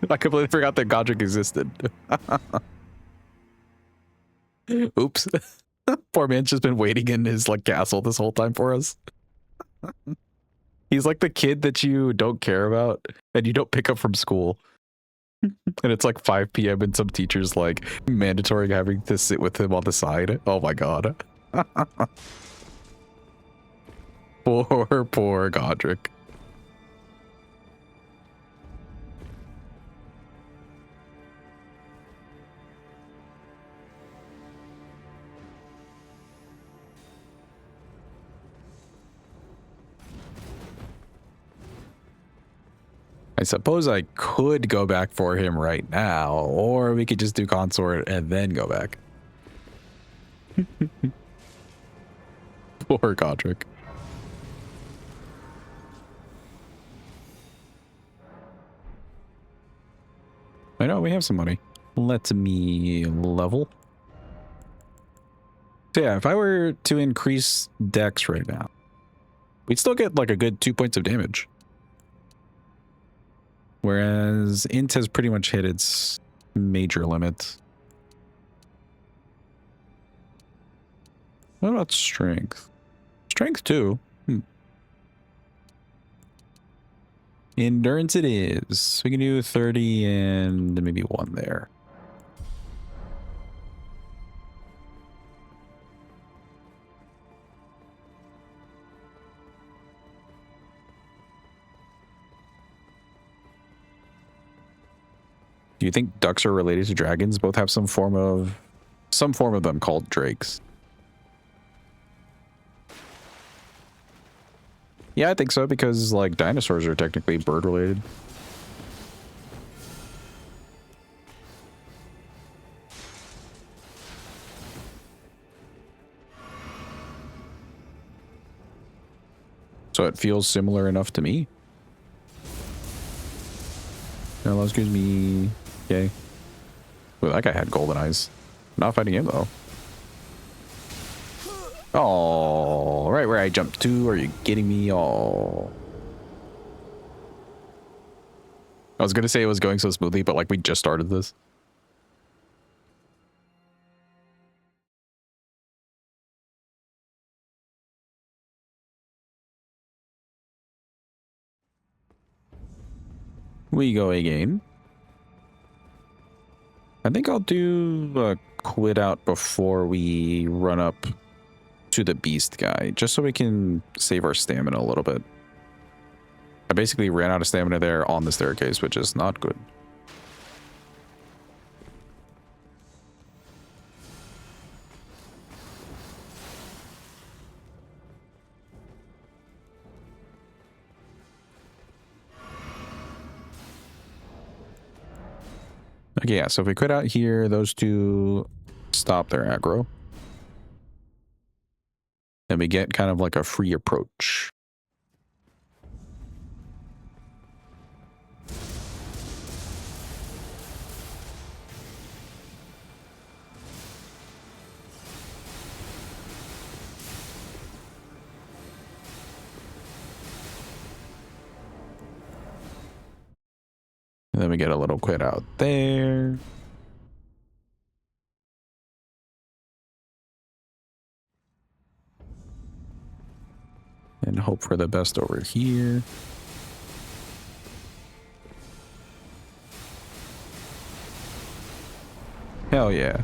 Speaker 1: I completely forgot that Godric existed. Oops. Poor man's just been waiting in his like castle this whole time for us. He's like the kid that you don't care about and you don't pick up from school. And it's like 5 p.m. and some teacher's like mandatory having to sit with him on the side. Oh my god. Poor Godric. I suppose I could go back for him right now, or we could just do consort and then go back. Poor Godric. I know, we have some money. Let me level. So yeah, if I were to increase dex right now, we'd still get like a good 2 points of damage. Whereas int has pretty much hit its major limit. What about strength? Strength too. Endurance it is. We can do 30 and maybe 1 there. Do you think ducks are related to dragons? Both have some form of them called drakes. Yeah, I think so, because like dinosaurs are technically bird related. So it feels similar enough to me. No, excuse me. Okay. Well, that guy had golden eyes. Not fighting him though. Oh, right where I jumped to. Are you kidding me? Oh. I was gonna say it was going so smoothly, but like we just started this. We go again. I think I'll do a quit out before we run up to the beast guy, just so we can save our stamina a little bit. I basically ran out of stamina there on the staircase, which is not good. Yeah, so if we quit out here, those two stop their aggro. Then we get kind of like a free approach. And then we get a little quit out there. And hope for the best over here. Hell yeah.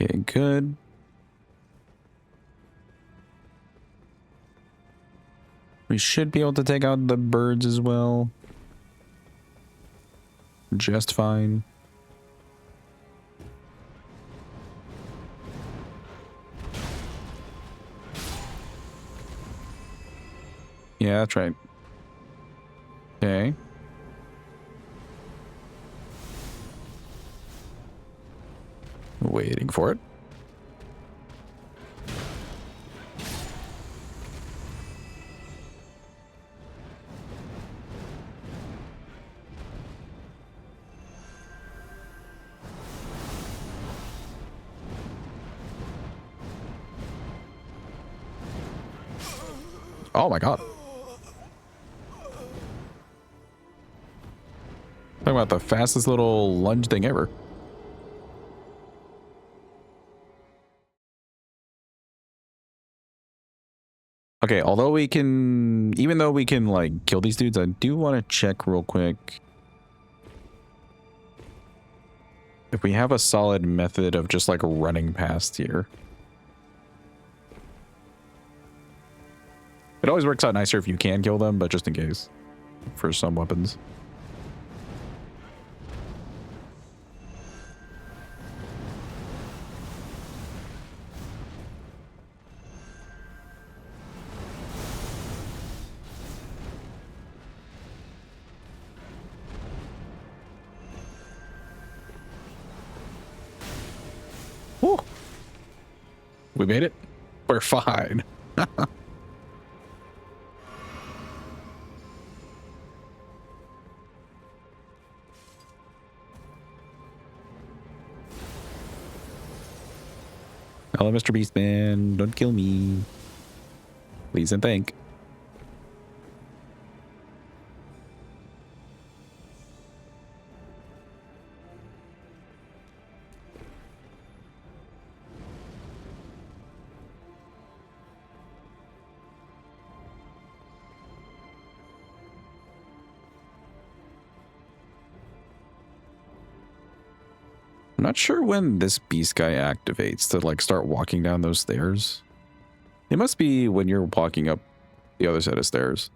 Speaker 1: Okay, good. We should be able to take out the birds as well. Just fine. Yeah, that's right. Okay. Waiting for it. Oh my god. Talking about the fastest little lunge thing ever. Okay, although we can, even though we can like kill these dudes, I do want to check real quick if we have a solid method of just like running past here. It always works out nicer if you can kill them, but just in case for some weapons. Woo. We made it. We're fine. Hello, Mr. Beastman. Don't kill me. Please and thank. I'm not sure when this beast guy activates to like start walking down those stairs. It must be when you're walking up the other set of stairs.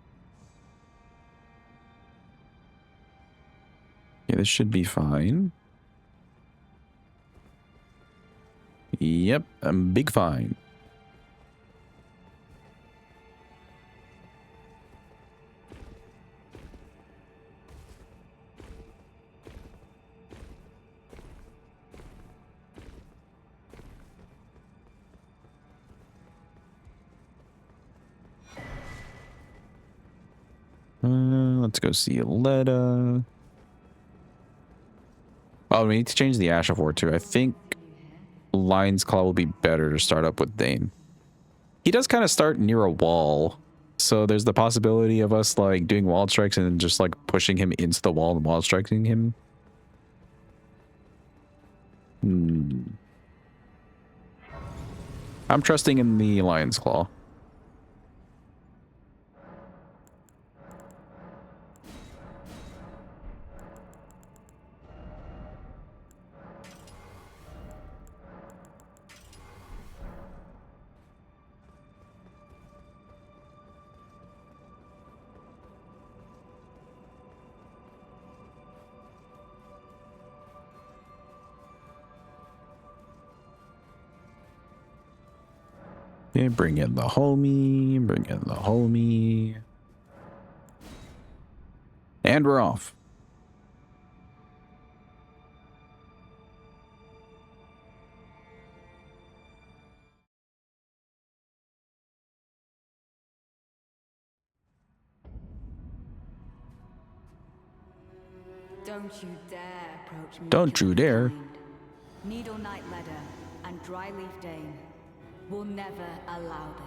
Speaker 1: Yeah, this should be fine. Yep, I'm big fine. Let's go see Letta. Oh, we need to change the Ash of War too. I think Lion's Claw will be better to start up with Dane. He does kind of start near a wall. So there's the possibility of us like doing wild strikes and then just like pushing him into the wall and wild striking him. I'm trusting in the Lion's Claw. Okay, bring in the homie, bring in the homie. And we're off.
Speaker 7: Don't you dare approach me.
Speaker 1: Don't you dare.
Speaker 7: Needle Knight Ledder and Dryleaf Dane will never allow this.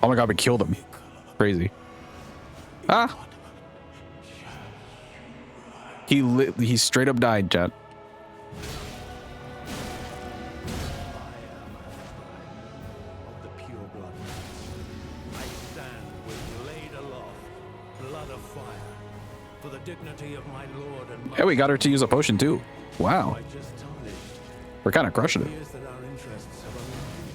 Speaker 1: Oh my god, we killed him. Crazy. Ah! He straight up died, chat.
Speaker 3: Of the pure blood. I stand with blade aloft, blood of fire, for the dignity of my lord and
Speaker 1: Hey, we got her to use a potion too. Wow.
Speaker 3: I just tarnished.
Speaker 1: We're kind of crushing it.
Speaker 3: Fears that our interests have aligned.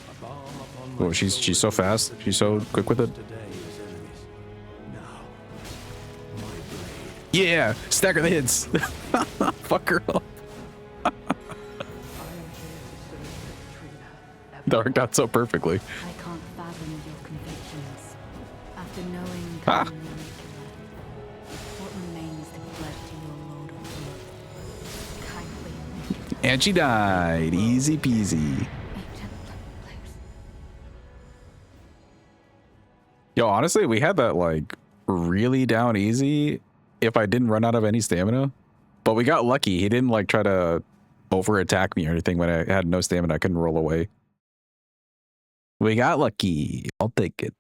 Speaker 3: A balm upon my
Speaker 1: Oh, she's
Speaker 3: soul
Speaker 1: so fast. She's so quick with it.
Speaker 3: today as enemies. Now, my blade.
Speaker 1: Yeah, stagger the hits. Fuck her up.
Speaker 6: I am here to serve Katrina.
Speaker 1: That worked out so perfectly.
Speaker 7: I can't fathom your convictions. After knowing
Speaker 1: Ah.
Speaker 7: Covenant Manipulator, what remains to pledge to your lord of blood? Kindly make it
Speaker 1: And she died. Easy peasy.
Speaker 7: ancient, please.
Speaker 1: Yo, honestly, we had that like really down easy if I didn't run out of any stamina. But we got lucky. He didn't like try to over attack me or anything when I had no stamina. I couldn't roll away. We got lucky. I'll take it.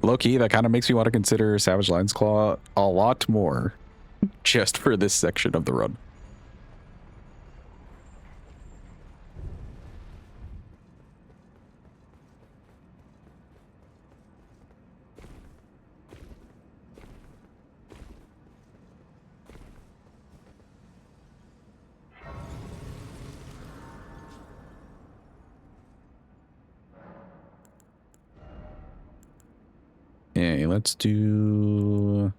Speaker 1: Low key, that kind of makes me want to consider Savage Lion's Claw a lot more just for this section of the run. Yeah, let's do...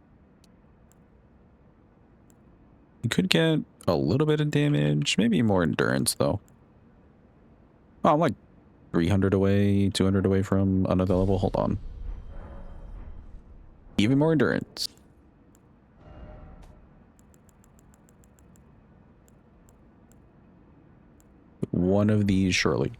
Speaker 1: You could get a little bit of damage, maybe more endurance though. Oh, I'm like 300 away, 200 away from another level. Hold on. Even more endurance. One of these, surely.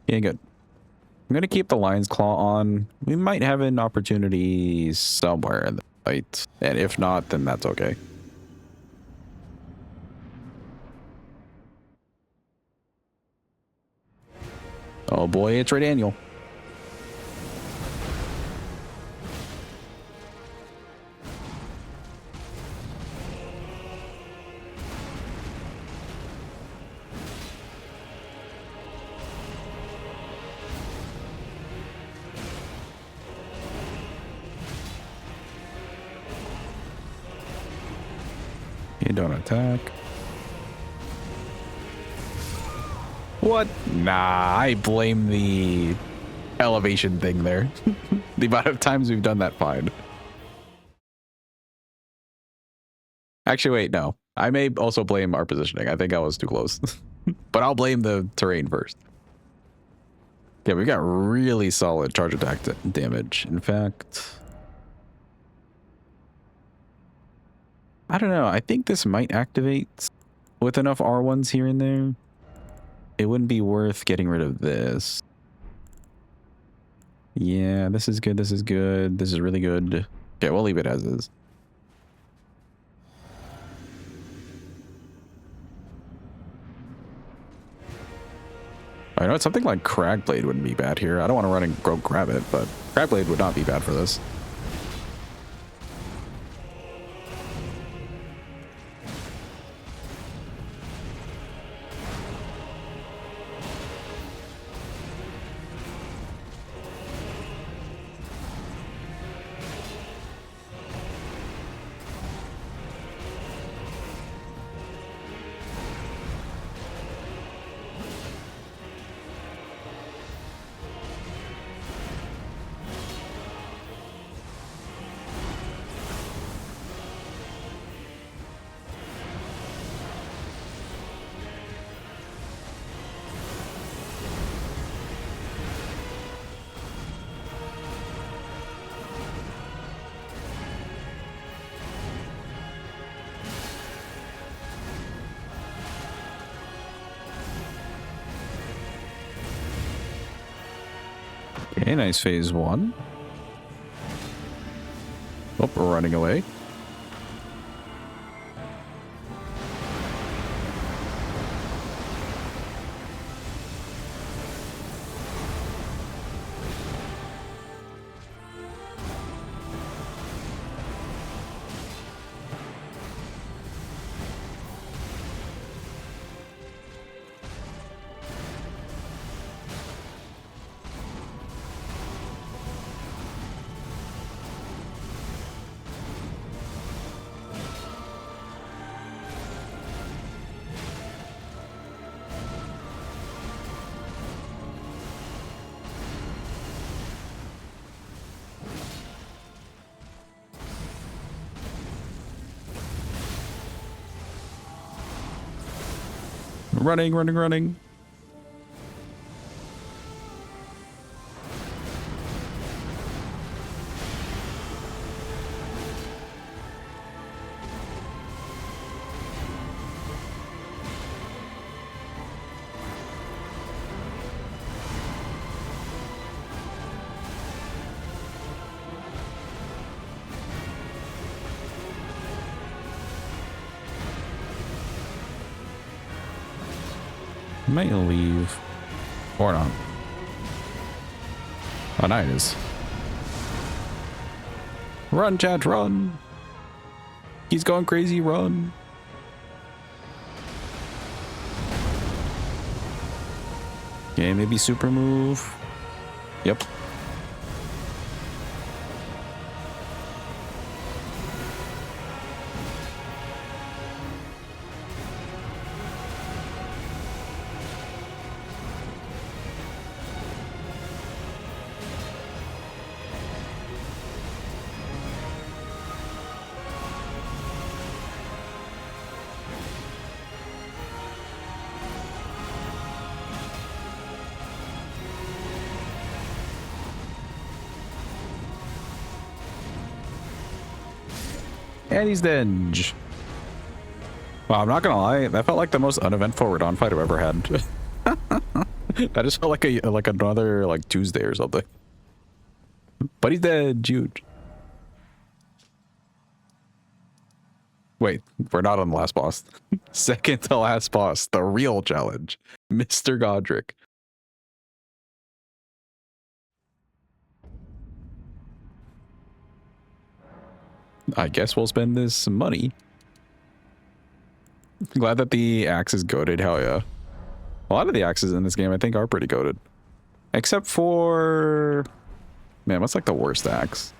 Speaker 1: Yeah, good. I'm going to keep the Lion's Claw on. We might have an opportunity somewhere in the fight. And if not, then that's okay. Oh boy, it's Ray Daniel. You don't attack. What? Nah, I blame the elevation thing there. The amount of times we've done that, fine. Actually, wait, no. I may also blame our positioning. I think I was too close. But I'll blame the terrain first. Yeah, we got really solid charge attack damage. In fact, I don't know. I think this might activate with enough R1s here and there. It wouldn't be worth getting rid of this. Yeah, this is good. This is good. This is really good. Okay, we'll leave it as is. I know it's something like Cragblade wouldn't be bad here. I don't want to run and go grab it, but Cragblade would not be bad for this. Okay, nice phase one. Oh, we're running away. Running, running, running. Might leave. Or not. Oh, now it is. Run, chat, run! He's going crazy, run! Okay, maybe super move. Yep. And he's dead. Wow, I'm not gonna lie, that felt like the most uneventful Radon fight I've ever had. That just felt like another like Tuesday or something. But he's dead, huge. Wait, we're not on the last boss. Second to last boss, the real challenge, Mr. Godric. I guess we'll spend this money. Glad that the axe is goated. Hell yeah. A lot of the axes in this game I think are pretty goated. Except for... Man, what's like the worst axe?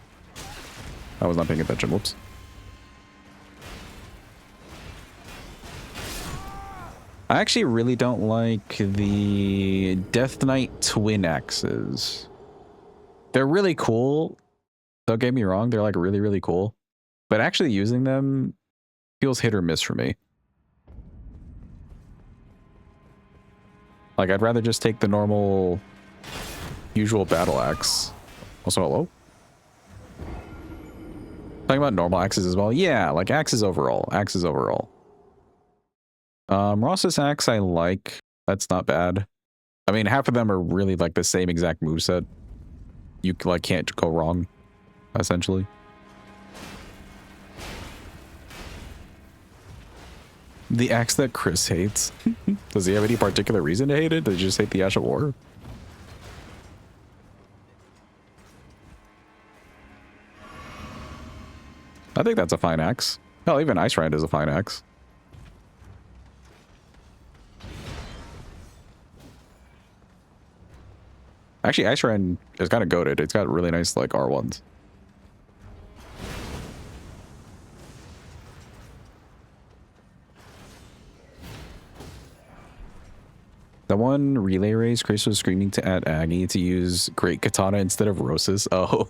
Speaker 1: I was not paying attention. Whoops. I actually really don't like the Death Knight twin axes. They're really cool. Don't get me wrong. They're like really, really cool. But actually using them feels hit or miss for me. Like, I'd rather just take the normal, usual battle axe. Also, hello? Talking about normal axes as well. Yeah, like axes overall. Axes overall. Ross's axe I like. That's not bad. I mean, half of them are really like the same exact moveset. you like can't go wrong, essentially. The axe that Chris hates. Does he have any particular reason to hate it? Does he just hate the Ash of War? I think that's a fine axe. Hell, even Ice Rand is a fine axe. Actually, Ice Rand is kind of goated. It's got really nice, like, R1s. The one relay race, Chris was screaming to add Aggie to use Great Katana instead of Roses. Oh.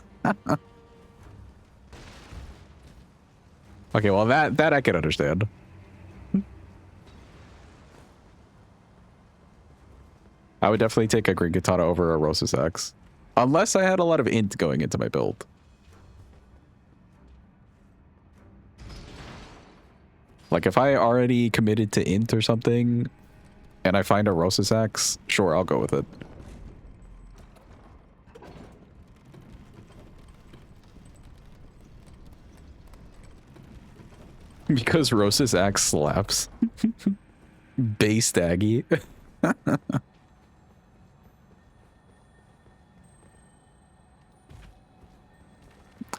Speaker 1: Okay, well, that I can understand. I would definitely take a Great Katana over a Roses Axe. Unless I had a lot of int going into my build. Like, if I already committed to int or something, and I find a Roses Axe, sure, I'll go with it. Because Roses Axe slaps. Base Aggie.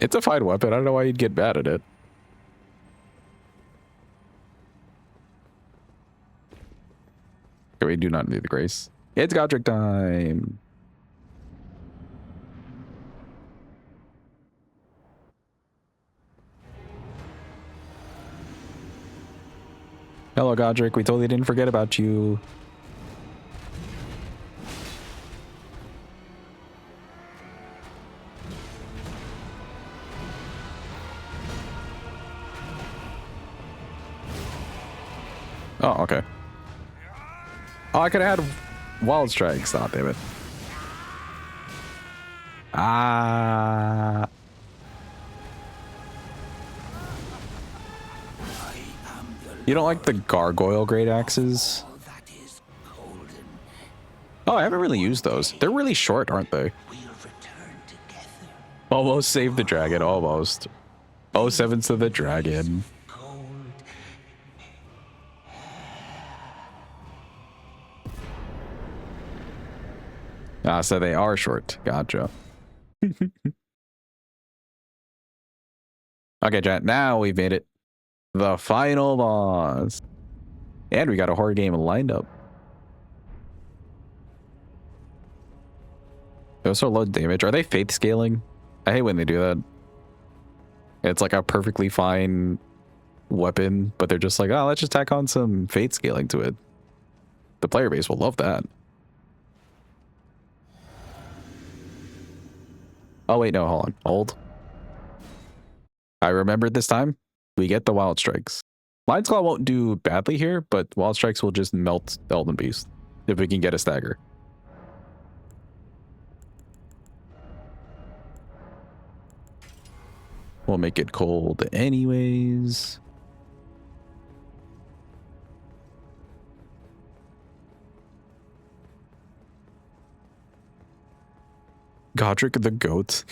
Speaker 1: It's a fine weapon. I don't know why you'd get mad at it. Okay, we do not need the grace. It's Godric time. Hello, Godric. We totally didn't forget about you. Oh, okay. Oh, I could have had Wild Strikes. Oh, damn it. Ah. You don't like the Gargoyle Great Axes? Oh, I haven't really used those. They're really short, aren't they? Almost saved the dragon, almost. Oh, sevens to the dragon. Ah, so they are short. Gotcha. Okay, chat. Now we've made it. The final boss. And we got a horror game lined up. They also low damage. Are they faith scaling? I hate when they do that. It's like a perfectly fine weapon, but they're just like, oh, let's just tack on some faith scaling to it. The player base will love that. Oh, wait, no, hold on. Hold. I remembered this time. We get the Wild Strikes. Lion's Claw won't do badly here, but Wild Strikes will just melt the Elden Beast if we can get a stagger. We'll make it cold anyways. Godric the goat.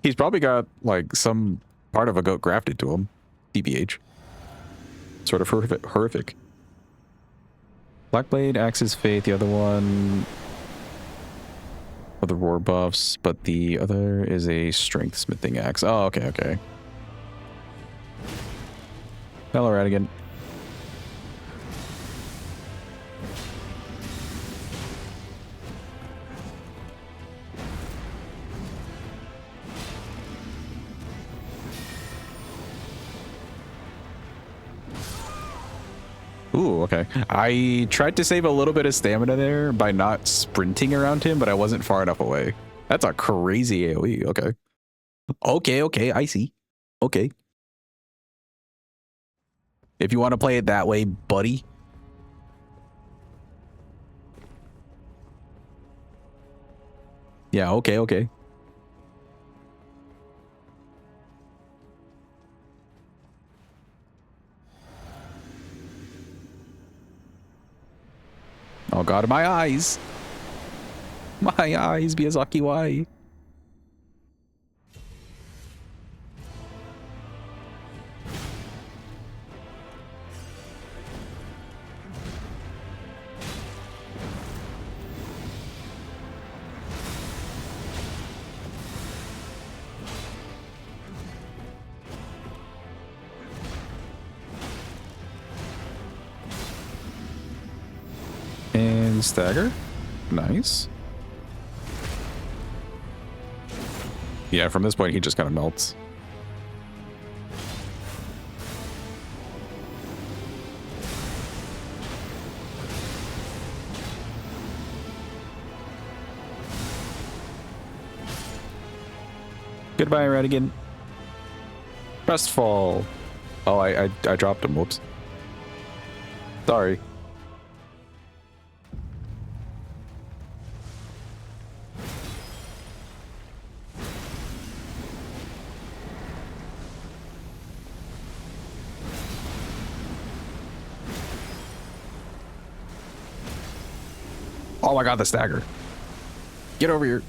Speaker 1: He's probably got like some part of a goat grafted to him. DBH. Sort of horrific. Blackblade, Axe's Faith, the other one. The roar buffs, but the other is a strength smithing axe. Oh, okay, okay. Hello, Radigan. Ooh, okay. I tried to save a little bit of stamina there by not sprinting around him, but I wasn't far enough away. That's a crazy AoE. Okay. Okay, okay, I see. Okay. If you want to play it that way, buddy. Yeah, okay, okay. Oh god, my eyes. My eyes, Miyazaki, why? And stagger. Nice. Yeah, from this point, he just kind of melts. Goodbye, Radigan. Crestfall. Oh, I dropped him. Whoops. Sorry. Oh my god, the stagger. Get over here.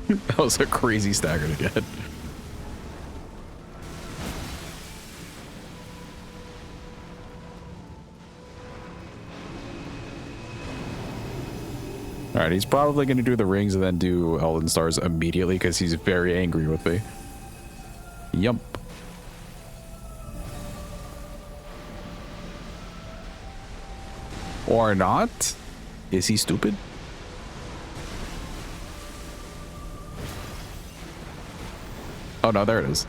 Speaker 1: That was a crazy stagger to get. Alright, he's probably going to do the rings and then do Elden Stars immediately because he's very angry with me. Yump. Or not? Is he stupid? Oh no, there it is.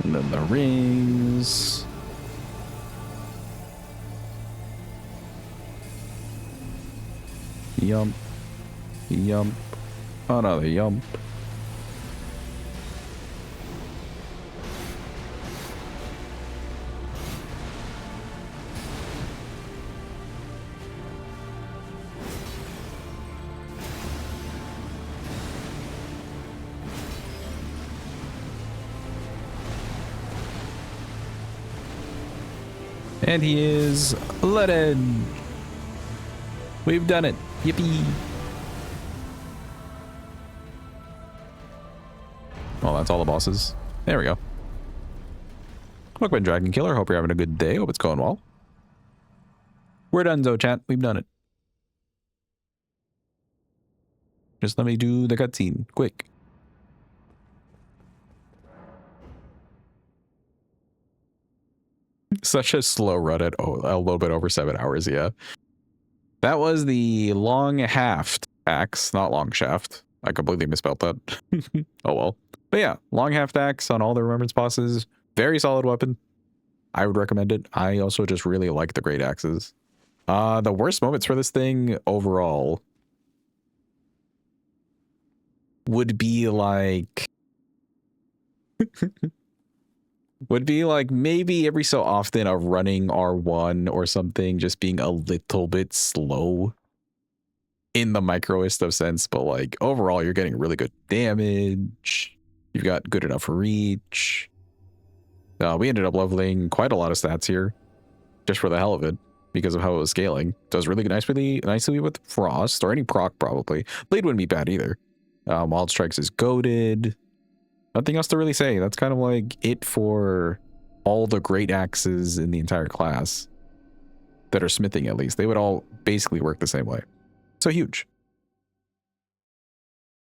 Speaker 1: And then the rings. Yump. Yump. Another yump. And he is leaded. We've done it. Yippee. Well, that's all the bosses. There we go. Welcome, Dragon Killer. Hope you're having a good day. Hope it's going well. We're done, Zo chat. We've done it. Just let me do the cutscene. Quick. Such a slow run at a little bit over 7 hours, yeah. That was the Longhaft Axe, not Longshaft. I completely misspelled that. Oh well. But yeah, Longhaft Axe on all the Remembrance bosses. Very solid weapon. I would recommend it. I also just really like the Great Axes. The worst moments for this thing overall would be like... would be like maybe every so often a running R1 or something just being a little bit slow in the microest of sense, but like overall you're getting really good damage. You've got good enough reach. We ended up leveling quite a lot of stats here just for the hell of it because of how it was scaling. Does really nicely with Frost or any proc probably. Blade wouldn't be bad either. Wild Strikes is goated. Nothing else to really say. That's kind of like it for all the great axes in the entire class that are smithing, at least. They would all basically work the same way. So huge.